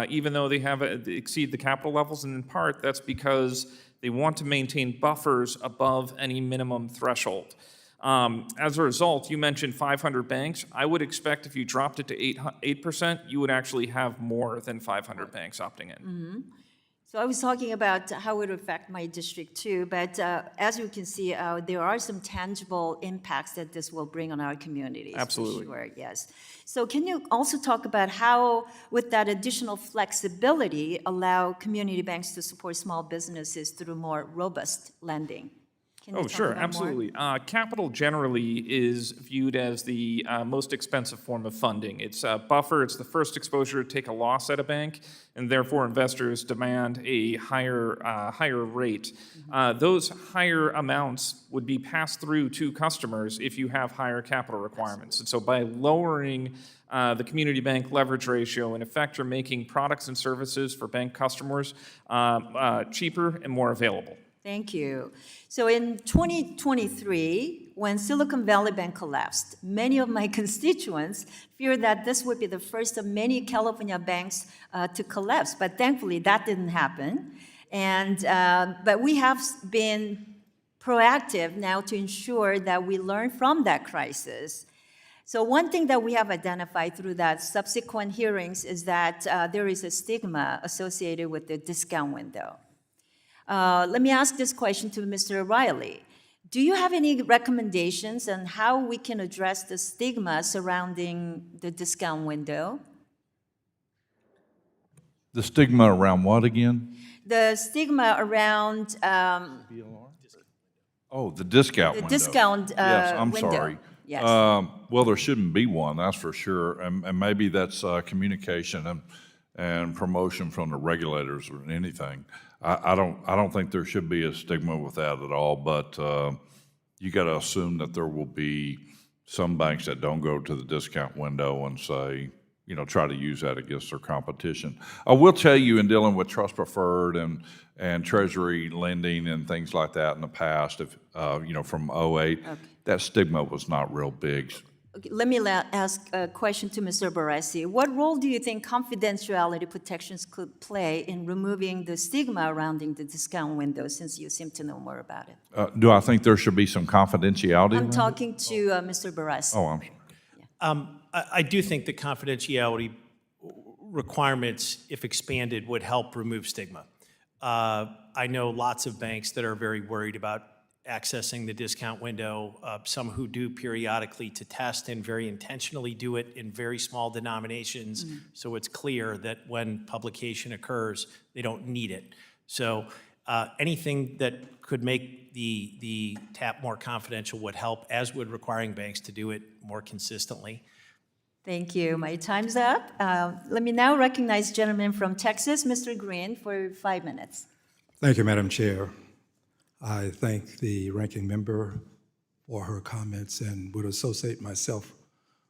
even though they exceed the capital levels, and in part that's because they want to maintain buffers above any minimum threshold. As a result, you mentioned 500 banks. I would expect if you dropped it to 8%, you would actually have more than 500 banks opting in. Mm-hmm. So I was talking about how it would affect my district too, but as you can see, there are some tangible impacts that this will bring on our communities. Absolutely. For sure, yes. So can you also talk about how, with that additional flexibility, allow community banks to support small businesses through more robust lending? Can you Oh, talk sure, about absolutely. Capital generally is viewed as the most expensive form of funding. It's a buffer, it's the first exposure to take a loss at a bank, and therefore investors demand a higher rate. Those higher amounts would be passed through to customers if you have higher capital requirements. And so by lowering the community bank leverage ratio, in effect, you're making products and services for bank customers cheaper and more available. Thank you. So in 2023, when Silicon Valley Bank collapsed, many of my constituents feared that this would be the first of many California banks to collapse, but thankfully that didn't happen. But we have been proactive now to ensure that we learn from that crisis. So one thing that we have identified through that subsequent hearings is that there is a stigma associated with the discount window. Let me ask this question to Mr. Wiley. Do you have any recommendations on how we can address the stigma surrounding the discount window? The stigma around what again? The stigma around the discount the window. Discount Yes, I'm window. sorry. Yes. Well, there shouldn't be one, that's for sure, and maybe that's communication and promotion from the regulators or anything. I don't think there should be a stigma with that at all, but you got to assume that there will be some banks that don't go to the discount window and say, try to use that against their competition. I will tell you, in dealing with trust preferred and treasury lending and things like that in the past, from '08, that stigma was not real big. Okay, let me ask a question to Mr. Barresi. What role do you think confidentiality protections could play in removing the stigma surrounding the discount window, since you seem to know more about it? Do I think there should be some confidentiality? I'm talking to Mr. Barresi. Oh, I'm sorry. I do think the confidentiality requirements, if expanded, would help remove stigma. I know lots of banks that are very worried about accessing the discount window, some who do periodically to test and very intentionally do it in very small denominations, so it's clear that when publication occurs, they don't need it. So anything that could make the tap more confidential would help, as would requiring banks to do it more consistently. Thank you. My time's up. Let me now recognize gentleman from Texas, Mr. Green, for 5 minutes. Thank you, Madam Chair. I thank the ranking member for her comments and would associate myself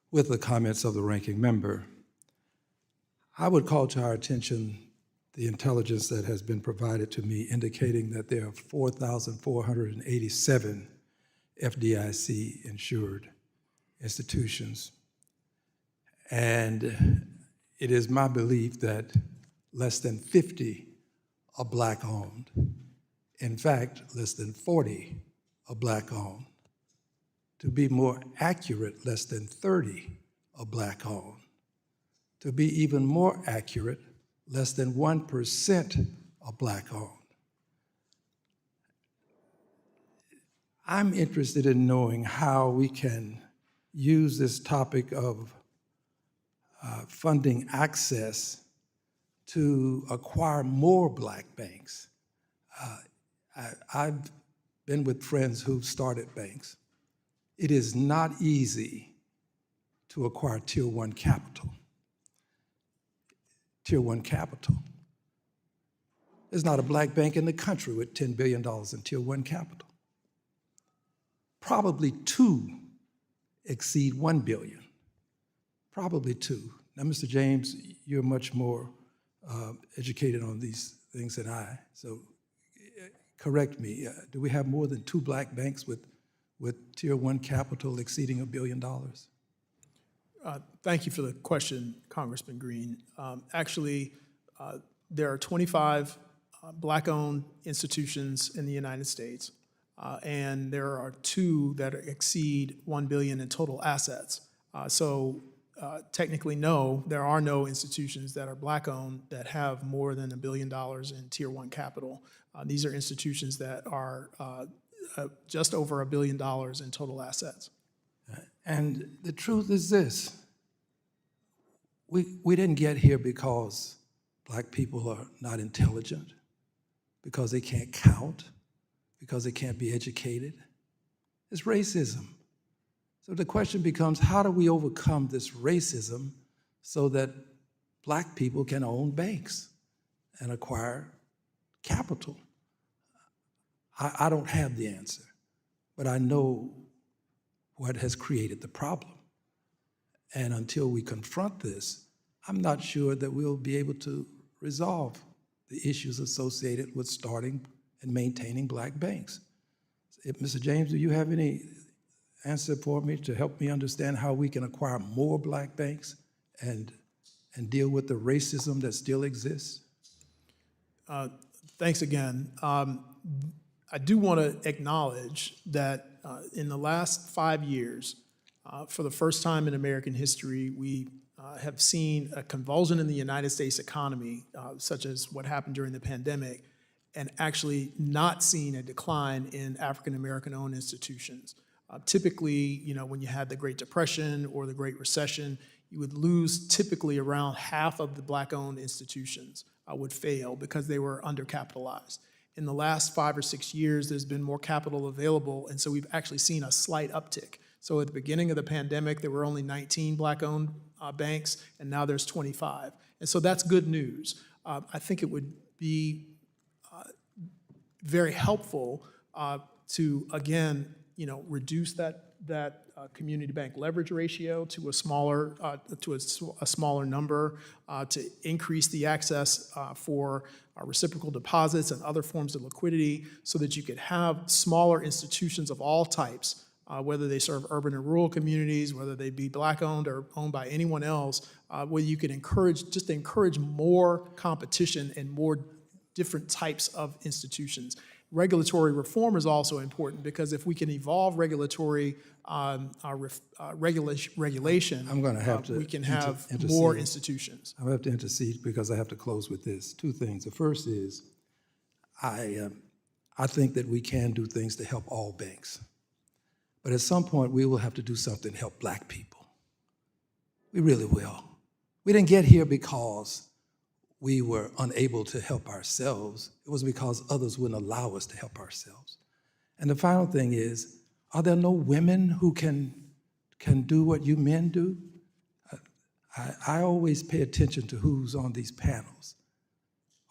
with the comments of the ranking member. I would call to our attention the intelligence that has been provided to me indicating that there are 4,487 FDIC-insured institutions. And it is my belief that less than 50 are Black-owned. In fact, less than 40 are Black-owned. To be more accurate, less than 30 are Black-owned. To be even more accurate, less than 1% are Black-owned. I'm interested in knowing how we can use this topic of funding access to acquire more Black banks. I've been with friends who've started banks. It is not easy to acquire Tier 1 capital. Tier 1 capital. There's not a Black bank in the country with $10 billion in Tier 1 capital. Probably 2 exceed $1 billion. Probably 2. Now, Mr. James, you're much more educated on these things than I, so correct me. Do we have more than 2 Black banks with Tier 1 capital exceeding $1 billion? Thank you for the question, Congressman Green. Actually, there are 25 Black-owned institutions in the United States, and there are 2 that exceed $1 billion in total assets. Technically, no, there are no institutions that are Black-owned that have more than $1 billion in Tier 1 capital. These are institutions that are just over $1 billion in total assets. And the truth is this: we didn't get here because Black people are not intelligent, because they can't count, because they can't be educated. It's racism. So the question becomes, how do we overcome this racism so that Black people can own banks and acquire capital? I don't have the answer, but I know what has created the problem. And until we confront this, I'm not sure that we'll be able to resolve the issues associated with starting and maintaining Black banks. Mr. James, do you have any answer for me to help me understand how we can acquire more Black banks and deal with the racism that still exists? Thanks again. I do want to acknowledge that in the last 5 years, for the first time in American history, we have seen a convulsion in the United States economy, such as what happened during the pandemic, and actually not seen a decline in African-American-owned institutions. Typically, when you had the Great Depression or the Great Recession, you would lose typically around half of the Black-owned institutions would fail because they were undercapitalized. In the last 5 or 6 years, there's been more capital available, and so we've actually seen a slight uptick. So at the beginning of the pandemic, there were only 19 Black-owned banks, and now there's 25. And so that's good news. I think it would be very helpful to, again, reduce that that community bank leverage ratio to a smaller number, to increase the access for reciprocal deposits and other forms of liquidity, so that you could have smaller institutions of all types, whether they serve urban and rural communities, whether they be Black-owned or owned by anyone else, where you could encourage more competition and more different types of institutions. Regulatory reform is also important, because if we can evolve regulatory regulation, I'm going to have to we can have intercede. more institutions. I have to intercede because I have to close with this. Two things. The first is I think that we can do things to help all banks. But at some point, we will have to do something to help Black people. We really will. We didn't get here because we were unable to help ourselves. It was because others wouldn't allow us to help ourselves. And the final thing is, are there no women who can do what you men do? I always pay attention to who's on these panels.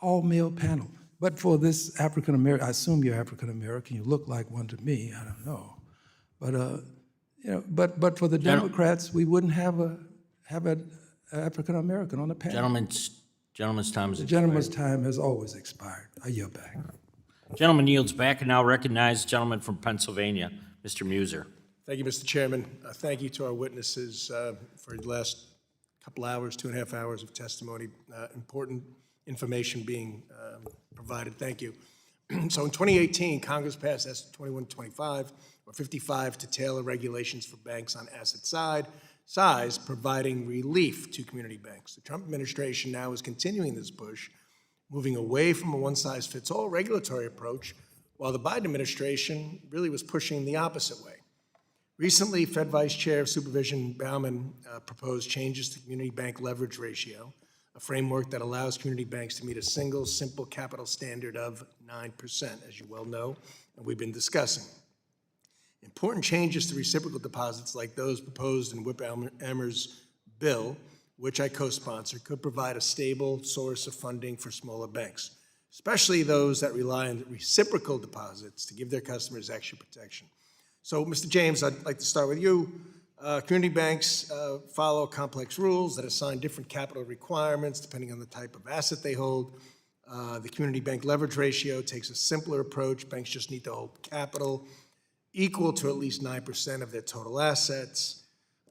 All male panel. But for this African American, I assume you're African American, you look like one to me, I don't know. But but for the Democrats, we wouldn't have an African American on the panel. Gentleman's time has The expired. gentleman's time has always expired. I yield back. Gentleman yields back and now recognize the gentleman from Pennsylvania, Mr. Muser. Thank you, Mr. Chairman. Thank you to our witnesses for the last couple hours, 2.5 hours of testimony. Important information being provided. Thank you. So in 2018, Congress passed S 2125, or 55, to tailor regulations for banks on asset size, providing relief to community banks. The Trump administration now is continuing this push, moving away from a one-size-fits-all regulatory approach, while the Biden administration really was pushing the opposite way. Recently, Fed Vice Chair of Supervision Baumann proposed changes to community bank leverage ratio, a framework that allows community banks to meet a single, simple capital standard of 9%, as you well know, and we've been discussing. Important changes to reciprocal deposits like those proposed in Whip Emmer's bill, which I co-sponsor, could provide a stable source of funding for smaller banks, especially those that rely on reciprocal deposits to give their customers extra protection. So, Mr. James, I'd like to start with you. Community banks follow complex rules that assign different capital requirements depending on the type of asset they hold. The community bank leverage ratio takes a simpler approach. Banks just need to hold capital equal to at least 9% of their total assets.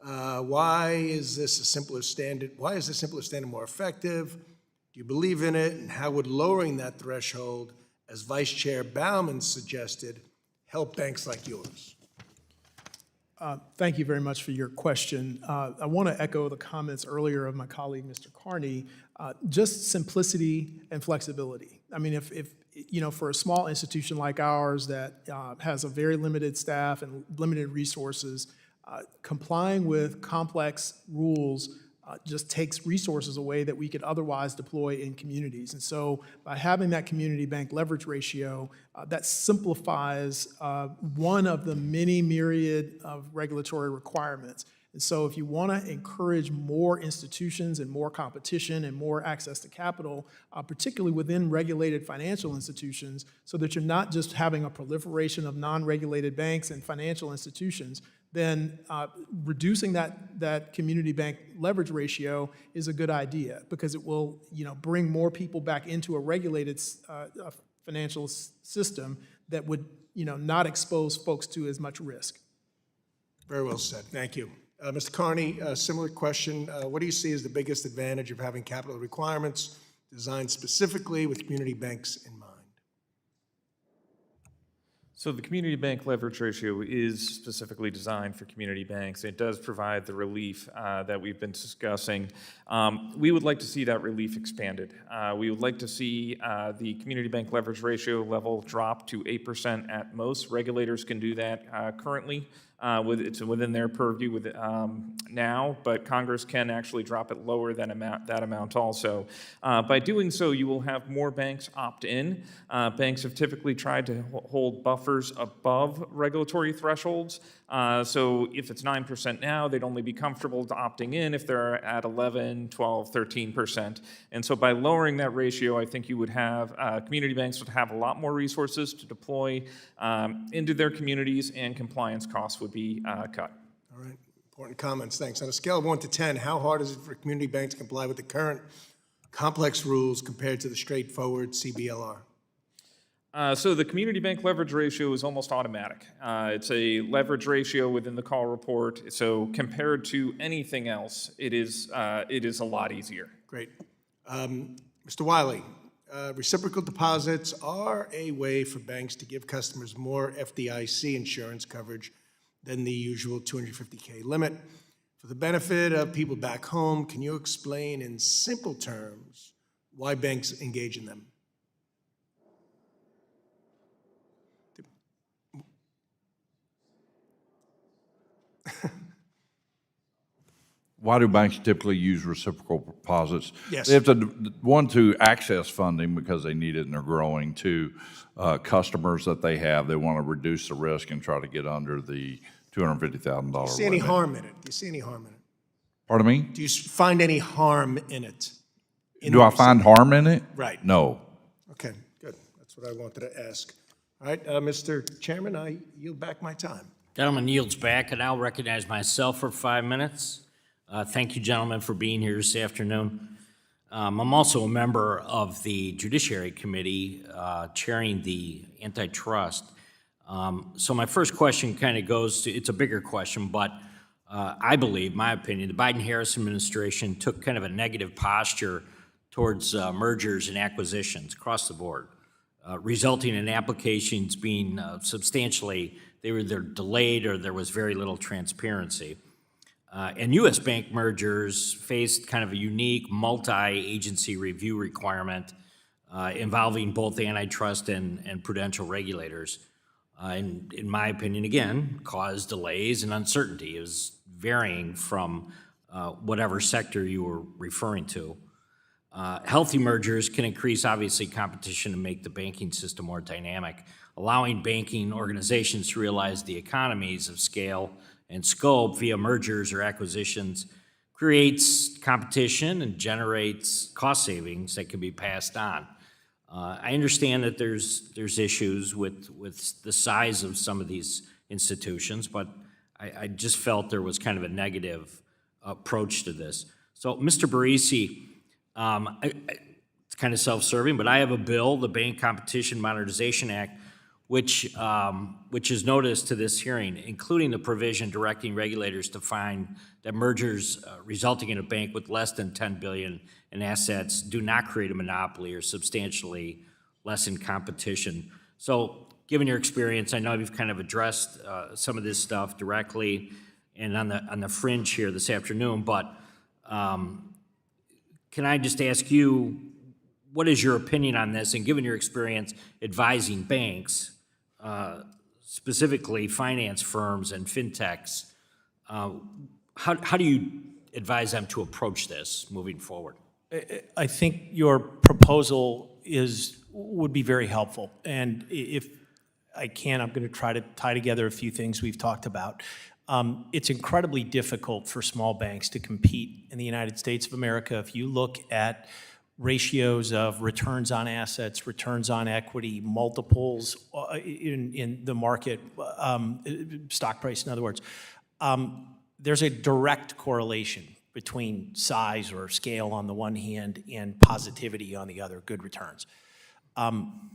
Why is this a simpler standard? Why is the simpler standard more effective? Do you believe in it? And how would lowering that threshold, as Vice Chair Baumann suggested, help banks like yours? Thank you very much for your question. I want to echo the comments earlier of my colleague, Mr. Carney. Just simplicity and flexibility. I mean, if you know, for a small institution like ours that has a very limited staff and limited resources, complying with complex rules just takes resources away that we could otherwise deploy in communities. And so by having that community bank leverage ratio, that simplifies one of the many myriad of regulatory requirements. And so if you want to encourage more institutions and more competition and more access to capital, particularly within regulated financial institutions, so that you're not just having a proliferation of non-regulated banks and financial institutions, then reducing that community bank leverage ratio is a good idea, because it will, you know, bring more people back into a regulated financial system that would, you know, not expose folks to as much risk. Very well said. Thank you. Mr. Carney, a similar question. What do you see as the biggest advantage of having capital requirements designed specifically with community banks in mind? So the community bank leverage ratio is specifically designed for community banks. It does provide the relief that we've been discussing. We would like to see that relief expanded. We would like to see the community bank leverage ratio level drop to 8% at most. Regulators can do that currently. It's within their purview now, but Congress can actually drop it lower than that amount also. By doing so, you will have more banks opt in. Banks have typically tried to hold buffers above regulatory thresholds. So if it's 9% now, they'd only be comfortable opting in if they're at 11, 12, 13%. And so by lowering that ratio, I think you would have, community banks would have a lot more resources to deploy into their communities, and compliance costs would be cut. All right, important comments, thanks. On a scale of 1 to 10, how hard is it for community banks to comply with the current complex rules compared to the straightforward CBLR? So the community bank leverage ratio is almost automatic. It's a leverage ratio within the call report. So compared to anything else, it is a lot easier. Great. Mr. Wiley, reciprocal deposits are a way for banks to give customers more FDIC insurance coverage than the usual $250K limit. For the benefit of people back home, can you explain in simple terms why banks engage in them? Why do banks typically use reciprocal deposits? Yes. They have to, one, to access funding because they need it and they're growing. Two, customers that they have, they want to reduce the risk and try to get under the $250,000 Do you see any harm in it? Do you see any harm in it? Pardon me? Do you find any harm in it? Do I find harm in it? Right. No. Okay, good. That's what I wanted to ask. All right, Mr. Chairman, I yield back my time. Gentleman yields back, and I'll recognize myself for 5 minutes. Thank you, gentlemen, for being here this afternoon. I'm also a member of the Judiciary Committee, chairing the antitrust. So my first question kind of goes to, it's a bigger question, but I believe, my opinion, the Biden-Harris administration took kind of a negative posture towards mergers and acquisitions across the board, resulting in applications being substantially, they were either delayed or there was very little transparency. And U.S. bank mergers faced kind of a unique multi-agency review requirement involving both antitrust and prudential regulators. And in my opinion, again, caused delays and uncertainty. It was varying from whatever sector you were referring to. Healthy mergers can increase, obviously, competition and make the banking system more dynamic, allowing banking organizations to realize the economies of scale and scope via mergers or acquisitions creates competition and generates cost savings that can be passed on. I understand that there's issues with the size of some of these institutions, but I just felt there was kind of a negative approach to this. So, Mr. Barresi, it's kind of self-serving, but I have a bill, the Bank Competition Modernization Act, which is noticed to this hearing, including the provision directing regulators to find that mergers resulting in a bank with less than $10 billion in assets do not create a monopoly or substantially lessen competition. So, given your experience, I know you've kind of addressed some of this stuff directly and on the fringe here this afternoon, but can I just ask you, what is your opinion on this? And given your experience advising banks, specifically finance firms and fintechs, how do you advise them to approach this moving forward? I think your proposal would be very helpful. And if I can, I'm going to try to tie together a few things we've talked about. It's incredibly difficult for small banks to compete in the United States of America. If you look at ratios of returns on assets, returns on equity, multiples in the market, stock price, in other words, there's a direct correlation between size or scale on the one hand and positivity on the other, good returns.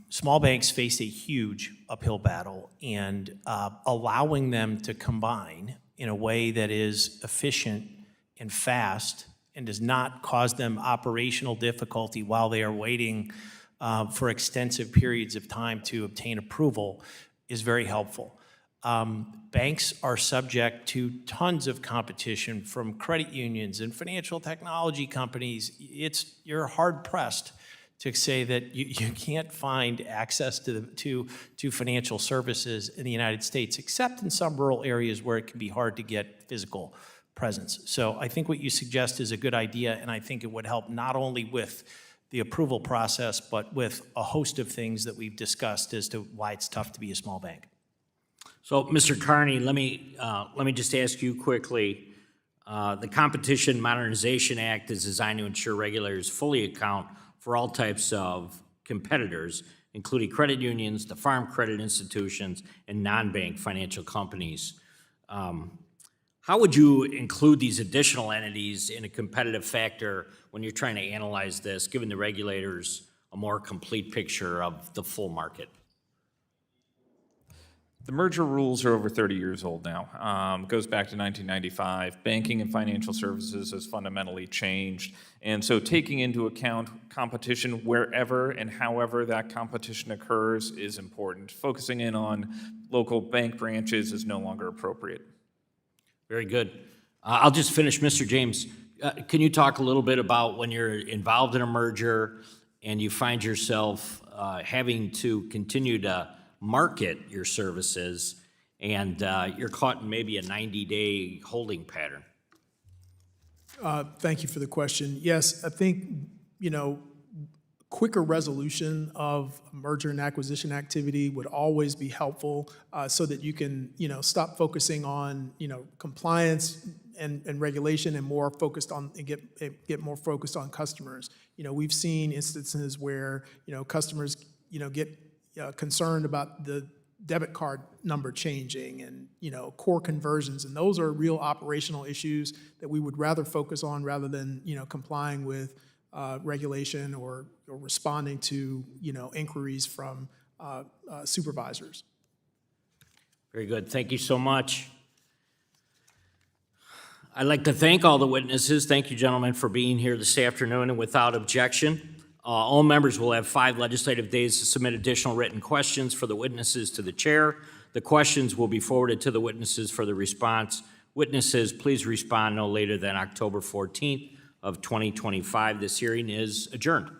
Small banks face a huge uphill battle, and allowing them to combine in a way that is efficient and fast and does not cause them operational difficulty while they are waiting for extensive periods of time to obtain approval is very helpful. Banks are subject to tons of competition from credit unions and financial technology companies. You're hard-pressed to say that you can't find access to financial services in the United States, except in some rural areas where it can be hard to get physical presence. So I think what you suggest is a good idea, and I think it would help not only with the approval process, but with a host of things that we've discussed as to why it's tough to be a small bank. So, Mr. Carney, let me just ask you quickly. The Competition Modernization Act is designed to ensure regulators fully account for all types of competitors, including credit unions, the farm credit institutions, and non-bank financial companies. How would you include these additional entities in a competitive factor when you're trying to analyze this, giving the regulators a more complete picture of the full market? The merger rules are over 30 years old now. Goes back to 1995. Banking and financial services has fundamentally changed. And so taking into account competition wherever and however that competition occurs is important. Focusing in on local bank branches is no longer appropriate. Very good. I'll just finish, Mr. James. Can you talk a little bit about when you're involved in a merger and you find yourself having to continue to market your services and you're caught in maybe a 90-day holding pattern? Thank you for the question. Yes, I think, quicker resolution of merger and acquisition activity would always be helpful so that you can, stop focusing on, compliance and regulation and more focused on, and get more focused on customers. We've seen instances where, customers, get concerned about the debit card number changing and, core conversions. And those are real operational issues that we would rather focus on rather than, complying with regulation or responding to, inquiries from supervisors. Very good. Thank you so much. I'd like to thank all the witnesses. Thank you, gentlemen, for being here this afternoon, and without objection. All members will have 5 legislative days to submit additional written questions for the witnesses to the chair. The questions will be forwarded to the witnesses for the response. Witnesses, please respond no later than October 14th of 2025. This hearing is adjourned.